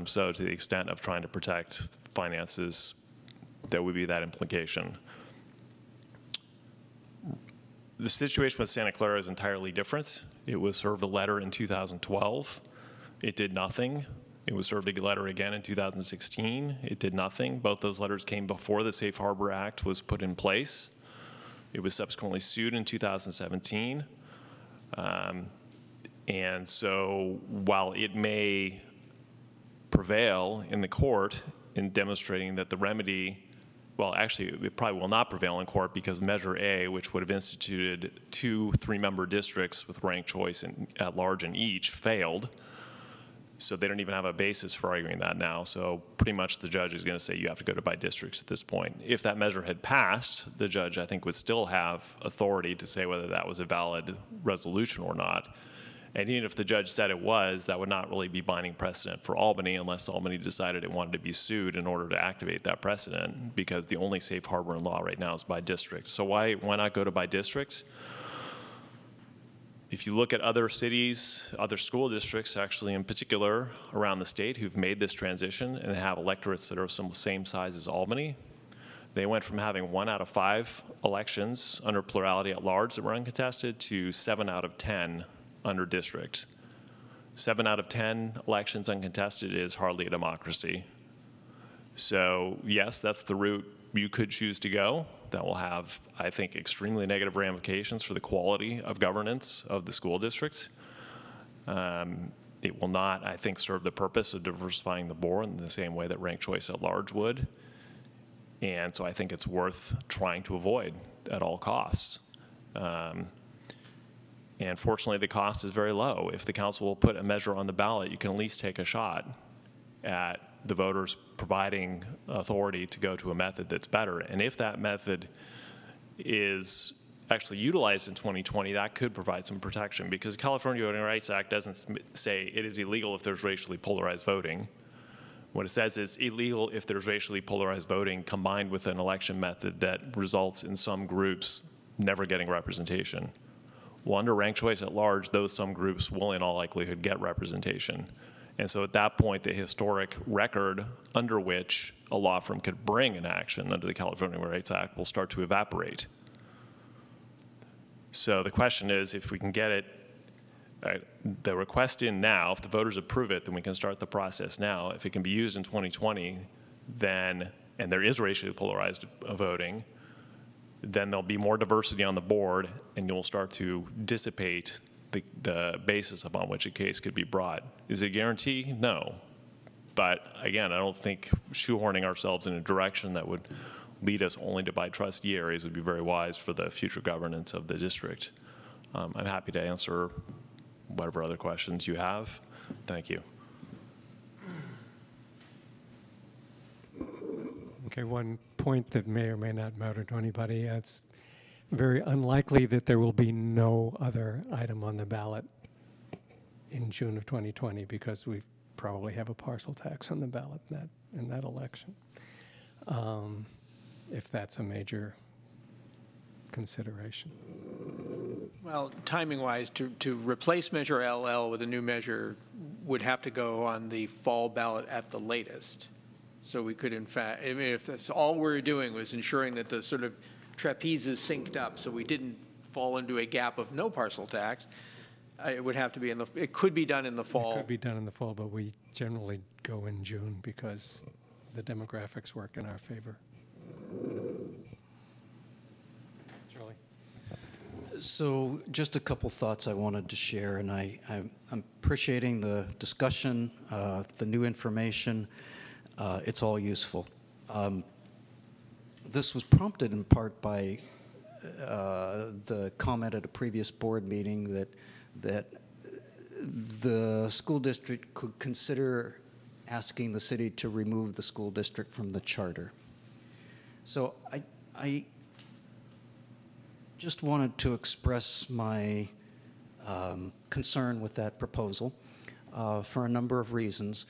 So to the extent of trying to protect finances, there would be that implication. The situation with Santa Clara is entirely different. It was served a letter in 2012. It did nothing. It was served a letter again in 2016. It did nothing. Both those letters came before the Safe Harbor Act was put in place. It was subsequently sued in 2017. And so while it may prevail in the court in demonstrating that the remedy, well, actually, it probably will not prevail in court because Measure A, which would have instituted 2 3-member districts with ranked choice at large in each, failed. So they don't even have a basis for arguing that now. So pretty much the judge is going to say you have to go to by districts at this point. If that measure had passed, the judge, I think, would still have authority to say whether that was a valid resolution or not. And even if the judge said it was, that would not really be binding precedent for Albany unless Albany decided it wanted to be sued in order to activate that precedent, because the only safe harbor in law right now is by district. So why not go to by district? If you look at other cities, other school districts actually in particular around the state who've made this transition and have electorates that are some same size as Albany, they went from having 1 out of 5 elections under plurality at large that were uncontested to 7 out of 10 under district. 7 out of 10 elections uncontested is hardly a democracy. So yes, that's the route you could choose to go. That will have, I think, extremely negative ramifications for the quality of governance of the school district. It will not, I think, serve the purpose of diversifying the board in the same way that ranked choice at large would. And so I think it's worth trying to avoid at all costs. And fortunately, the cost is very low. If the council will put a measure on the ballot, you can at least take a shot at the voters providing authority to go to a method that's better. And if that method is actually utilized in 2020, that could provide some protection, because the California Voting Rights Act doesn't say it is illegal if there's racially polarized voting. What it says is illegal if there's racially polarized voting combined with an election method that results in some groups never getting representation. Well, under ranked choice at large, those some groups will in all likelihood get representation. And so at that point, the historic record under which a law firm could bring an action under the California Voting Rights Act will start to evaporate. So the question is, if we can get it, the request in now, if the voters approve it, then we can start the process now. If it can be used in 2020, then, and there is racially polarized voting, then there'll be more diversity on the board, and you'll start to dissipate the basis upon which a case could be brought. Is it a guarantee? No. But again, I don't think shoehorning ourselves in a direction that would lead us only to by trustee areas would be very wise for the future governance of the district. I'm happy to answer whatever other questions you have. Thank you. Okay, one point that may or may not matter to anybody. It's very unlikely that there will be no other item on the ballot in June of 2020, because we probably have a parcel tax on the ballot in that election, if that's a major consideration. Well, timing-wise, to replace Measure LL with a new measure would have to go on the fall ballot at the latest. So we could, in fact, I mean, if that's all we're doing was ensuring that the sort of trapeze is synced up so we didn't fall into a gap of no parcel tax, it would have to be it could be done in the fall. It could be done in the fall, but we generally go in June because the demographics work in our favor. Charlie? So just a couple thoughts I wanted to share, and I'm appreciating the discussion, the new information. It's all useful. This was prompted in part by the comment at a previous board meeting that the school district could consider asking the city to remove the school district from the charter. So I just wanted to express my concern with that proposal for a number of reasons,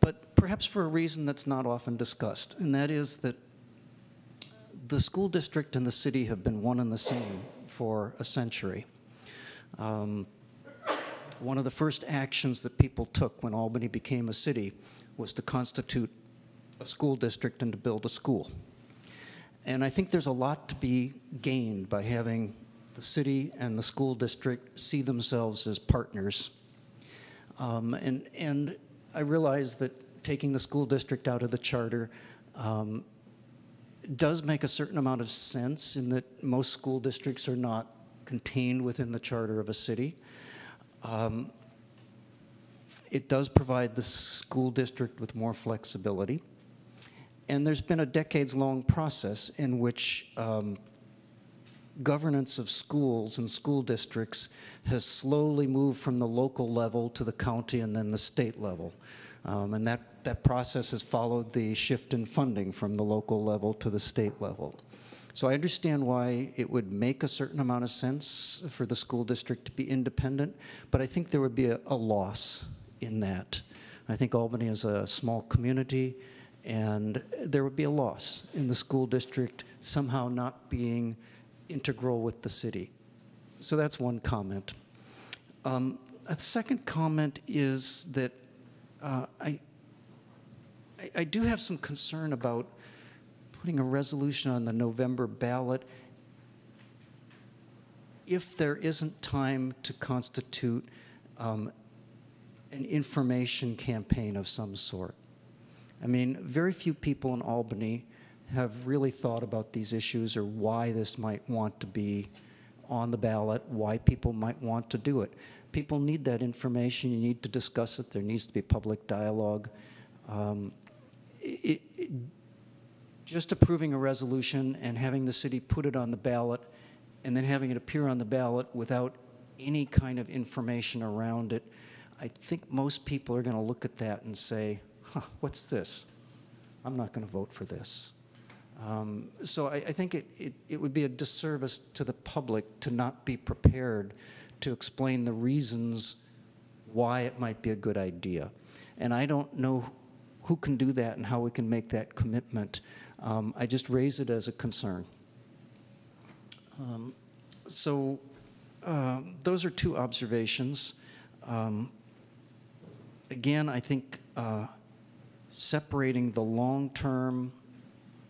but perhaps for a reason that's not often discussed, and that is that the school district and the city have been one and the same for a century. One of the first actions that people took when Albany became a city was to constitute a school district and to build a school. And I think there's a lot to be gained by having the city and the school district see themselves as partners. And I realize that taking the school district out of the charter does make a certain amount of sense in that most school districts are not contained within the charter of a city. It does provide the school district with more flexibility. And there's been a decades-long process in which governance of schools and school districts has slowly moved from the local level to the county and then the state level. And that process has followed the shift in funding from the local level to the state level. So I understand why it would make a certain amount of sense for the school district to be independent, but I think there would be a loss in that. I think Albany is a small community, and there would be a loss in the school district somehow not being integral with the city. So that's one comment. A second comment is that I do have some concern about putting a resolution on the November ballot if there isn't time to constitute an information campaign of some sort. I mean, very few people in Albany have really thought about these issues or why this might want to be on the ballot, why people might want to do it. People need that information. You need to discuss it. There needs to be public dialogue. Just approving a resolution and having the city put it on the ballot and then having it appear on the ballot without any kind of information around it, I think most people are going to look at that and say, huh, what's this? I'm not going to vote for this. So I think it would be a disservice to the public to not be prepared to explain the reasons why it might be a good idea. And I don't know who can do that and how we can make that commitment. I just raise it as a concern. Those are two observations. Again, I think separating the long term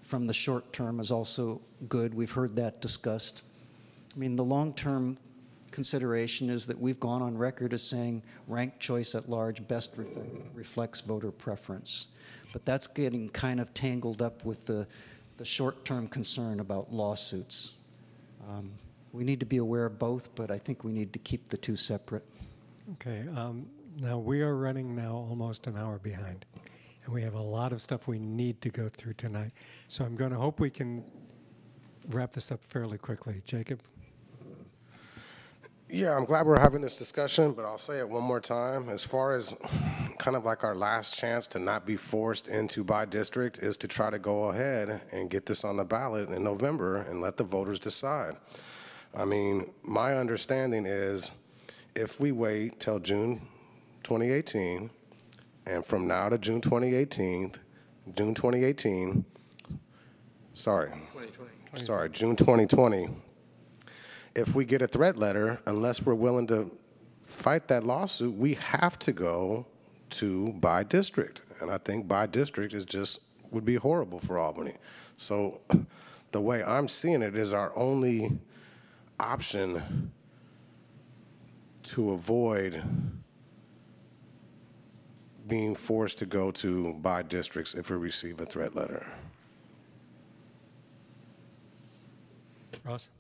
from the short term is also good. We've heard that discussed. I mean, the long term consideration is that we've gone on record as saying ranked choice at large best reflects voter preference. But that's getting kind of tangled up with the short-term concern about lawsuits. We need to be aware of both, but I think we need to keep the two separate. Okay, now we are running now almost an hour behind, and we have a lot of stuff we need to go through tonight. So I'm going to hope we can wrap this up fairly quickly. Jacob? Yeah, I'm glad we're having this discussion, but I'll say it one more time. As far as kind of like our last chance to not be forced into by district is to try to go ahead and get this on the ballot in November and let the voters decide. I mean, my understanding is if we wait till June 2018, and from now to June 2018, June 2020, if we get a threat letter, unless we're willing to fight that lawsuit, we have to go to by district. And I think by district is just would be horrible for Albany. So the way I'm seeing it is our only option to avoid being forced to go to by districts if we receive a threat letter. Ross?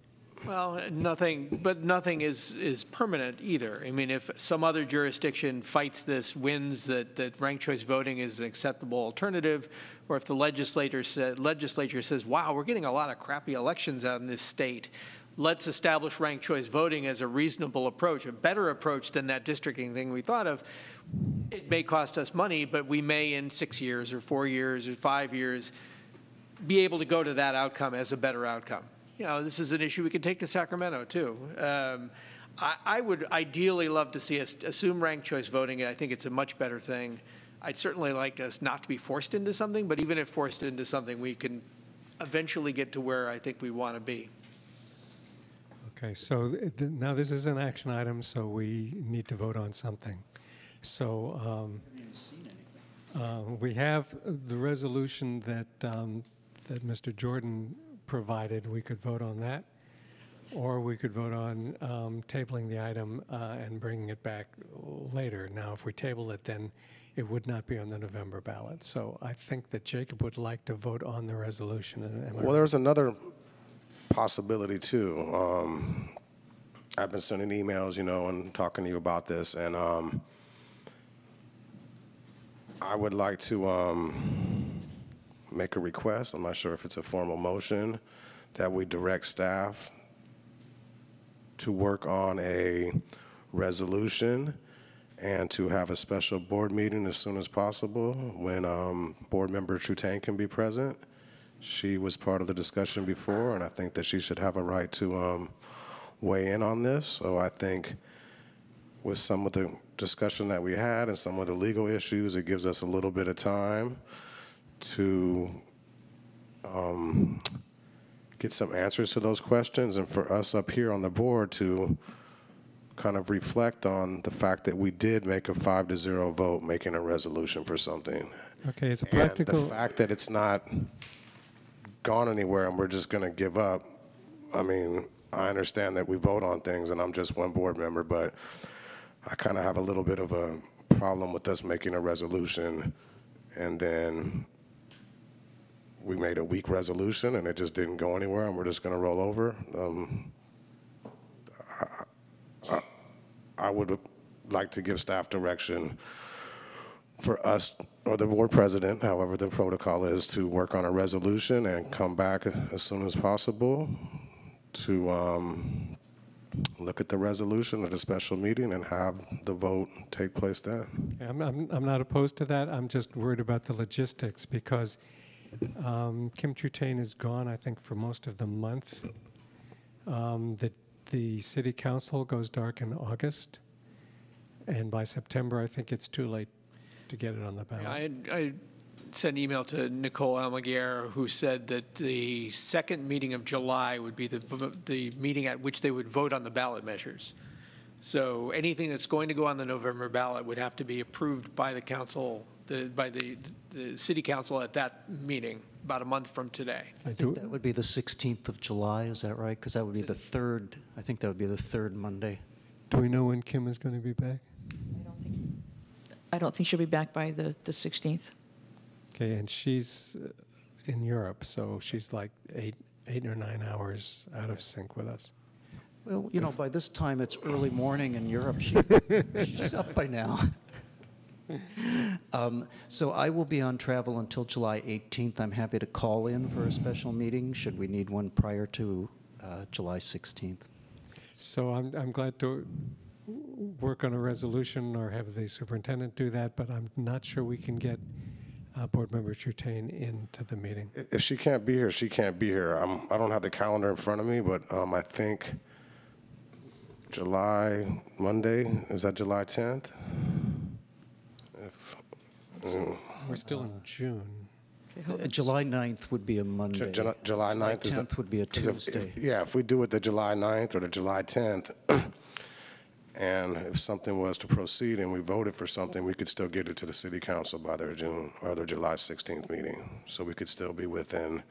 Well, nothing is permanent either. I mean, if some other jurisdiction fights this, wins that ranked choice voting is an acceptable alternative, or if the legislature says, wow, we're getting a lot of crappy elections out in this state, let's establish ranked choice voting as a reasonable approach, a better approach than that districting thing we thought of. It may cost us money, but we may in 6 years or 4 years or 5 years be able to go to that outcome as a better outcome. You know, this is an issue we can take to Sacramento, too. I would ideally love to see us assume ranked choice voting. I think it's a much better thing. I'd certainly like us not to be forced into something, but even if forced into something, we can eventually get to where I think we want to be. Okay, so now this is an action item, so we need to vote on something. So we have the resolution that that Mr. Jordan provided. We could vote on that, or we could vote on tabling the item and bringing it back later. Now, if we table it, then it would not be on the November ballot. So I think that Jacob would like to vote on the resolution. Well, there's another possibility too. I've been sending emails, you know, and talking to you about this, and I would like to make a request. I'm not sure if it's a formal motion, that we direct staff to work on a resolution and to have a special board meeting as soon as possible when board member Trutain can be present. She was part of the discussion before, and I think that she should have a right to weigh in on this. So I think with some of the discussion that we had and some of the legal issues, it gives us a little bit of time to get some answers to those questions, and for us up here on the board to kind of reflect on the fact that we did make a 5-0 vote making a resolution for something. Okay, it's a practical. And the fact that it's not gone anywhere and we're just going to give up. I mean, I understand that we vote on things and I'm just one board member, but I kind of have a little bit of a problem with us making a resolution and then we made a weak resolution and it just didn't go anywhere and we're just going to roll over. I would like to give staff direction for us or the board president, however the protocol is, to work on a resolution and come back as soon as possible to look at the resolution at a special meeting and have the vote take place then. I'm not opposed to that. I'm just worried about the logistics because Kim Trutain is gone, I think, for most of the month. The city council goes dark in August, and by September, I think it's too late to get it on the ballot. I sent an email to Nicole Almaguer, who said that the second meeting of July would be the meeting at which they would vote on the ballot measures. So anything that's going to go on the November ballot would have to be approved by the council, by the city council at that meeting, about a month from today. I think that would be the 16th of July, is that right? Because that would be the third, I think that would be the third Monday. Do we know when Kim is going to be back? I don't think she'll be back by the 16th. Okay, and she's in Europe, so she's like eight or 9 hours out of sync with us. Well, you know, by this time it's early morning in Europe. She's up by now. So I will be on travel until July 18th. I'm happy to call in for a special meeting should we need one prior to July 16th. So I'm glad to work on a resolution or have the superintendent do that, but I'm not sure we can get Board Member Trutain into the meeting. If she can't be here, she can't be here. I don't have the calendar in front of me, but I think July, Monday, is that July 10th? We're still in June. July 9th would be a Monday. July 9th 10th would be a Tuesday. If we do it the July 9th or the July 10th, and if something was to proceed and we voted for something, we could still get it to the city council by their June or their July 16th meeting. So we could still be within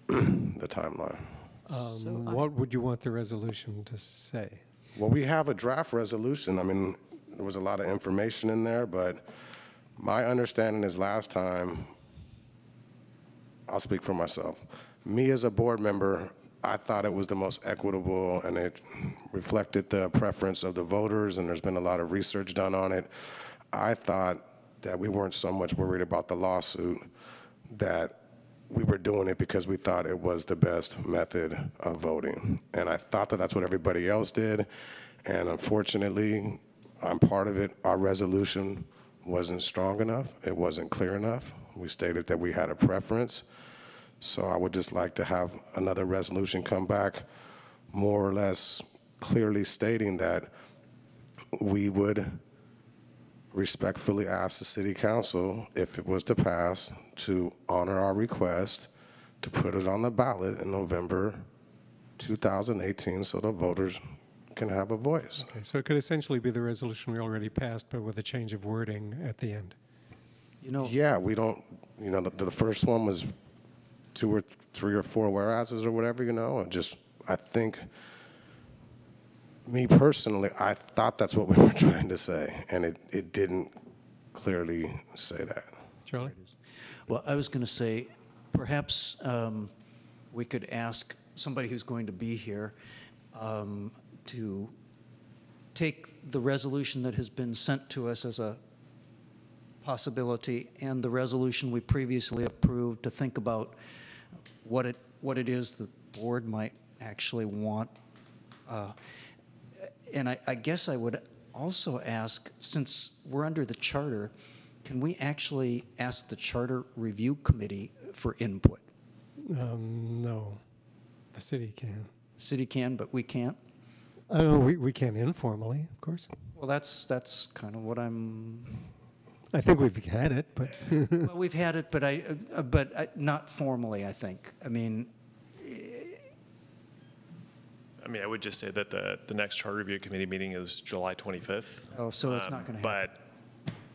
the timeline. What would you want the resolution to say? Well, we have a draft resolution. I mean, there was a lot of information in there, but my understanding is last time, I'll speak for myself. Me as a board member I thought it was the most equitable, and it reflected the preference of the voters, and there's been a lot of research done on it. I thought that we weren't so much worried about the lawsuit, that we were doing it because we thought it was the best method of voting. And I thought that that's what everybody else did. And unfortunately, I'm part of it. Our resolution wasn't strong enough. It wasn't clear enough. We stated that we had a preference. So I would just like to have another resolution come back more or less clearly stating that we would respectfully ask the city council, if it was to pass, to honor our request to put it on the ballot in November 2018 so the voters can have a voice. Okay, so it could essentially be the resolution we already passed, but with a change of wording at the end. You know, yeah, we don't, you know, the first one was 2 or 3 or 4 whereases or whatever, you know, and just, I think, me personally, I thought that's what we were trying to say, and it didn't clearly say that. Charlie? Well, I was going to say, perhaps we could ask somebody who's going to be here to take the resolution that has been sent to us as a possibility and the resolution we previously approved to think about what it is the board might actually want. And I guess I would also ask, since we're under the charter, can we actually ask the Charter Review Committee for input? No, the city can. The city can, but we can't? We can informally, of course. Well, that's kind of what I'm... I think we've had it, but... Well, we've had it, but not formally, I think. I mean, I would just say that the next Charter Review Committee meeting is July 25th. Oh, so it's not going to happen.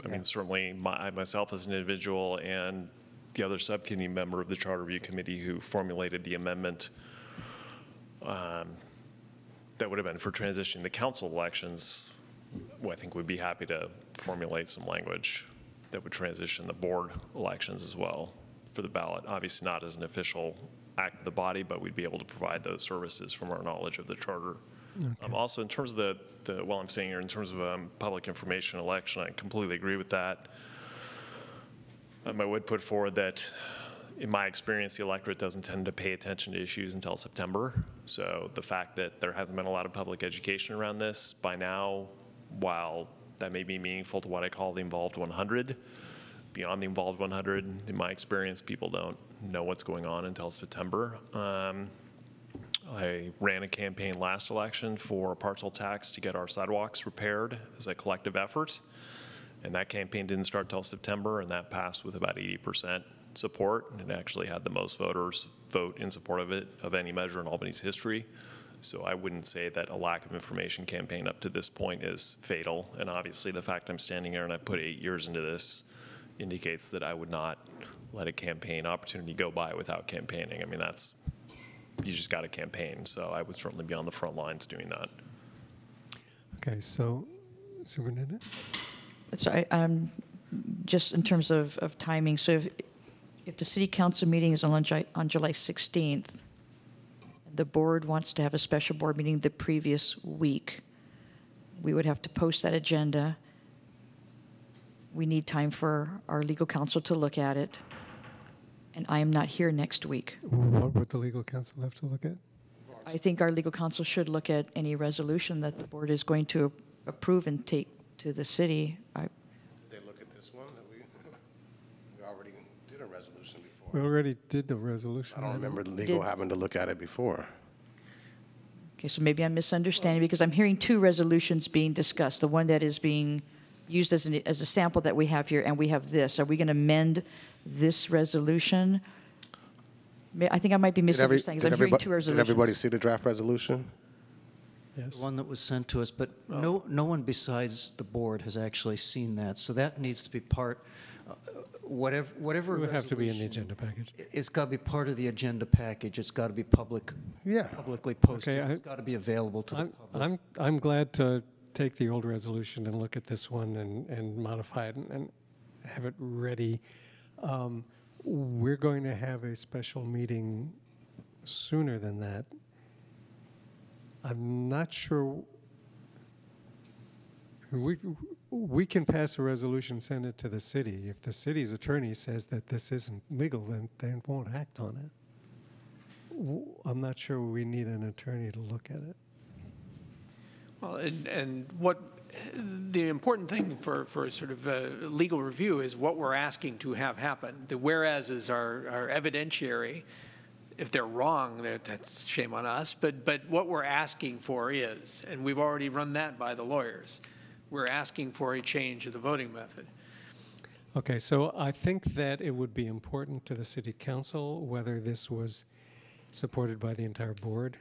But, I mean, certainly myself as an individual and the other subcommittee member of the Charter Review Committee who formulated the amendment that would have been for transitioning the council elections, I think we'd be happy to formulate some language that would transition the board elections as well for the ballot. Obviously not as an official act of the body, but we'd be able to provide those services from our knowledge of the charter. Okay. Also, in terms of while I'm saying here, in terms of public information election, I completely agree with that. I would put forward that, in my experience, the electorate doesn't tend to pay attention to issues until September. So the fact that there hasn't been a lot of public education around this by now, while that may be meaningful to what I call the involved 100, beyond the involved 100, in my experience, people don't know what's going on until September. I ran a campaign last election for a partial tax to get our sidewalks repaired as a collective effort. And that campaign didn't start till September, and that passed with about 80% support. And it actually had the most voters vote in support of it of any measure in Albany's history. So I wouldn't say that a lack of information campaign up to this point is fatal. And obviously the fact I'm standing here and I put 8 years into this indicates that I would not let a campaign opportunity go by without campaigning. I mean, you just got to campaign. So I would certainly be on the front lines doing that. Okay, so Superintendent? So just in terms of timing, so if the city council meeting is on July 16th, the board wants to have a special board meeting the previous week, we would have to post that agenda. We need time for our legal counsel to look at it. And I am not here next week. What would the legal counsel have to look at? I think our legal counsel should look at any resolution that the board is going to approve and take to the city. Did they look at this one that we already did a resolution before? We already did the resolution. I don't remember the legal having to look at it before. Okay, so maybe I'm misunderstanding because I'm hearing 2 resolutions being discussed. The one that is being used as a sample that we have here, and we have this. Are we going to amend this resolution? I think I might be misunderstanding because I'm hearing 2 resolutions. Did everybody see the draft resolution? Yes. The one that was sent to us, but no one besides the board has actually seen that. So that needs to be part, whatever it would have to be in the agenda package. It's got to be part of the agenda package. It's got to be publicly posted. Okay, it's got to be available to the public. I'm glad to take the old resolution and look at this one and modify it and have it ready. We're going to have a special meeting sooner than that. I'm not sure. We can pass a resolution, send it to the city. If the city's attorney says that this isn't legal, then they won't act on it. I'm not sure we need an attorney to look at it. Well, and what the important thing for sort of legal review is what we're asking to have happen. The whereases are evidentiary. If they're wrong, that's shame on us. But what we're asking for is, and we've already run that by the lawyers, we're asking for a change of the voting method. Okay, so I think that it would be important to the city council whether this was supported by the entire board.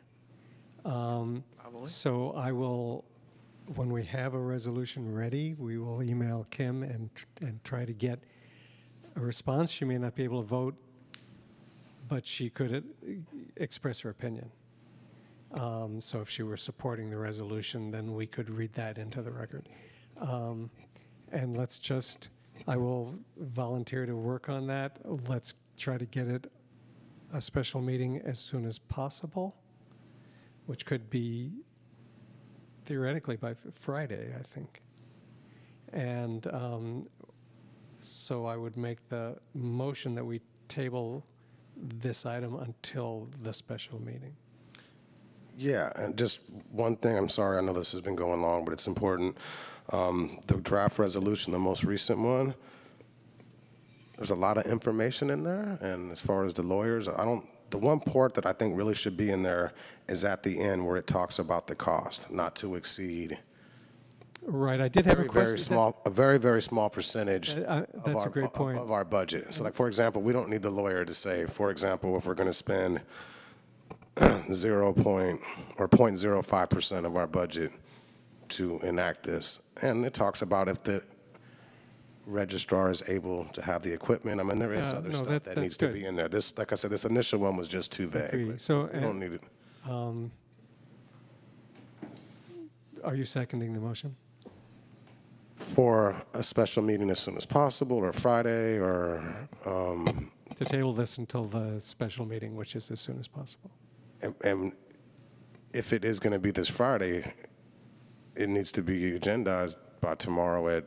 Probably. So I will, when we have a resolution ready, we will email Kim and try to get a response. She may not be able to vote, but she could express her opinion. So if she were supporting the resolution, then we could read that into the record. And let's just, I will volunteer to work on that. Let's try to get it a special meeting as soon as possible, which could be theoretically by Friday, I think. And so I would make the motion that we table this item until the special meeting. Yeah, and just one thing, I'm sorry, I know this has been going long, but it's important. The draft resolution, the most recent one, there's a lot of information in there, and as far as the lawyers, the one part that I think really should be in there is at the end where it talks about the cost, not to exceed. Right, I did have a question. A very, very small percentage that's a great point. Of our budget. So like, for example, we don't need the lawyer to say, for example, if we're going to spend 0.05% of our budget to enact this. And it talks about if the registrar is able to have the equipment. I mean, there is other stuff that needs to be in there. This, like I said, this initial one was just too vague. So we don't need it. Are you seconding the motion? For a special meeting as soon as possible, or Friday, or to table this until the special meeting, which is as soon as possible. And if it is going to be this Friday, it needs to be agendized by tomorrow at.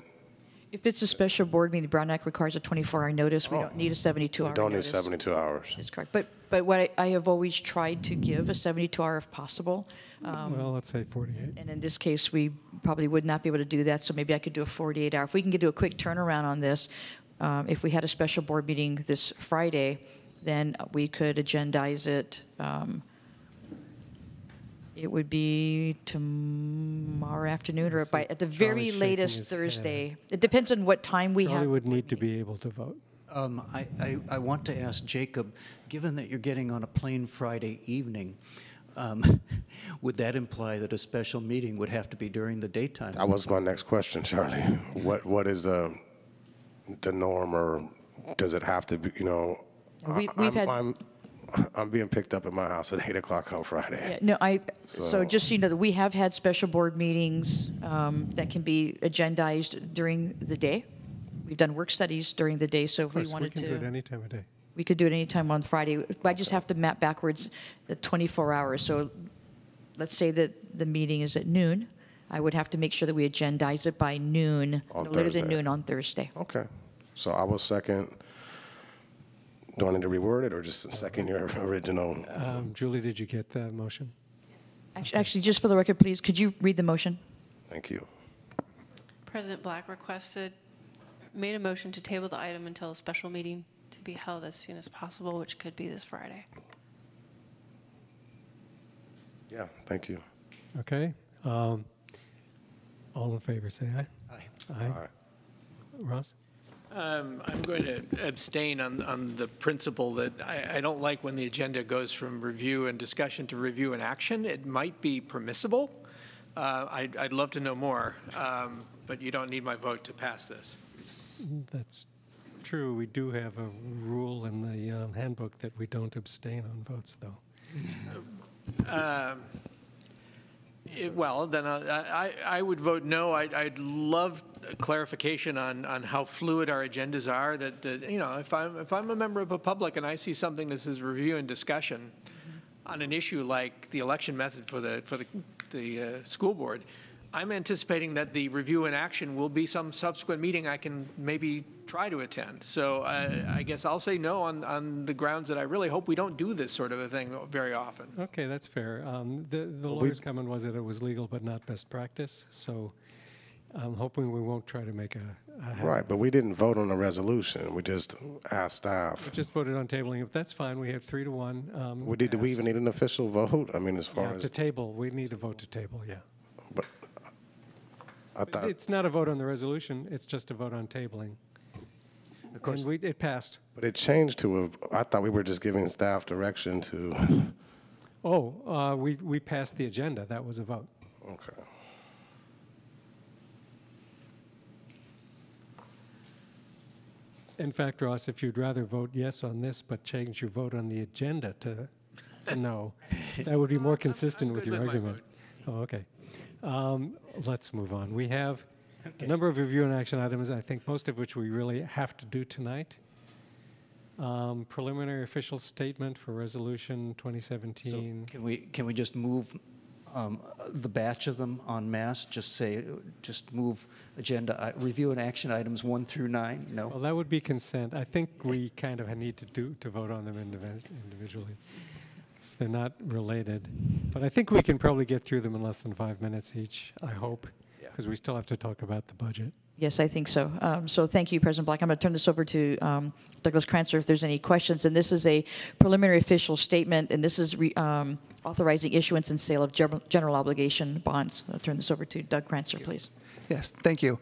If it's a special board meeting, the Brown Act requires a 24-hour notice. We don't need a 72-hour notice. We don't need 72 hours. That's correct. But what I have always tried to give a 72-hour if possible. Well, let's say 48. And in this case, we probably would not be able to do that, so maybe I could do a 48-hour. If we can do a quick turnaround on this, if we had a special board meeting this Friday, then we could agendize it. It would be tomorrow afternoon or at the very latest Thursday. It depends on what time we have. Charlie would need to be able to vote. I want to ask Jacob, given that you're getting on a plane Friday evening, would that imply that a special meeting would have to be during the daytime? That was my next question, Charlie. What is the norm, or does it have to be, you know? I'm being picked up at my house at 8 o'clock on Friday. Yeah, no, so just so you know, that we have had special board meetings that can be agendized during the day. We've done work studies during the day, so if we wanted to. We can do it any time of day. We could do it any time on Friday. I just have to map backwards the 24 hours. So let's say that the meeting is at noon. I would have to make sure that we agendize it by noon, no later than noon on Thursday. Okay. So I will second. Do I need to reword it, or just second your original? Julie, did you get the motion? Actually, just for the record, please, could you read the motion? Thank you. President Black made a motion to table the item until a special meeting to be held as soon as possible, which could be this Friday. Yeah, thank you. Okay. All in favor, say aye. Aye. Aye. Ross? I'm going to abstain on the principle that I don't like when the agenda goes from review and discussion to review and action. It might be permissible. I'd love to know more, but you don't need my vote to pass this. That's true. We do have a rule in the handbook that we don't abstain on votes, though. Well, then I would vote no. I'd love clarification on how fluid our agendas are. That you know, if I'm a member of the public and I see something that says review and discussion, on an issue like the election method for the school board, I'm anticipating that the review and action will be some subsequent meeting I can maybe try to attend. So I guess I'll say no on the grounds that I really hope we don't do this sort of a thing very often. Okay, that's fair. The lawyer's comment was that it was legal but not best practice, so I'm hoping we won't try to make a Right, but we didn't vote on the resolution. We just asked staff. We just voted on tabling it. That's fine. We have 3-1. Do we even need an official vote? I mean, as far Yeah, as to table, we need a vote to table, yeah. But I thought It's not a vote on the resolution, it's just a vote on tabling. Of course. And it passed. But it changed to I thought we were just giving staff direction to. Oh, we passed the agenda. That was a vote. Okay. In fact, Ross, if you'd rather vote yes on this but change your vote on the agenda to no, that would be more consistent with your argument. Oh, okay. Let's move on. We have a number of review and action items, I think most of which we really have to do tonight. Preliminary official statement for resolution 2017. So can we just move the batch of them en masse? Just move agenda, review and action items 1 through 9? No? Well, that would be consent. I think we kind of need to vote on them individually. Because they're not related. But I think we can probably get through them in less than 5 minutes each, I hope, because we still have to talk about the budget. Yes, I think so. So thank you, President Black. I'm going to turn this over to Douglas Krancer if there's any questions. And this is a preliminary official statement, and this is authorizing issuance and sale of general obligation bonds. I'll turn this over to Doug Krancer, please. Yes, thank you.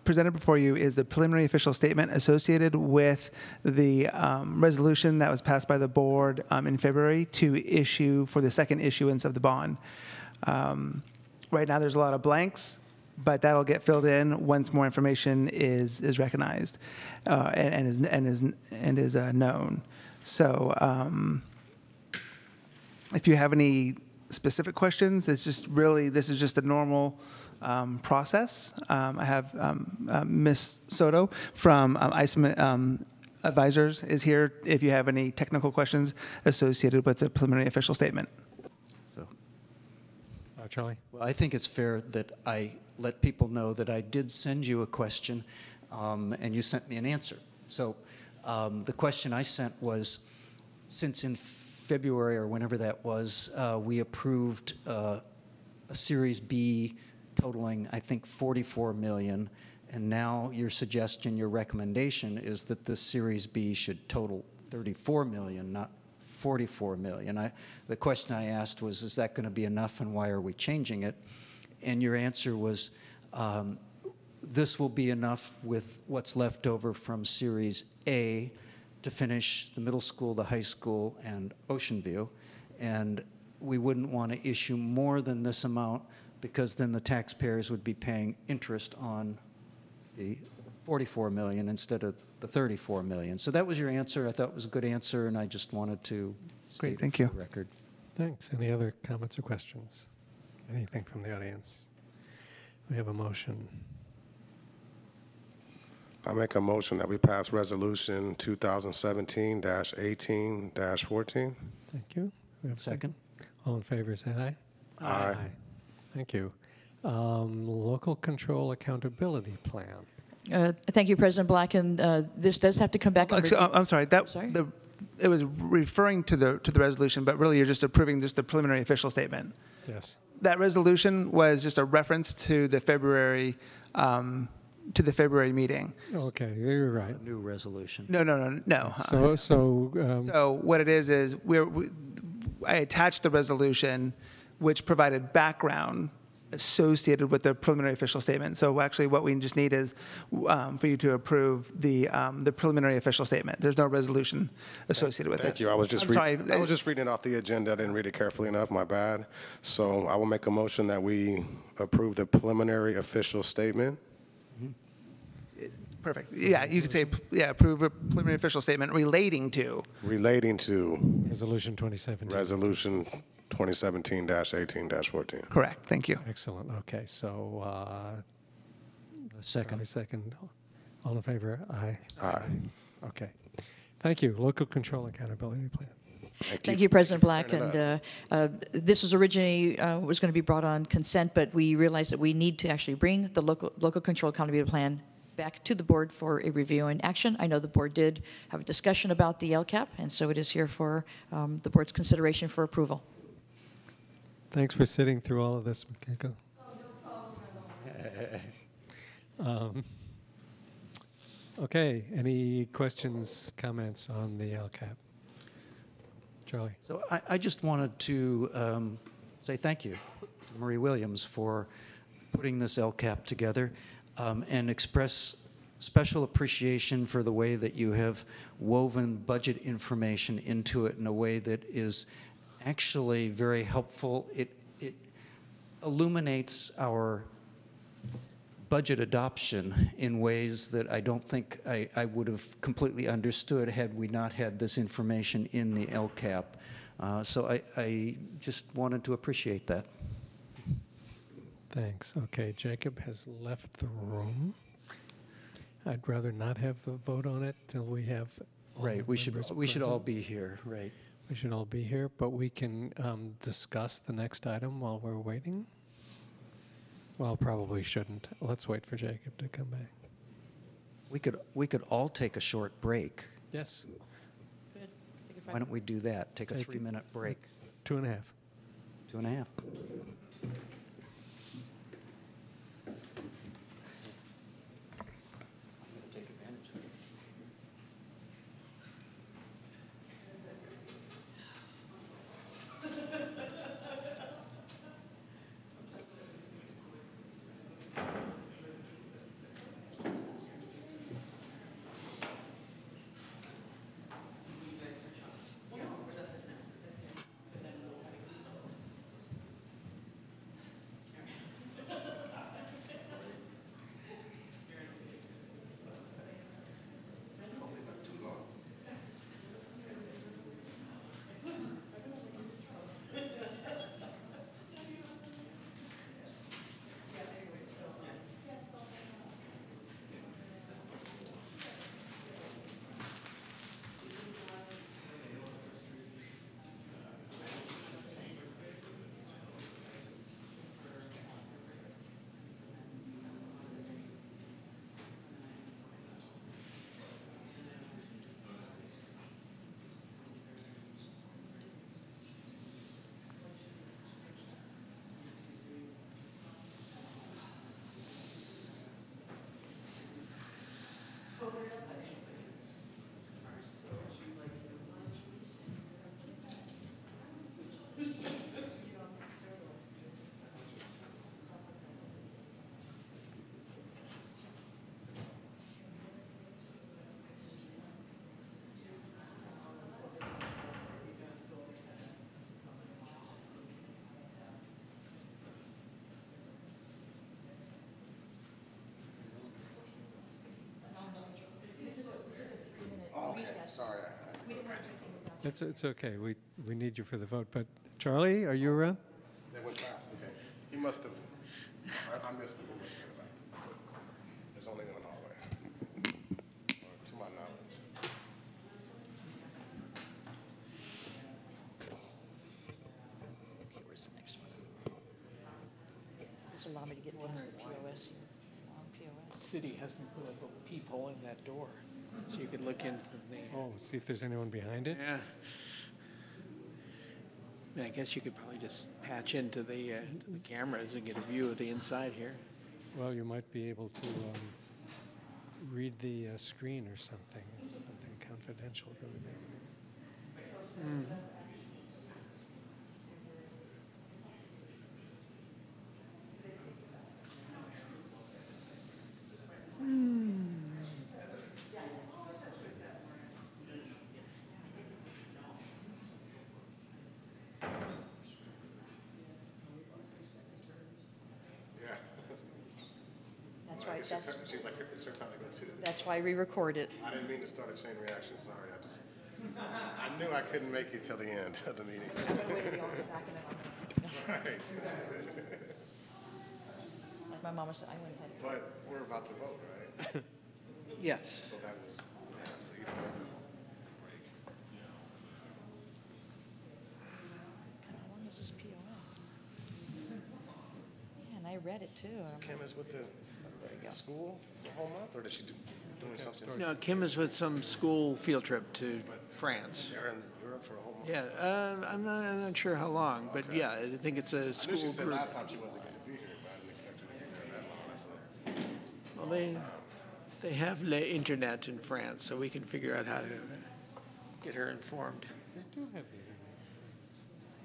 Presented before you is the preliminary official statement associated with the resolution that was passed by the board in February to issue for the second issuance of the bond. Right now, there's a lot of blanks, but that'll get filled in once more information is recognized and is known. So, if you have any specific questions, it's just really this is just a normal process. I have Ms. Soto from ISM Advisors is here if you have any technical questions associated with the preliminary official statement. So, Charlie? Well, I think it's fair that I let people know that I did send you a question, and you sent me an answer. So the question I sent was, since in February or whenever that was, we approved a Series B totaling, I think, $44 million, and now your suggestion, your recommendation is that the Series B should total $34 million, not $44 million. The question I asked was, is that going to be enough, and why are we changing it? And your answer was, this will be enough with what's left over from Series A to finish the middle school, the high school, and Ocean View. And we wouldn't want to issue more than this amount, because then the taxpayers would be paying interest on the $44 million instead of the $34 million. So that was your answer. I thought it was a good answer, and I just wanted to Great, state thank it you. for the record. Thanks. Any other comments or questions? Anything from the audience? We have a motion. I make a motion that we pass resolution 2017-18-14. Thank you. We have a Second. All in favor, say aye. Aye. Thank you. Local control accountability plan. Thank you, President Black. And this does have to come back. I'm sorry. It was referring to the resolution, but really you're just approving just the preliminary official statement. Yes. That resolution was just a reference to the February meeting. Okay, you're right. A new resolution. No. So what it is I attached the resolution, which provided background associated with the preliminary official statement. So actually, what we just need is for you to approve the preliminary official statement. There's no resolution associated with it. Thank you. I was just reading off the agenda. I didn't read it carefully enough. My bad. So I will make a motion that we approve the preliminary official statement. Perfect. Yeah, you could say, approve a preliminary official statement relating to. Resolution 2017. Resolution 2017-18-14. Correct. Thank you. Excellent. Okay, so second. Second. All in favor? Aye. Aye. Okay. Thank you. Local control accountability plan. Thank you, President Black. Turn it And this was originally was going to be brought on consent, but we realized that we need to actually bring the local control accountability plan back to the board for a review and action. I know the board did have a discussion about the LCAP, and so it is here for the board's consideration for approval. Thanks for sitting through all of this, Makiko. Okay, any questions, comments on the LCAP? Charlie. So I just wanted to say thank you to Marie Williams for putting this LCAP together and express special appreciation for the way that you have woven budget information into it in a way that is actually very helpful. It illuminates our budget adoption in ways that I don't think I would have completely understood had we not had this information in the LCAP. So I just wanted to appreciate that. Thanks. Okay, Jacob has left the room. I'd rather not have the vote on it till we have all Right, the we should members all present. be here, right. We should all be here, but we can discuss the next item while we're waiting. Well, probably shouldn't. Let's wait for Jacob to come back. We could all take a short break. Yes. Why don't we do that? Take a 3-minute break. 2.5. 2.5. Take advantage of it. Sorry. It's okay. We need you for the vote. But Charlie, are you around? They went fast. Okay. He must have. I missed him. He must have been back. There's only one hallway, to my knowledge. Okay, where's the next one? Just allow me to get past the POS here. POS. City hasn't put up a peephole in that door, so you could look in from the. Oh, see if there's anyone behind it. Yeah. I mean, I guess you could probably just patch into the cameras and get a view of the inside here. Well, you might be able to read the screen or something. Something confidential going there. Mm. That's right. She's like, it's her time to go too. That's why we record it. I didn't mean to start a chain reaction. Sorry. I knew I couldn't make it till the end of the meeting. Right. Like my mama said, I went ahead. But we're about to vote, right? Yes. So that was, so you don't have to break. I read it too. So Kim is with the school the whole month, or does she doing something? No, Kim is with some school field trip to France. They're in Europe for a whole month? Yeah, I'm not sure how long, but yeah, I think it's a school I knew she said group. last time she wasn't going to be here, but I didn't expect her to be here that long. That's Well, they have the internet in France, so we can figure out how to get her informed. They do have the internet.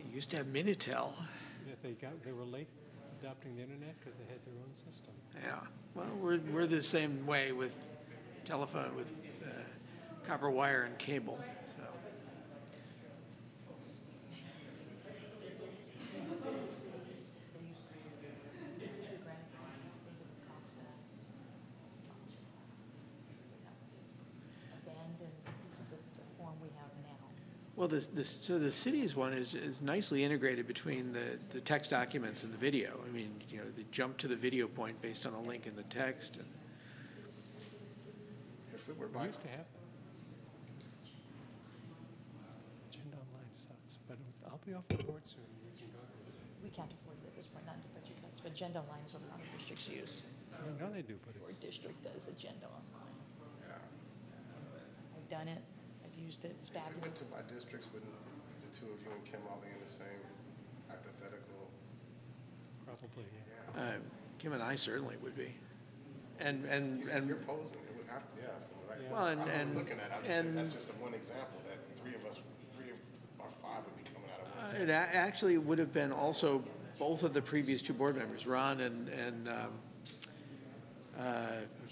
They used to have Minitel. Yeah, they were late adopting the internet because they had their own system. Yeah, well, we're the same way with telephone, with copper wire and cable, so. Well, so the city's one is nicely integrated between the text documents and the video. I mean, you know, they jump to the video point based on a link in the text. And if we were We used to have them. Agenda Online sucks, but I'll be off the board soon. We can go. We can't afford it at this point, not to budget cuts, but Agenda Online is what a lot of districts use. I know they do, but Our it's. district does Agenda Online. Yeah. I've done it, I've used it, If stabbed we it. went to my districts, wouldn't the two of you and Kim all be in the same hypothetical? Probably, yeah. Kim and I certainly would be. And You're posing, it would have to, yeah. Right. Well, I was and- looking at, I just said, and- that's just one example, that three of our five would be coming out of one it city. actually would have been also both of the previous two board members, Ron and Which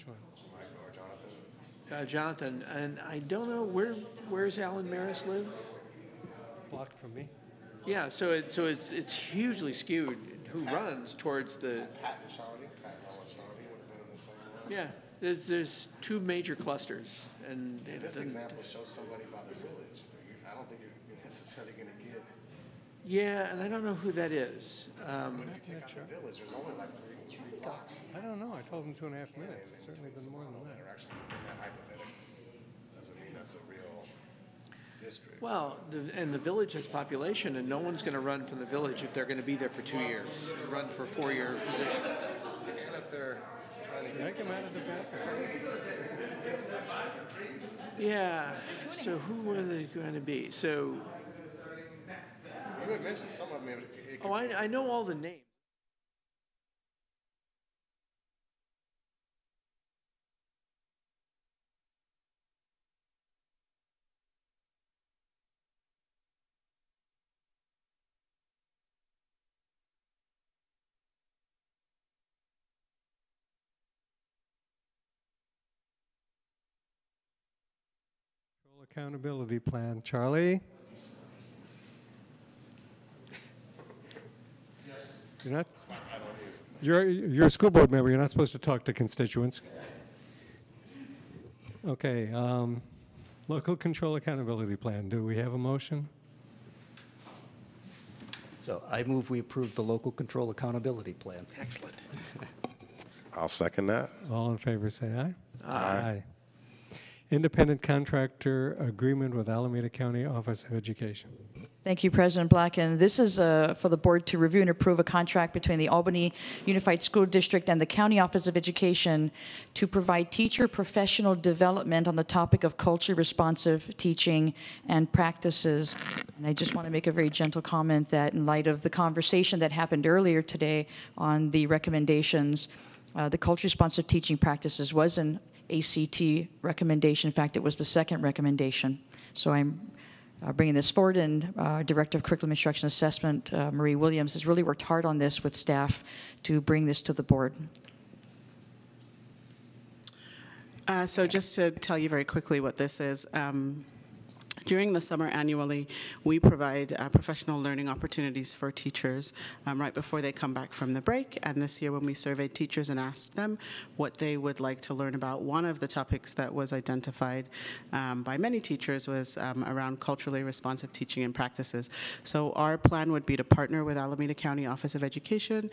one? Michael or Jonathan? Jonathan. And I don't know, where's Alan Maris live? Blocked from me. Yeah, so it's hugely skewed who runs towards the, Pat and Charlie, Pat and Charlie would have been in the same one. yeah, there's two major clusters, and it This doesn't- example shows somebody by the village. I don't think you're necessarily going to get. yeah, and I don't know who that is. But if you take out the village, there's only like three blocks. I don't know. I told them 2.5 minutes. It's certainly been more than That that. are actually in that hypothetical. Doesn't mean that's a real district. Well, and the village has population, and no one's going to run from the village if they're going to be there for 2 years, run for a 4-year position. And if they're trying to Take them out of the basket. Yeah, so who are they going to be? So, you had mentioned some of them. It could oh, I know all the names. Control Accountability Plan. Charlie? Yes. You're not. You're a school board member. You're not supposed to talk to constituents. Okay. Local Control Accountability Plan. Do we have a motion? So I move we approve the local control accountability plan. Excellent. I'll second that. All in favor, say aye. Aye. Independent contractor agreement with Alameda County Office of Education. Thank you, President Black. And this is for the board to review and approve a contract between the Albany Unified School District and the County Office of Education to provide teacher professional development on the topic of culturally responsive teaching and practices. And I just want to make a very gentle comment that in light of the conversation that happened earlier today on the recommendations, the culturally responsive teaching practices was an ACT recommendation. In fact, it was the second recommendation. So I'm bringing this forward, and Director of Curriculum Instruction Assessment, Marie Williams, has really worked hard on this with staff to bring this to the board. So just to tell you very quickly what this is, during the summer annually, we provide professional learning opportunities for teachers right before they come back from the break. And this year when we surveyed teachers and asked them what they would like to learn about, one of the topics that was identified by many teachers was around culturally responsive teaching and practices. So our plan would be to partner with Alameda County Office of Education.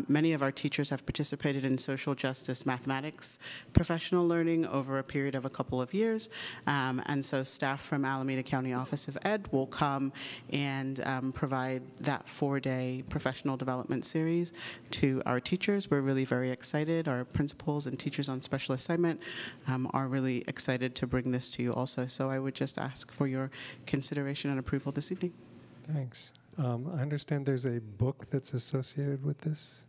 Many of our teachers have participated in social justice mathematics professional learning over a period of a couple of years. And so staff from Alameda County Office of Ed will come and provide that 4-day professional development series to our teachers. We're really very excited. Our principals and teachers on special assignment are really excited to bring this to you also. So I would just ask for your consideration and approval this evening. Thanks. I understand there's a book that's associated with this.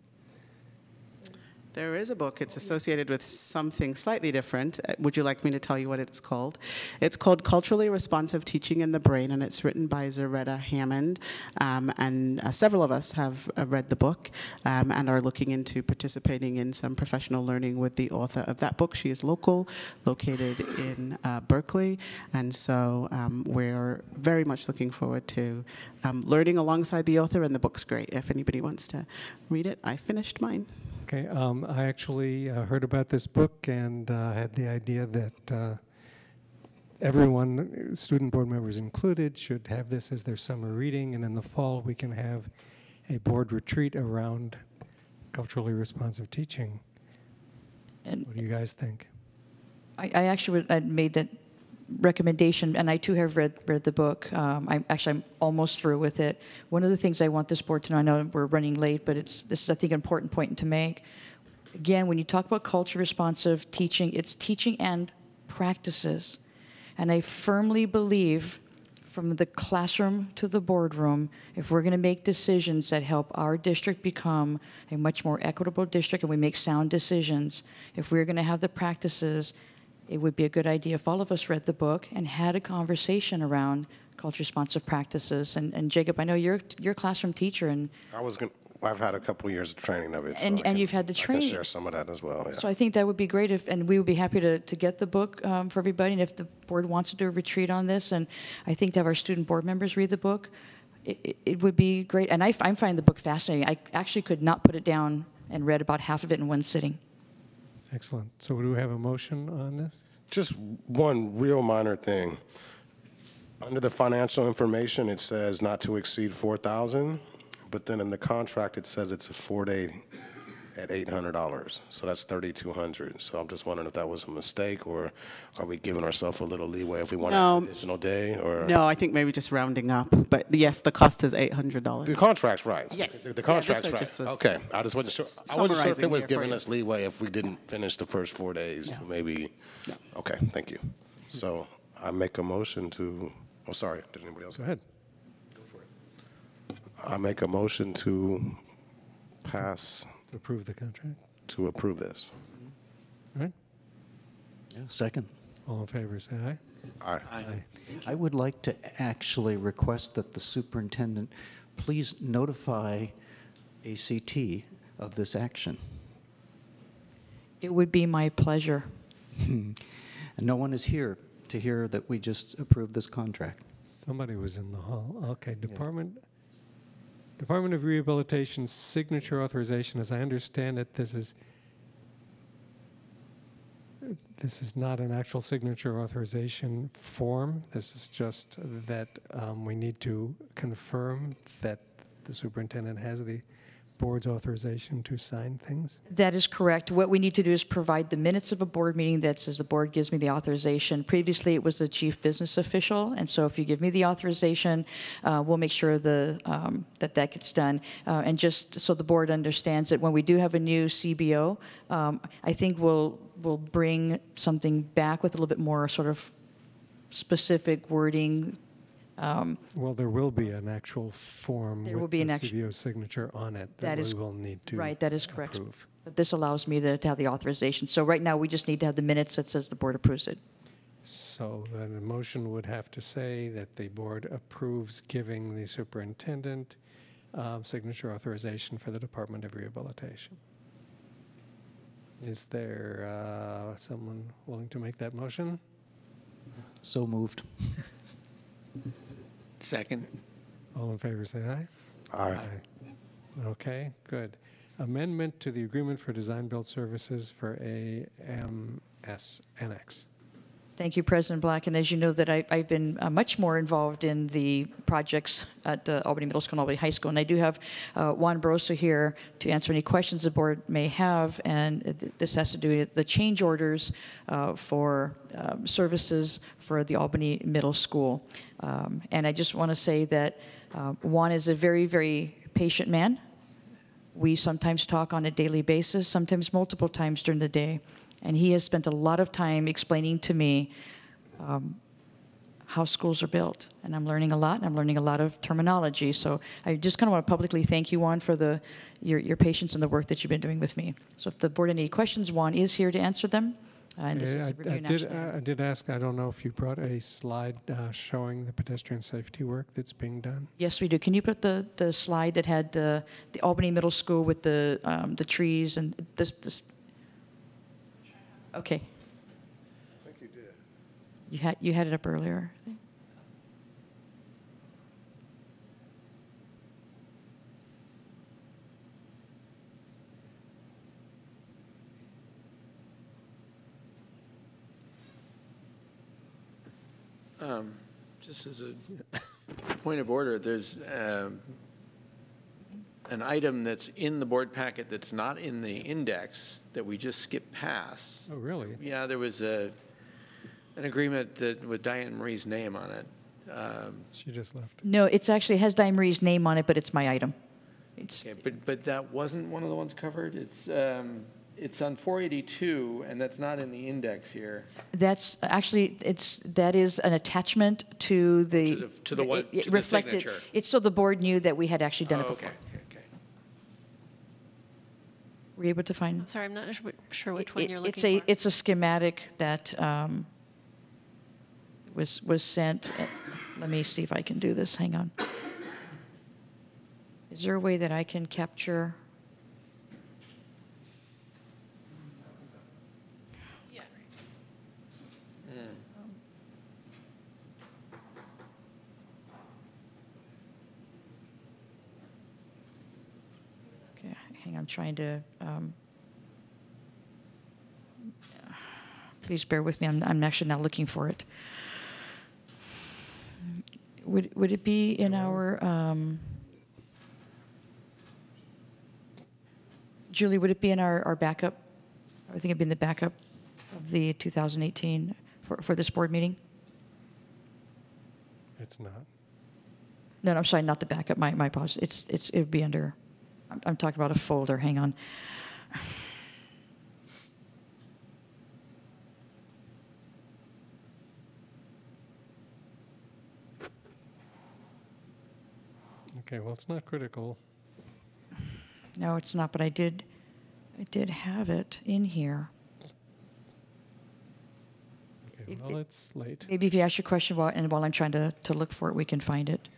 There is a book. It's associated with something slightly different. Would you like me to tell you what it's called? It's called Culturally Responsive Teaching in the Brain, and it's written by Zaretta Hammond. And several of us have read the book and are looking into participating in some professional learning with the author of that book. She is located in Berkeley, and so we're very much looking forward to learning alongside the author, and the book's great. If anybody wants to read it, I finished mine. Okay, I actually heard about this book and had the idea that everyone, student board members included, should have this as their summer reading, and in the fall we can have a board retreat around culturally responsive teaching. And what do you guys think? I actually I made that recommendation, and I too have read the book. I'm almost through with it. One of the things I want this board to know, I know we're running late, but this is, I think, an important point to make. Again, when you talk about culture responsive teaching, it's teaching and practices. And I firmly believe, from the classroom to the boardroom, if we're going to make decisions that help our district become a much more equitable district and we make sound decisions, if we're going to have the practices, it would be a good idea if all of us read the book and had a conversation around culture-responsive practices. And Jacob, I know you're a classroom teacher, and I've had a couple years of training of it, so and you've had the training. I can share some of that as well. Yeah. So I think that would be great, and we would be happy to get the book for everybody. And if the board wants to do a retreat on this, and I think to have our student board members read the book, it would be great. And I'm finding the book fascinating. I actually could not put it down and read about half of it in one sitting. Excellent. So do we have a motion on this? Just one real minor thing. Under the financial information, it says not to exceed $4,000, but then in the contract, it says it's a 4-day at $800. So that's $3,200. So I'm just wondering if that was a mistake, or are we giving ourselves a little leeway if we want an additional day? Or No, I think maybe just rounding up. But yes, the cost is $800. The contract's right. Yes. The contract's right. Okay. I just wasn't sure. I wasn't sure if it was giving us leeway if we didn't finish the first 4 days. No. Maybe. No. Okay. Thank you. So I make a motion to. Oh, sorry. Did anybody else? Go ahead. Go for it. I make a motion to pass. Approve the contract. To approve this. All right. Yeah, second. All in favor, say aye. Aye. Aye. I would like to actually request that the superintendent please notify ACT of this action. It would be my pleasure. And no one is here to hear that we just approved this contract. Somebody was in the hall. Okay, Department of Rehabilitation signature authorization. As I understand it, this is not an actual signature authorization form. This is just that we need to confirm that the superintendent has the board's authorization to sign things. That is correct. What we need to do is provide the minutes of a board meeting that says the board gives me the authorization. Previously, it was the chief business official, and so if you give me the authorization, we'll make sure that gets done. And just so the board understands that when we do have a new CBO, I think we'll bring something back with a little bit more sort of specific wording. Well, there will be an actual form with the CBO signature on it that we will need to Right, that is correct. approve. But this allows me to have the authorization. So right now, we just need to have the minutes that says the board approves it. So then the motion would have to say that the board approves giving the superintendent signature authorization for the Department of Rehabilitation. Is there someone willing to make that motion? So moved. Second. All in favor, say aye. Aye. Okay, good. Amendment to the agreement for design build services for AMS Annex. Thank you, President Black. And as you know, that I've been much more involved in the projects at Albany Middle School and Albany High School. And I do have Juan Barroso here to answer any questions the board may have. And this has to do with the change orders for services for the Albany Middle School. And I just want to say that Juan is a very, very patient man. We sometimes talk on a daily basis, sometimes multiple times during the day. And he has spent a lot of time explaining to me how schools are built. And I'm learning a lot, and I'm learning a lot of terminology. So I just kind of want to publicly thank you, Juan, for your patience and the work that you've been doing with me. So if the board has any questions, Juan is here to answer them. And this is a review and action item. I did ask, I don't know if you brought a slide showing the pedestrian safety work that's being done. Yes, we do. Can you put the slide that had the Albany Middle School with the trees and this? Okay. I think you did. You had it up earlier. Just as a point of order, there's an item that's in the board packet that's not in the index that we just skipped past. Oh, really? Yeah, there was an agreement that with Diane Marie's name on it. She just left. No, it's actually has Diane Marie's name on it, but it's my item. It's okay, but that wasn't one of the ones covered. It's on 482, and that's not in the index here. That's actually that is an attachment to the reflected. Signature. It's so the board knew that we had actually done it before. Okay. Were you able to find? I'm sorry, I'm not sure which one you're looking for. It's a schematic that was sent. Let me see if I can do this. Hang on. Is there a way that I can capture? Yeah. Okay, hang on. I'm trying to. Please bear with me. I'm actually now looking for it. Would it be in our? Julie, would it be in our backup? I think it'd be in the backup of the 2018 for this board meeting. It's not. No, I'm sorry, not the backup. My apologies. It would be under. I'm talking about a folder. Hang on. Okay, well, it's not critical. No, it's not, but I did have it in here. Okay, well, it's late. Maybe if you ask your question while I'm trying to look for it, we can find it.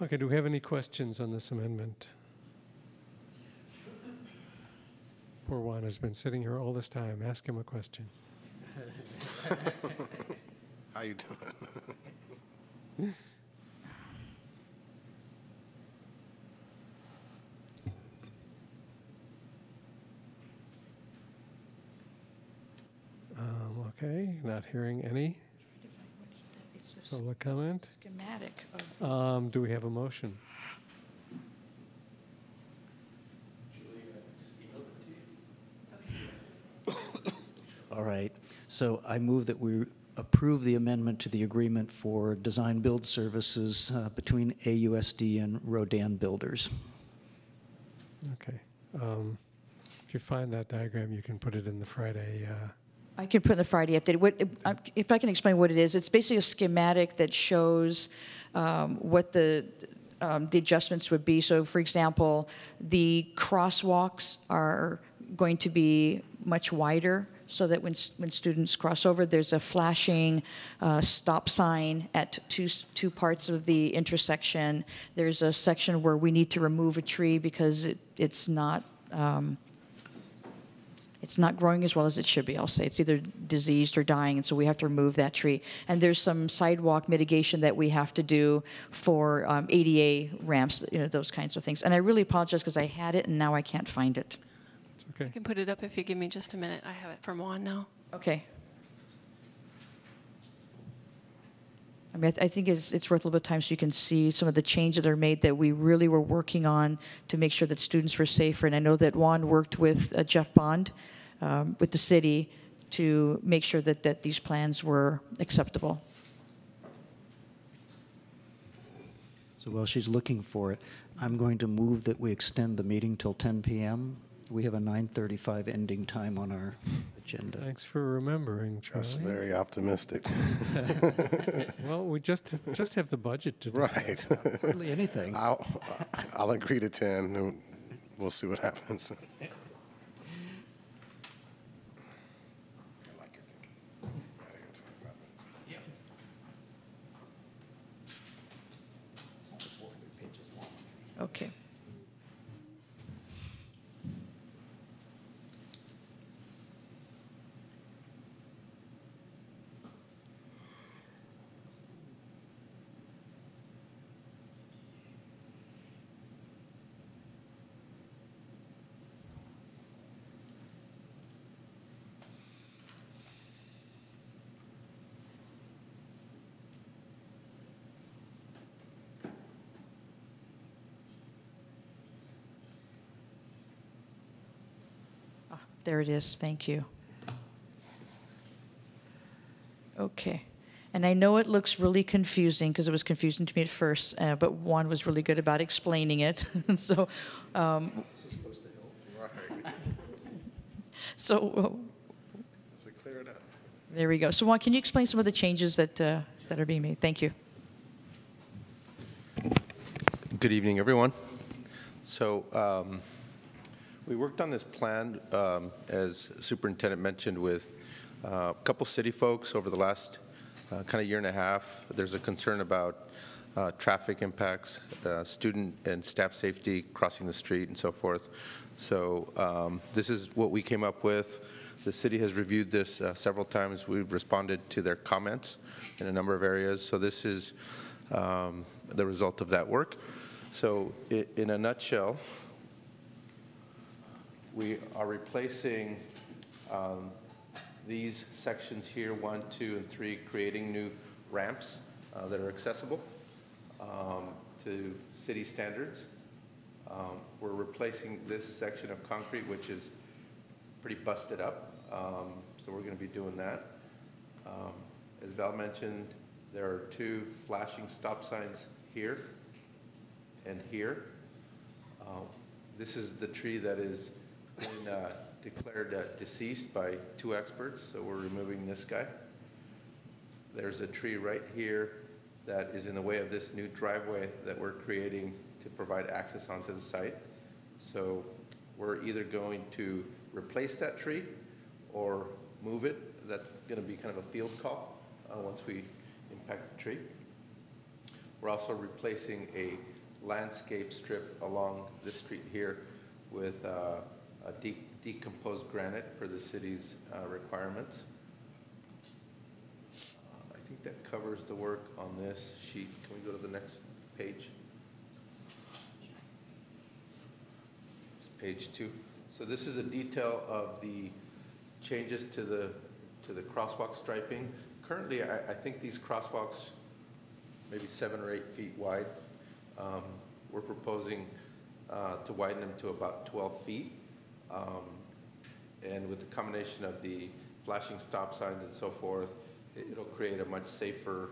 Okay, do we have any questions on this amendment? Poor Juan has been sitting here all this time. Ask him a question. How you doing? Okay, not hearing any public comment. Schematic. Do we have a motion? All right. So I move that we approve the amendment to the agreement for design build services between AUSD and Rodan Builders. Okay. If you find that diagram, you can put it in the Friday. I can put in the Friday update. If I can explain what it is, it's basically a schematic that shows what the adjustments would be. So, for example, the crosswalks are going to be much wider, so that when students cross over, there's a flashing stop sign at two parts of the intersection. There's a section where we need to remove a tree because it's not growing as well as it should be, I'll say. It's either diseased or dying, and so we have to remove that tree. And there's some sidewalk mitigation that we have to do for ADA ramps, those kinds of things. And I really apologize because I had it and now I can't find it. It's okay. I can put it up if you give me just a minute. I have it from Juan now. Okay. I mean, I think it's worth a little bit of time so you can see some of the changes that are made that we really were working on to make sure that students were safer. And I know that Juan worked with Jeff Bond, with the city, to make sure that these plans were acceptable. So while she's looking for it, I'm going to move that we extend the meeting till 10 p.m. We have a 9:35 ending time on our agenda. Thanks for remembering, Charlie. That's very optimistic. Well, we just have the budget to Right. Hardly anything. I'll agree to 10, and we'll see what happens. Okay. There it is. Thank you. Okay. And I know it looks really confusing because it was confusing to me at first, but Juan was really good about explaining it. So, Clear it up. there we go. So Juan, can you explain some of the changes that are being made? Thank you. Good evening, everyone. So we worked on this plan, as Superintendent mentioned, with a couple city folks over the last kind of year and a half. There's a concern about traffic impacts, student and staff safety crossing the street and so forth. So this is what we came up with. The city has reviewed this several times. We've responded to their comments in a number of areas. So this is the result of that work. So in a nutshell, we are replacing these sections here, 1, 2, and 3, creating new ramps that are accessible to city standards. We're replacing this section of concrete, which is pretty busted up, so we're going to be doing that. As Val mentioned, there are 2 flashing stop signs here and here. This is the tree that is been declared deceased by 2 experts, so we're removing this guy. There's a tree right here that is in the way of this new driveway that we're creating to provide access onto the site. So we're either going to replace that tree or move it. That's going to be kind of a field call once we impact the tree. We're also replacing a landscape strip along this street here with a decomposed granite per the city's requirements. I think that covers the work on this sheet. Can we go to the next page? It's page 2. So this is a detail of the changes to the crosswalk striping. Currently, I think these crosswalks maybe 7 or 8 feet wide. We're proposing to widen them to about 12 feet. And with the combination of the flashing stop signs and so forth, it'll create a much safer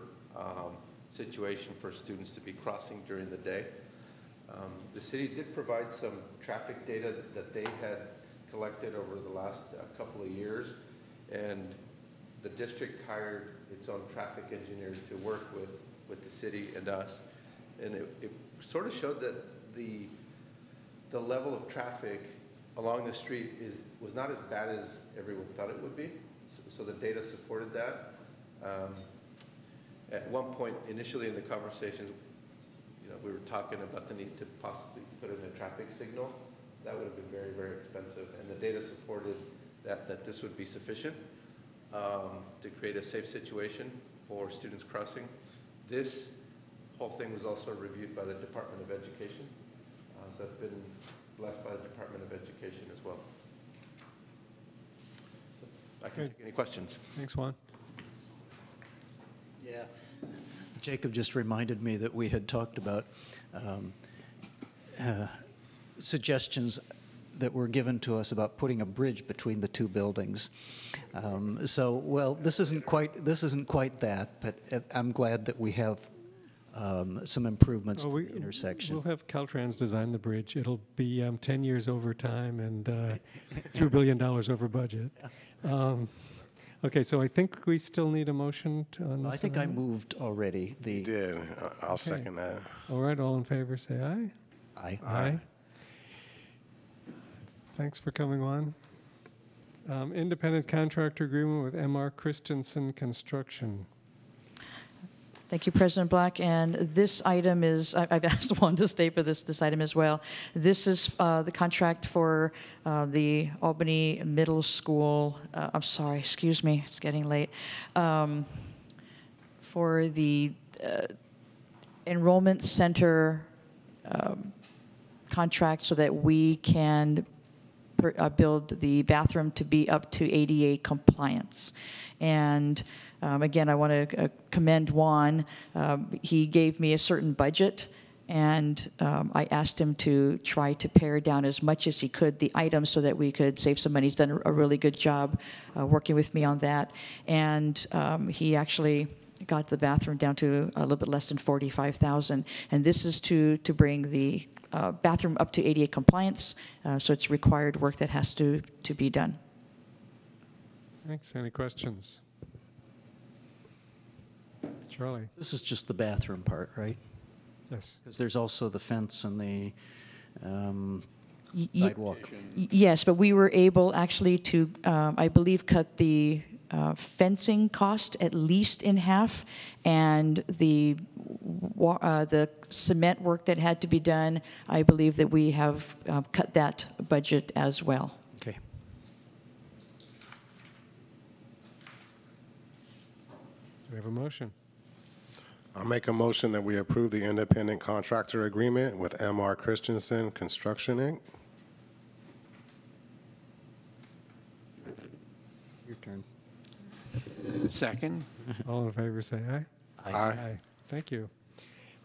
situation for students to be crossing during the day. The city did provide some traffic data that they had collected over the last couple of years, and the district hired its own traffic engineers to work with the city and us. And it sort of showed that the level of traffic along the street was not as bad as everyone thought it would be. So the data supported that. At one point, initially in the conversations, we were talking about the need to possibly put in a traffic signal. That would have been very, very expensive. And the data supported that this would be sufficient to create a safe situation for students crossing. This whole thing was also reviewed by the Department of Education. So it's been blessed by the Department of Education as well. So I can take any questions. Thanks, Juan. Yeah. Jacob just reminded me that we had talked about suggestions that were given to us about putting a bridge between the two buildings. So, well, this isn't quite that, but I'm glad that we have some improvements to the intersection. We'll have Caltrans design the bridge. It'll be 10 years over time and $2 billion over budget. Okay, so I think we still need a motion on this. I think I moved already. You did. I'll second that. All right, all in favor, say aye. Aye. Aye. Thanks for coming on. Independent contractor agreement with M.R. Christensen Construction. Thank you, President Black. And this item is, I've asked Juan to stay for this item as well. This is the contract for the Albany Middle School, I'm sorry, excuse me, it's getting late, for the enrollment center contract so that we can build the bathroom to be up to ADA compliance. And again, I want to commend Juan. He gave me a certain budget, and I asked him to try to pare down as much as he could the items so that we could save some money. He's done a really good job working with me on that. And he actually got the bathroom down to a little bit less than $45,000. And this is to bring the bathroom up to ADA compliance, so it's required work that has to be done. Thanks. Any questions? Charlie? This is just the bathroom part, right? Yes. Because there's also the fence and the sidewalk. Yes, but we were able actually to, I believe, cut the fencing cost at least in half, and the cement work that had to be done, I believe that we have cut that budget as well. Okay. Do we have a motion? I'll make a motion that we approve the independent contractor agreement with M.R. Christensen Construction, Inc. Your turn. Second. All in favor, say aye. Aye. Thank you.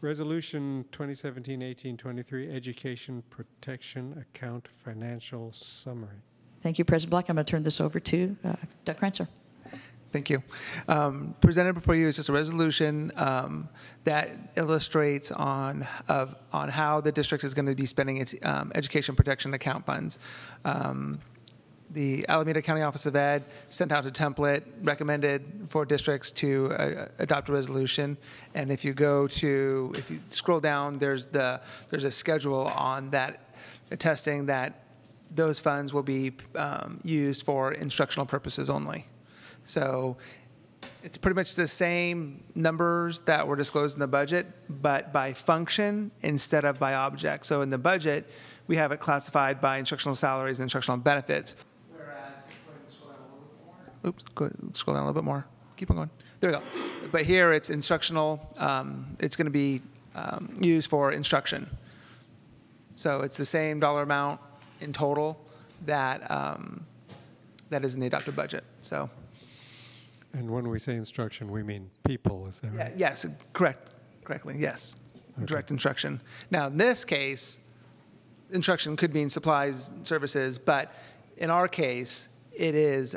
Resolution 2017-1823, Education Protection Account Financial Summary. Thank you, President Black. I'm going to turn this over to Doug Kranzer. Thank you. Presented before you is just a resolution that illustrates on how the district is going to be spending its education protection account funds. The Alameda County Office of Ed sent out a template recommended for districts to adopt a resolution. And if you scroll down, there's a schedule on that attesting that those funds will be used for instructional purposes only. So it's pretty much the same numbers that were disclosed in the budget, but by function instead of by object. So in the budget, we have it classified by instructional salaries and instructional benefits. Whereas, scroll down a little bit more. Keep on going. There we go. But here it's instructional. It's going to be used for instruction. So it's the same dollar amount in total that is in the adopted budget. So. And when we say instruction, we mean people, is that right? Yes, correctly, yes. Okay. Direct instruction. Now, in this case, instruction could mean supplies, services, but in our case, it is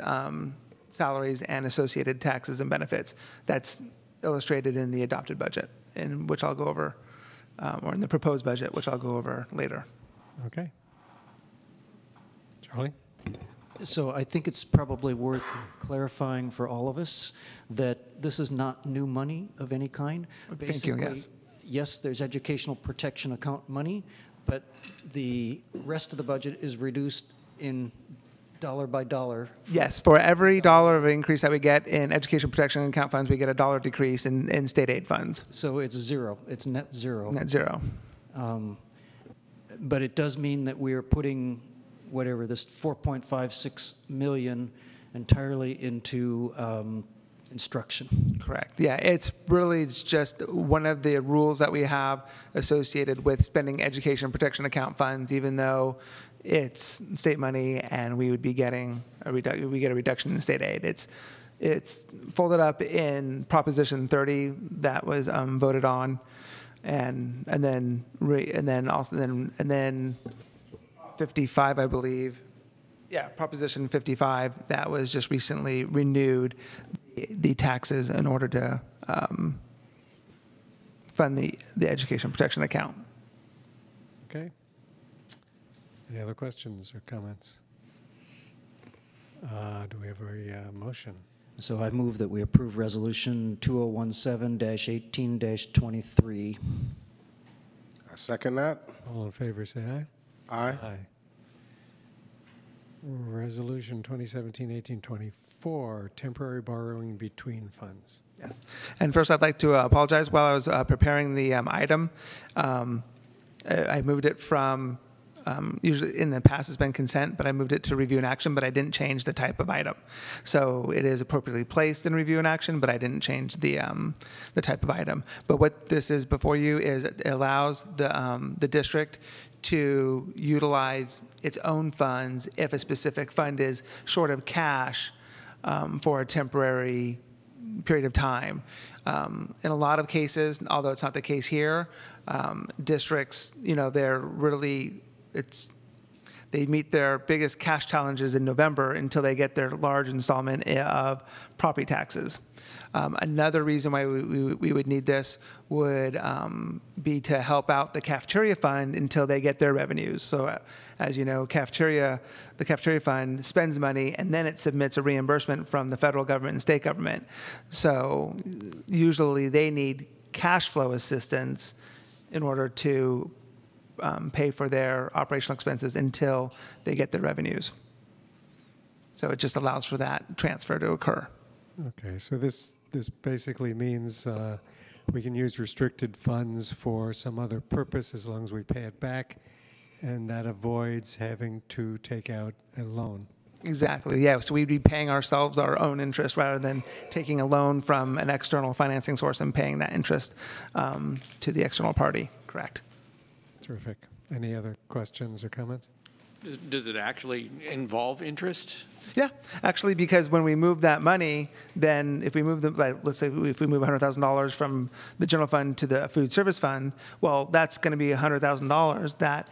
salaries and associated taxes and benefits. That's illustrated in the adopted budget, in which I'll go over, or in the proposed budget, which I'll go over later. Okay. Charlie? So I think it's probably worth clarifying for all of us that this is not new money of any kind. Thank you, yes. Yes, there's educational protection account money, but the rest of the budget is reduced in dollar by dollar. Yes, for every dollar of increase that we get in education protection account funds, we get a dollar decrease in state aid funds. So it's zero. It's net zero. Net zero. But it does mean that we are putting whatever, this 4.56 million entirely into instruction. Correct. Yeah, it's just one of the rules that we have associated with spending education protection account funds, even though it's state money and we would be getting we get a reduction in state aid. it's folded up in Proposition 30 that was voted on, and then 55, I believe. Yeah, Proposition 55 that was just recently renewed the taxes in order to fund the education protection account. Okay. Any other questions or comments? Do we have a motion? So I move that we approve Resolution 2017-18-23. I second that. All in favor, say aye. Aye. Aye. Resolution 2017-18-24, temporary borrowing between funds. Yes. And first, I'd like to apologize. While I was preparing the item, I moved it from, usually in the past it's been consent, but I moved it to review and action, but I didn't change the type of item. So it is appropriately placed in review and action, but I didn't change the type of item. But what this is before you is it allows the district to utilize its own funds if a specific fund is short of cash for a temporary period of time. In a lot of cases, although it's not the case here, districts, they're really, they meet their biggest cash challenges in November until they get their large installment of property taxes. Another reason why we would need this would be to help out the cafeteria fund until they get their revenues. So as you know, the cafeteria fund spends money and then it submits a reimbursement from the federal government and state government. So usually they need cash flow assistance in order to pay for their operational expenses until they get their revenues. So it just allows for that transfer to occur. Okay, so this basically means we can use restricted funds for some other purpose as long as we pay it back, and that avoids having to take out a loan. Exactly, yeah. So we'd be paying ourselves our own interest rather than taking a loan from an external financing source and paying that interest to the external party, correct? Terrific. Any other questions or comments? Does it actually involve interest? Yeah, actually, because when we move that money, then if we move let's say if we move $100,000 from the general fund to the food service fund, well, that's going to be $100,000 that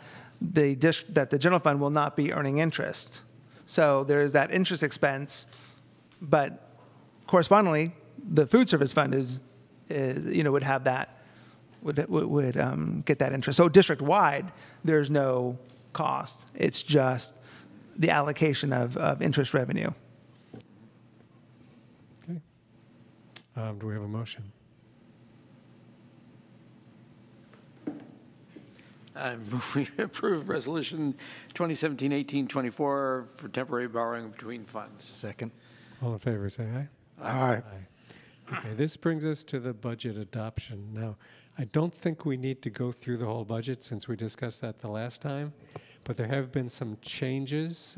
the general fund will not be earning interest. So there's that interest expense, but correspondingly, the food service fund would have that would get that interest. So district-wide, there's no cost. It's just the allocation of interest revenue. Okay. Do we have a motion? I move we approve Resolution 2017-18-24 for temporary borrowing between funds. Second. All in favor, say aye. Aye. Okay, this brings us to the budget adoption. Now, I don't think we need to go through the whole budget since we discussed that the last time, but there have been some changes.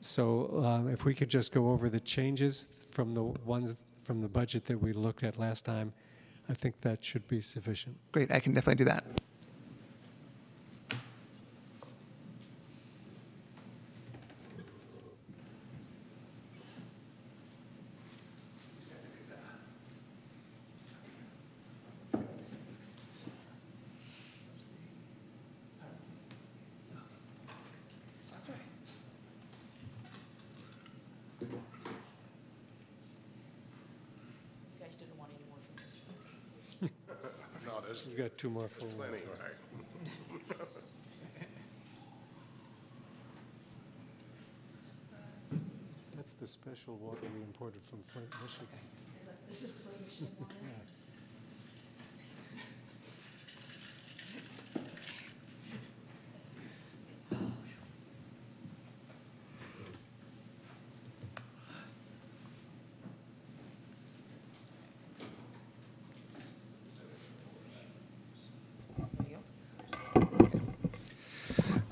So if we could just go over the changes from the ones from the budget that we looked at last time, I think that should be sufficient. Great, I can definitely do that. We've got two more for plenty, right? That's the special water we imported from Flint, Michigan. This is Flint, Michigan water? Yeah.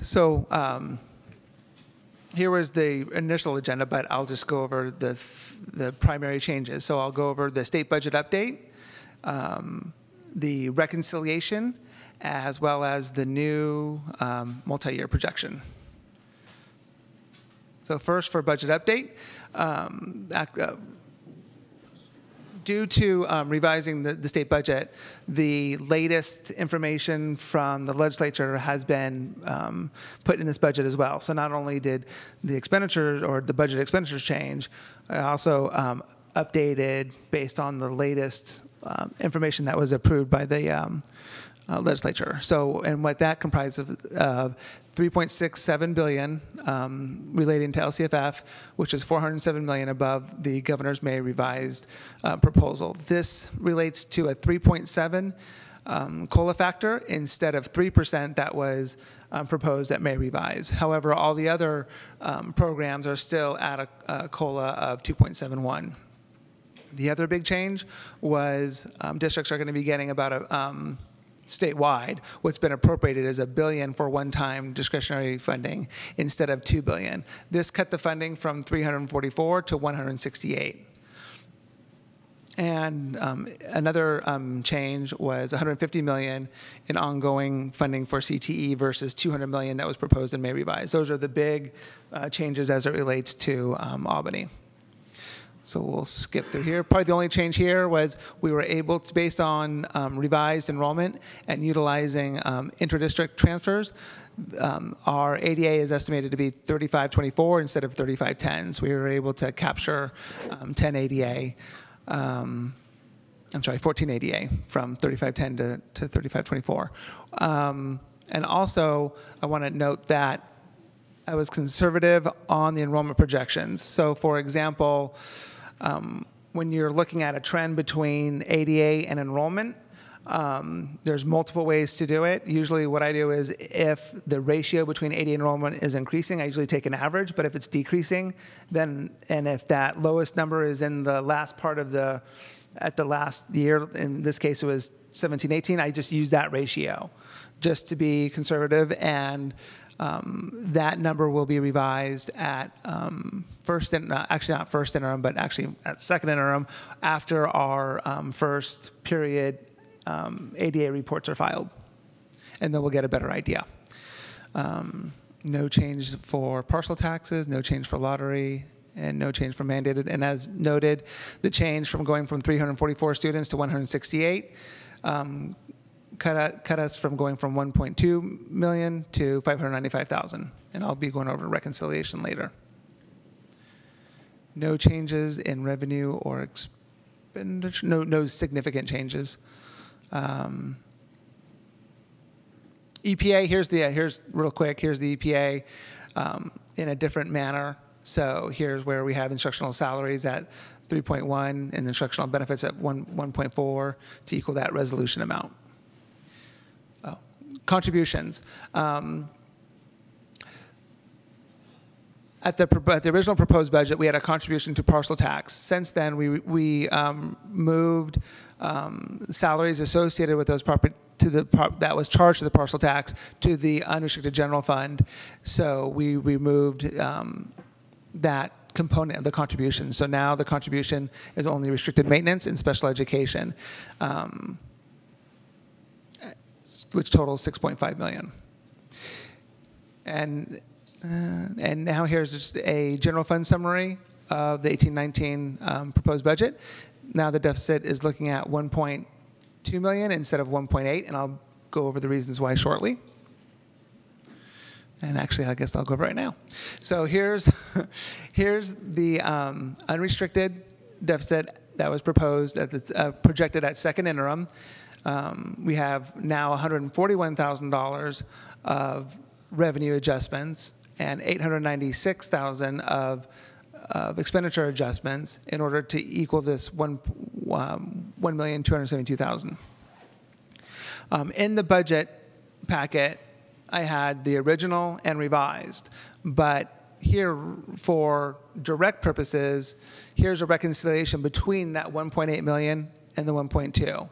So here was the initial agenda, but I'll just go over the primary changes. So I'll go over the state budget update, the reconciliation, as well as the new multi-year projection. So first, for budget update, due to revising the state budget, the latest information from the legislature has been put in this budget as well. So not only did the expenditures or the budget expenditures change, I also updated based on the latest information that was approved by the legislature. So, and what that comprises of 3.67 billion relating to LCFF, which is 407 million above the governor's May revised proposal. This relates to a 3.7 COLA factor instead of 3% that was proposed at May revise. However, all the other programs are still at a COLA of 2.71. The other big change was districts are going to be getting about a statewide, what's been appropriated is $1 billion for one-time discretionary funding instead of $2 billion. This cut the funding from 344 to 168. And another change was 150 million in ongoing funding for CTE versus 200 million that was proposed in May revise. Those are the big changes as it relates to Albany. So we'll skip through here. Probably the only change here was we were able to, based on revised enrollment and utilizing inter-district transfers, our ADA is estimated to be 3524 instead of 3510. So we were able to capture 10 ADA, I'm sorry, 14 ADA from 3510 to 3524. And also, I want to note that I was conservative on the enrollment projections. So for example, when you're looking at a trend between ADA and enrollment, there's multiple ways to do it. Usually what I do is if the ratio between ADA and enrollment is increasing, I usually take an average, but if it's decreasing, then, and if that lowest number is in the last part of at the last year, in this case it was 17-18, I just use that ratio just to be conservative, and that number will be revised at actually not first interim, but actually at second interim after our first period ADA reports are filed. And then we'll get a better idea. No change for partial taxes, no change for lottery, and no change for mandated. And as noted, the change from going from 344 students to 168 cut us from going from 1.2 million to 595,000. And I'll be going over reconciliation later. No changes in revenue or expenditure, no significant changes. EPA, here's real quick, here's the EPA in a different manner. So here's where we have instructional salaries at 3.1 and instructional benefits at 1.4 to equal that resolution amount. Contributions. At the original proposed budget, we had a contribution to parcel tax. Since then, we moved salaries associated with those property that was charged to the parcel tax to the unrestricted general fund. So we removed that component of the contribution. So now the contribution is only restricted maintenance and special education, which totals 6.5 million. And now here's just a general fund summary of the 18-19 proposed budget. Now the deficit is looking at 1.2 million instead of 1.8, and I'll go over the reasons why shortly. And actually, I guess I'll go over right now. So here's the unrestricted deficit that was proposed at the projected at second interim. We have now $141,000 of revenue adjustments and $896,000 of expenditure adjustments in order to equal this $1,272,000. In the budget packet, I had the original and revised, but here for direct purposes, here's a reconciliation between that 1.8 million and the 1.2.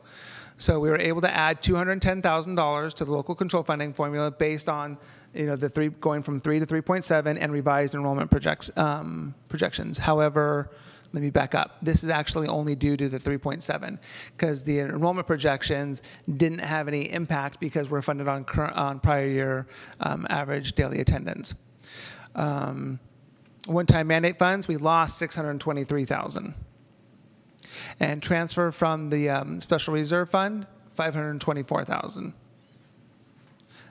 So we were able to add $210,000 to the local control funding formula based on, the going from 3 to 3.7 and revised enrollment projections. However, let me back up. This is actually only due to the 3.7 because the enrollment projections didn't have any impact because we're funded on prior year average daily attendance. one-time mandate funds, we lost $623,000. And transfer from the special reserve fund, $524,000.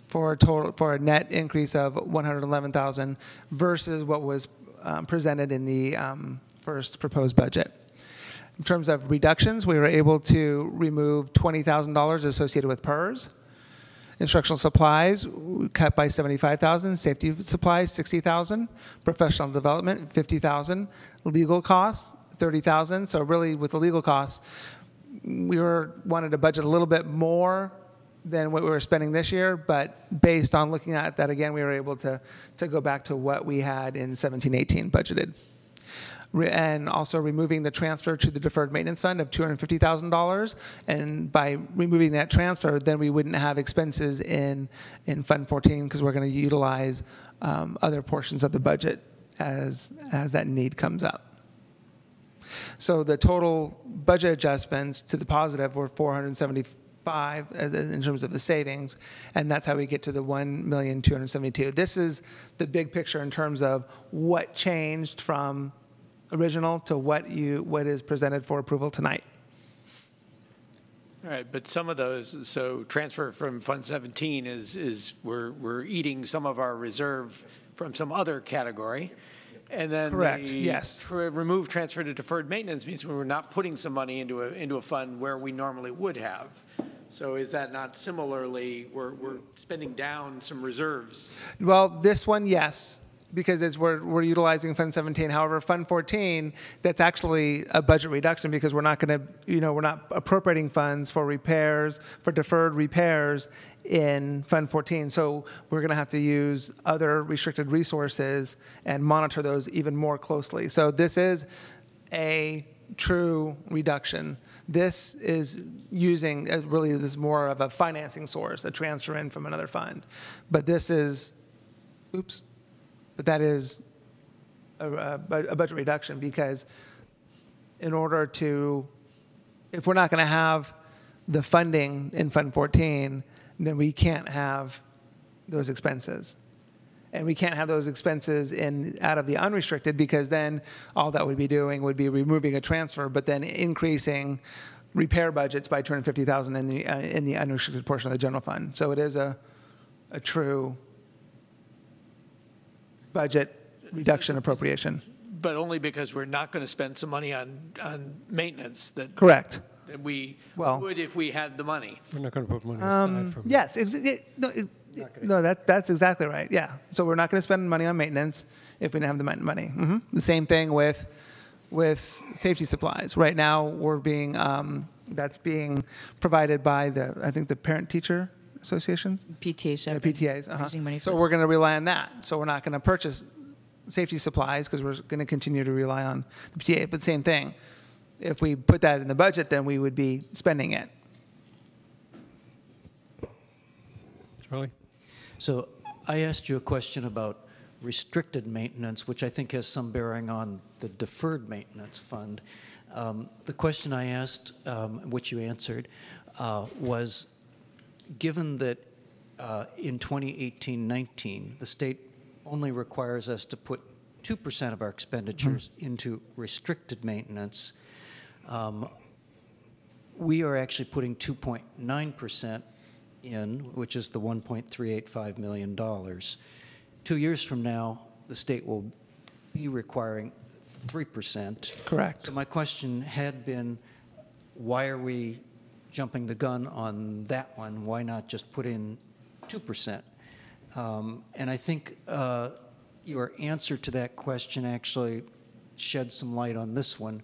For a net increase of $111,000 versus what was presented in the first proposed budget. In terms of reductions, we were able to remove $20,000 associated with PERS. Instructional supplies cut by $75,000. Safety supplies $60,000. Professional development $50,000. Legal costs $30,000. So really, with the legal costs, we wanted to budget a little bit more than what we were spending this year, but based on looking at that again, we were able to go back to what we had in 17-18 budgeted. And also removing the transfer to the deferred maintenance fund of $250,000. And by removing that transfer, then we wouldn't have expenses in Fund 14 because we're going to utilize other portions of the budget as that need comes up. So the total budget adjustments to the positive were $475,000 in terms of the savings, and that's how we get to the $1,272,000. This is the big picture in terms of what changed from original to what is presented for approval tonight. All right, but some of those, so transfer from Fund 17 is we're eating some of our reserve from some other category. And then correct, yes. Remove transfer to deferred maintenance means we're not putting some money into a fund where we normally would have. So is that not similarly, we're spending down some reserves? Well, this one, yes, because we're utilizing Fund 17. However, Fund 14, that's actually a budget reduction because we're not going to, we're not appropriating funds for repairs, for deferred repairs in Fund 14. So we're going to have to use other restricted resources and monitor those even more closely. So this is a true reduction. This is using, really, this is more of a financing source, a transfer in from another fund. But this is, but that is a budget reduction because in order to, if we're not going to have the funding in Fund 14, then we can't have those expenses. And we can't have those expenses out of the unrestricted because then all that would be doing would be removing a transfer, but then increasing repair budgets by $250,000 in the unrestricted portion of the general fund. So it is a true budget reduction appropriation. But only because we're not going to spend some money on maintenance that. Correct. That we would if we had the money. We're not going to put money aside from. Yes. No, that's exactly right. Yeah. So we're not going to spend money on maintenance if we didn't have the money. Mm-hmm. The same thing with safety supplies. Right now, we're being that's being provided by I think the Parent Teacher Association. PTAs. Yeah, PTAs. Using money for so we're going to rely on that. So we're not going to purchase safety supplies because we're going to continue to rely on the PTA. But same thing. If we put that in the budget, then we would be spending it. Charlie? So I asked you a question about restricted maintenance, which I think has some bearing on the deferred maintenance fund. The question I asked, which you answered, was given that in 2018-19, the state only requires us to put 2% of our expenditures into restricted maintenance, we are actually putting 2.9% in, which is the $1.385 million. 2 years from now, the state will be requiring 3%. Correct. So my question had been, why are we jumping the gun on that one? Why not just put in 2%? And I think your answer to that question actually shed some light on this one.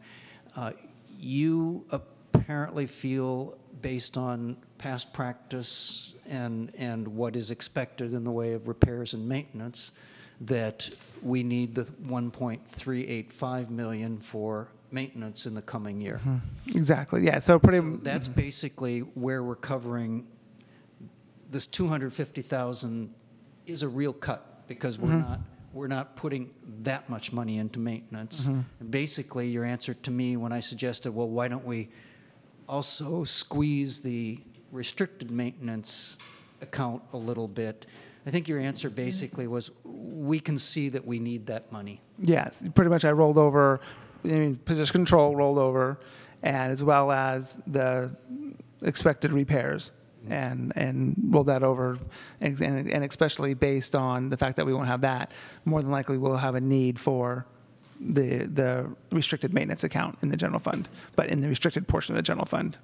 You apparently feel, based on past practice and what is expected in the way of repairs and maintenance, that we need the $1.385 million for maintenance in the coming year. Exactly. Yeah. So that's basically where we're covering. This $250,000 is a real cut because we're not putting that much money into maintenance. And basically, your answer to me when I suggested, well, why don't we also squeeze the restricted maintenance account a little bit, I think your answer basically was, we can see that we need that money. Yes, pretty much I rolled over, I mean, position control rolled over, and as well as the expected repairs, and rolled that over, and especially based on the fact that we won't have that, more than likely we'll have a need for the restricted maintenance account in the general fund, but in the restricted portion of the general fund.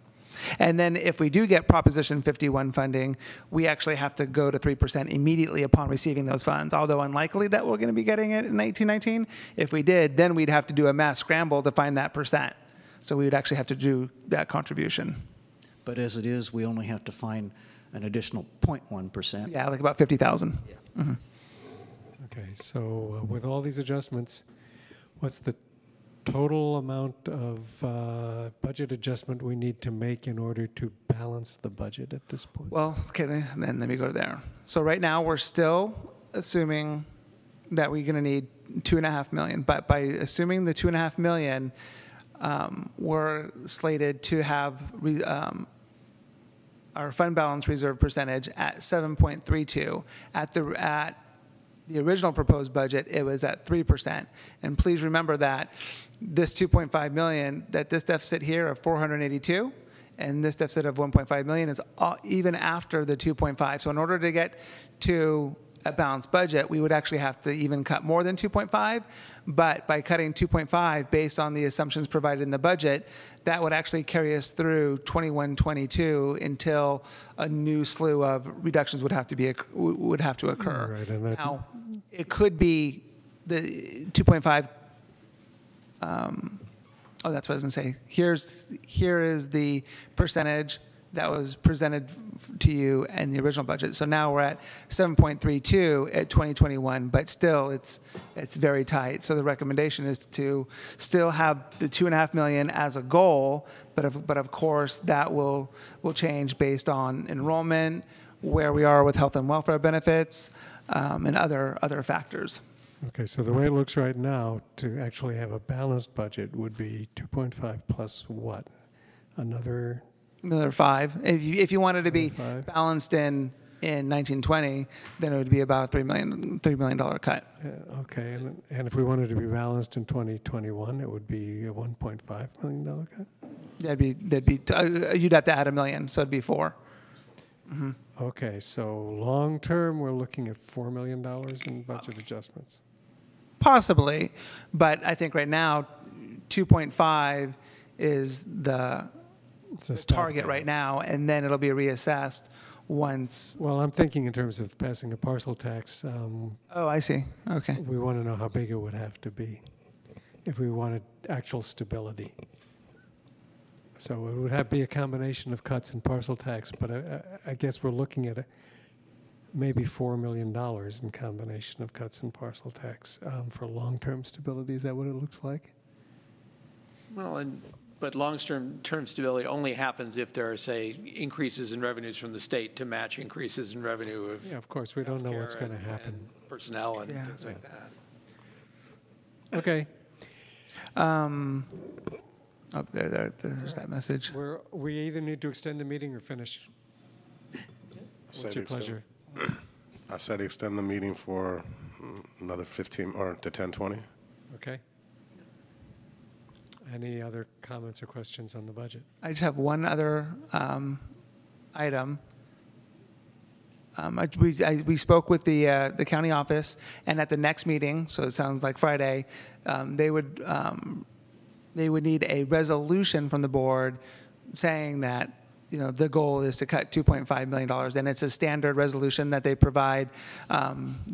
And then if we do get Proposition 51 funding, we actually have to go to 3% immediately upon receiving those funds, although unlikely that we're going to be getting it in 1919. If we did, then we'd have to do a mass scramble to find that percent. So we would actually have to do that contribution. But as it is, we only have to find an additional 0.1%. Yeah, like about 50,000. Yeah. Mm-hmm. Okay, so with all these adjustments, what's the total amount of budget adjustment we need to make in order to balance the budget at this point? Well, okay, then let me go there. So right now, we're still assuming that we're going to need $2.5 million. But by assuming the $2.5 million, we're slated to have our fund balance reserve percentage at 7.32. At the original proposed budget, it was at 3%. And please remember that this 2.5 million, that this deficit here of 482, and this deficit of 1.5 million is even after the 2.5. So in order to get to a balanced budget, we would actually have to even cut more than 2.5. But by cutting 2.5 based on the assumptions provided in the budget, that would actually carry us through 21-22 until a new slew of reductions would have to occur. Right, and that, now, it could be the 2.5. Oh, that's what I was going to say. Here is the percentage that was presented to you in the original budget. So now we're at 7.32 at 2021, but still it's very tight. So the recommendation is to still have the $2.5 million as a goal, but of course that will change based on enrollment, where we are with health and welfare benefits, and other factors. okay, so the way it looks right now, to actually have a balanced budget would be 2.5 plus what? Another 5. If you wanted to be 5. balanced in 1920, then it would be about a $3 million cut. Okay, and if we wanted to be balanced in 2021, it would be a $1.5 million cut? You'd have to add $1 million, so it'd be 4. Mm-hmm. Okay, so long term, we're looking at $4 million in budget adjustments. Possibly, but I think right now, 2.5 is the target right now, and then it'll be reassessed once. Well, I'm thinking in terms of passing a parcel tax. Oh, I see. Okay. We want to know how big it would have to be if we wanted actual stability. So it would be a combination of cuts and parcel tax, but I guess we're looking at maybe $4 million in combination of cuts and parcel tax for long-term stability. Is that what it looks like? Well, but long-term stability only happens if there are, say, increases in revenues from the state to match increases in revenue of yeah, of course, we don't know what's going to happen. And personnel and things like that. Okay. Oh, there's that message. We either need to extend the meeting or finish. What's your pleasure? I said extend the meeting for another 15 or to 10:20. Okay. Any other comments or questions on the budget? I just have one other item. We spoke with the county office, and at the next meeting, so it sounds like Friday, they would need a resolution from the board saying that the goal is to cut $2.5 million, and it's a standard resolution that they provide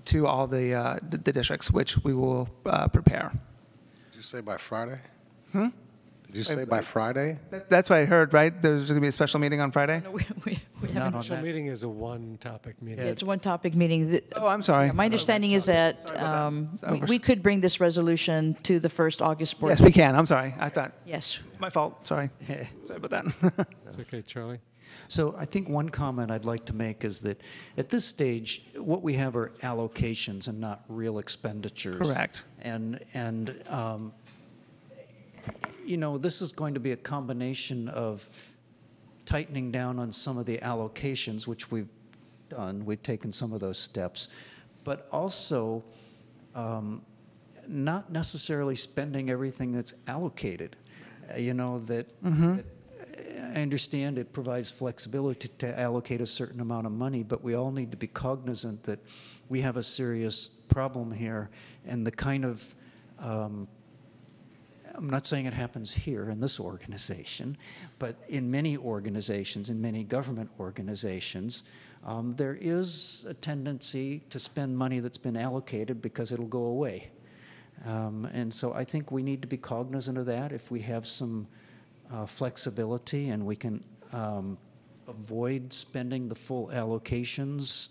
to all the districts, which we will prepare. Did you say by Friday? Hmm? Did you say by Friday? That's what I heard, right? There's going to be a special meeting on Friday? No, we Not on that. Meeting is a one-topic meeting. It's a one-topic meeting. Oh, I'm sorry. My understanding is that we could bring this resolution to the first August board. Yes, we can. I'm sorry. I thought. Yes. My fault. Sorry. Sorry about that. That's okay, Charlie. So I think one comment I'd like to make is that at this stage, what we have are allocations and not real expenditures. Correct. And this is going to be a combination of tightening down on some of the allocations, which we've done. We've taken some of those steps, but also not necessarily spending everything that's allocated. You know, that I understand it provides flexibility to allocate a certain amount of money, but we all need to be cognizant that we have a serious problem here, and the kind of I'm not saying it happens here in this organization, but in many organizations, in many government organizations, there is a tendency to spend money that's been allocated because it'll go away. And so I think we need to be cognizant of that. If we have some flexibility and we can avoid spending the full allocations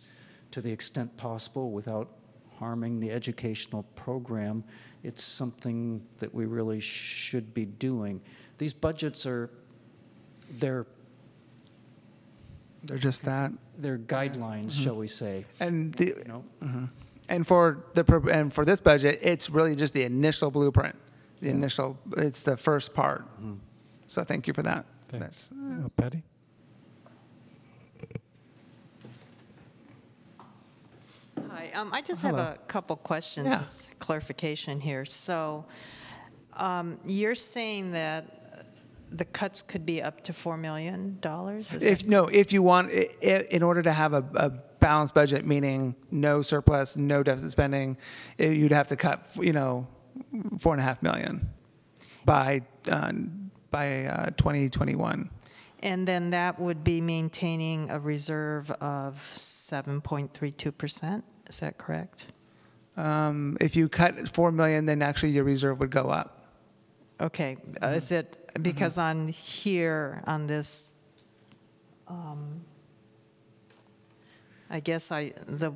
to the extent possible without harming the educational program, it's something that we really should be doing. These budgets are, they're just that. They're guidelines, shall we say. And the, and for this budget, it's really just the initial blueprint. The initial, it's the first part. So thank you for that. Thanks. Patty? Hi, I just have a couple questions, just clarification here. So you're saying that the cuts could be up to $4 million? If you want, in order to have a balanced budget, meaning no surplus, no deficit spending, you'd have to cut, $4.5 million by 2021. And then that would be maintaining a reserve of 7.32%. Is that correct? If you cut $4 million, then actually your reserve would go up. Okay. Is it because on here on this? I guess the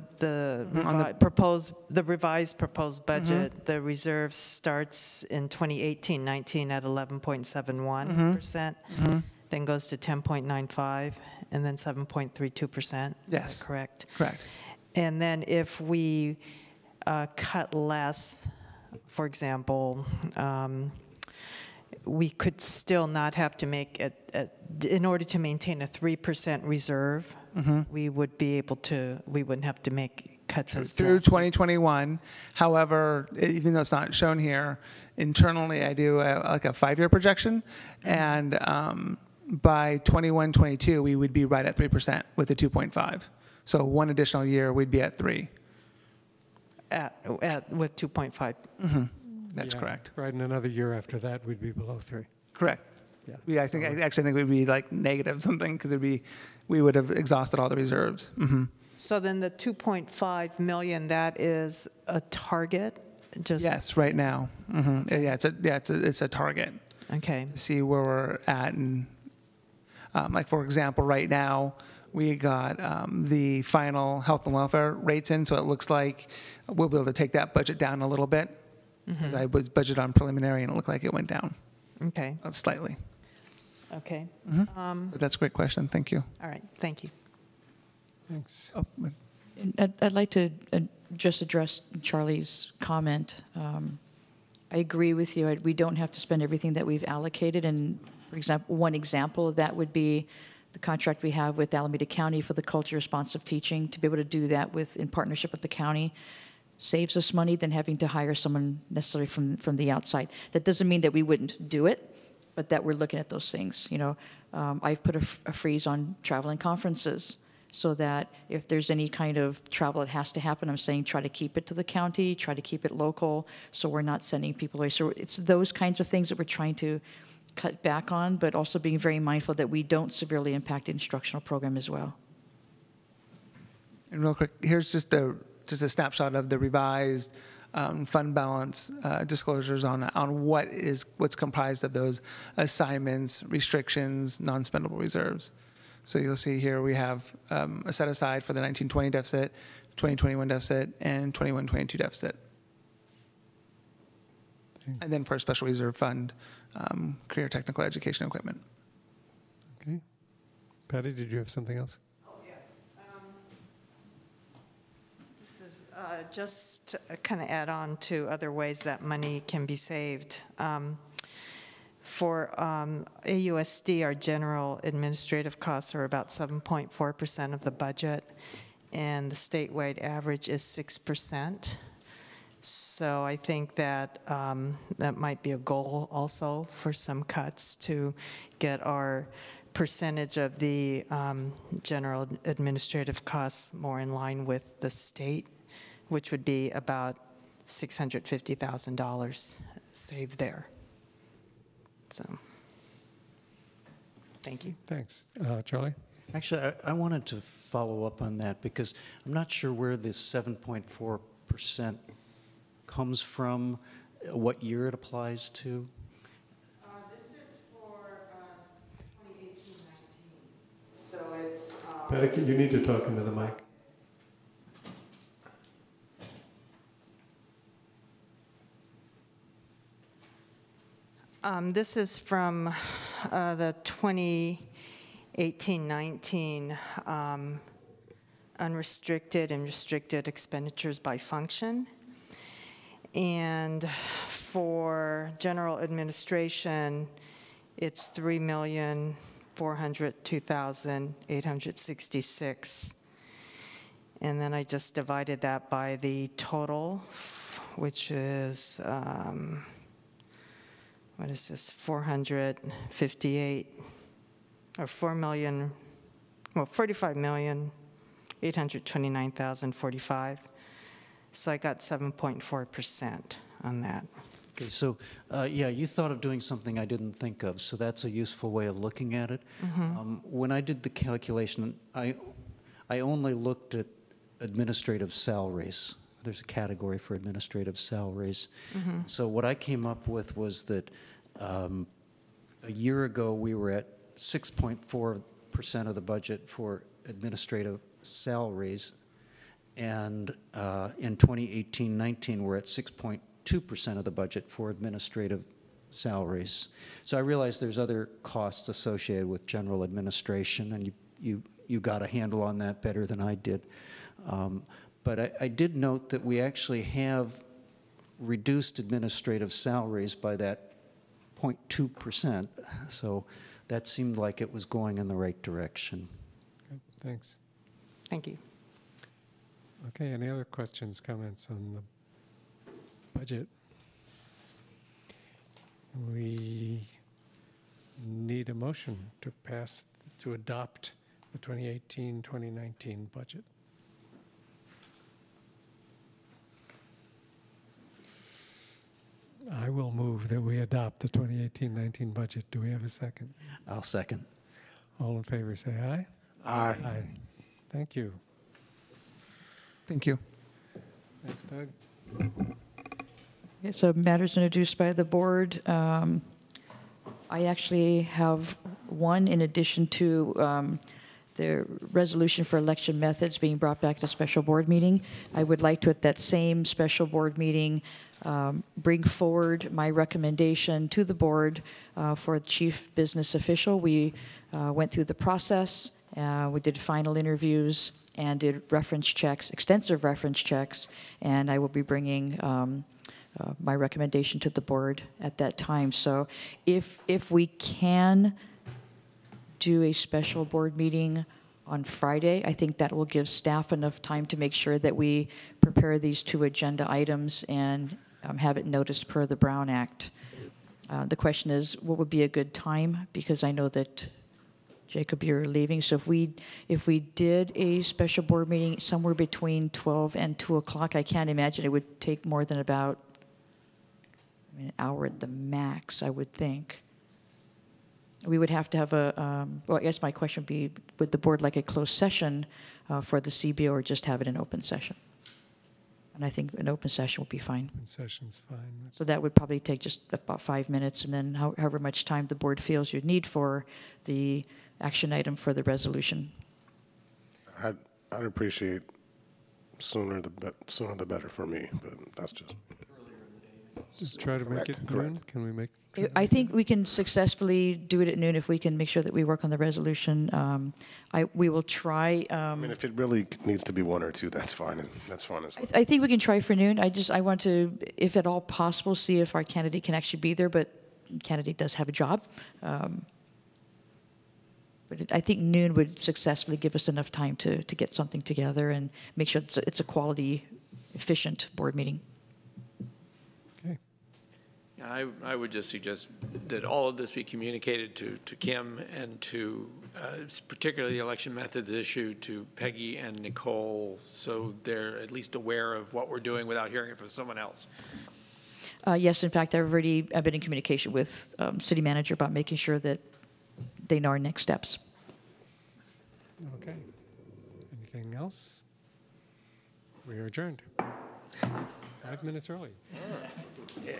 revised proposed budget, the reserve starts in 2018-19 at 11.71%, then goes to 10.95, and then 7.32%. Yes. Is that correct? Correct. And then if we cut less, for example, we could still not have to make it, in order to maintain a 3% reserve, we would be able to, we wouldn't have to make cuts as through drastic. 2021. However, even though it's not shown here, internally I do like a 5-year projection, and by 21-22 we would be right at 3% with the 2.5. So one additional year we'd be at 3. With 2.5. That's correct. Right, and another year after that, we'd be below 3. Correct. Yeah. I actually think we'd be like negative something because we would have exhausted all the reserves. So then the 2.5 million, that is a target? Yes, right now. Yeah, it's a target. Okay. To see where we're at, and like for example, right now we got the final health and welfare rates in, so it looks like we'll be able to take that budget down a little bit. Because I was budgeted on preliminary and it looked like it went down. Okay. Slightly. Okay. But that's a great question. Thank you. All right. Thank you. Thanks. I'd like to just address Charlie's comment. I agree with you. We don't have to spend everything that we've allocated. And for example, one example of that would be the contract we have with Alameda County for the culture responsive teaching. To be able to do that in partnership with the county saves us money than having to hire someone necessarily from the outside. That doesn't mean that we wouldn't do it, but that we're looking at those things. I've put a freeze on traveling conferences so that if there's any kind of travel that has to happen, I'm saying try to keep it to the county, try to keep it local, so we're not sending people away. So it's those kinds of things that we're trying to cut back on, but also being very mindful that we don't severely impact the instructional program as well. And real quick, here's just a snapshot of the revised fund balance disclosures on what's comprised of those assignments, restrictions, non-spendable reserves. So you'll see here we have a set aside for the 19-20 deficit, 2021 deficit, and 21-22 deficit. Thanks. And then for a special reserve fund, career technical education equipment. Okay. Patty, did you have something else? Just to kind of add on to other ways that money can be saved. For AUSD, our general administrative costs are about 7.4% of the budget. and the statewide average is 6%. So I think that that might be a goal also for some cuts to get our percentage of the general administrative costs more in line with the state, which would be about $650,000 saved there. So, thank you. Thanks. Charlie? Actually, I wanted to follow up on that because I'm not sure where this 7.4% comes from, what year it applies to. This is for 2018-19. So it's... Betty, you need to talk into the mic. This is from the 2018-19 unrestricted and restricted expenditures by function. And for general administration, it's $3,402,866. And then I just divided that by the total, which is, what is this, 458, or 45,829,045. So I got 7.4% on that. Okay, so yeah, you thought of doing something I didn't think of, so that's a useful way of looking at it. When I did the calculation, I only looked at administrative salaries. There's a category for administrative salaries. So what I came up with was that a year ago we were at 6.4% of the budget for administrative salaries, and in 2018-19 we're at 6.2% of the budget for administrative salaries. So I realize there's other costs associated with general administration, and you got a handle on that better than I did. But I did note that we actually have reduced administrative salaries by that 0.2%, so that seemed like it was going in the right direction. Okay, thanks. Thank you. Okay, any other questions, comments on the budget? We need a motion to pass, to adopt the 2018-2019 budget. I will move that we adopt the 2018-19 budget. Do we have a second? I'll second. All in favor, say aye. Aye. Aye. Thank you. Thank you. Thanks, Doug. Okay, so matters introduced by the board. I actually have one in addition to the resolution for election methods being brought back to special board meeting. I would like to, at that same special board meeting, bring forward my recommendation to the board for chief business official. We went through the process. We did final interviews and did reference checks, extensive reference checks, and I will be bringing my recommendation to the board at that time. So if we can do a special board meeting on Friday, I think that will give staff enough time to make sure that we prepare these two agenda items and have it noticed per the Brown Act. The question is, what would be a good time? Because I know that, Jacob, you're leaving. So if we did a special board meeting somewhere between 12 and 2 o'clock, I can't imagine it would take more than about an hour at the max, I would think. We would have to have a, well, I guess my question would be, would the board like a closed session for the CBO or just have it in open session? And I think an open session would be fine. Open session's fine. So that would probably take just about 5 minutes, and then however much time the board feels you'd need for the action item for the resolution. I'd appreciate sooner the better for me, but that's just. Just try to make it noon. Can we make? I think we can successfully do it at noon if we can make sure that we work on the resolution. We will try. I mean, if it really needs to be 1 or 2, that's fine. That's fine as well. I think we can try for noon. I want to, if at all possible, see if our candidate can actually be there. But the candidate does have a job. But I think noon would successfully give us enough time to get something together and make sure it's a quality, efficient board meeting. Okay. I would just suggest that all of this be communicated to Kim and to particularly the election methods issue to Peggy and Nicole, so they're at least aware of what we're doing without hearing it from someone else. Yes, in fact, I've been in communication with city manager about making sure that they know our next steps. Okay. Anything else? We are adjourned. 5 minutes early. Yeah.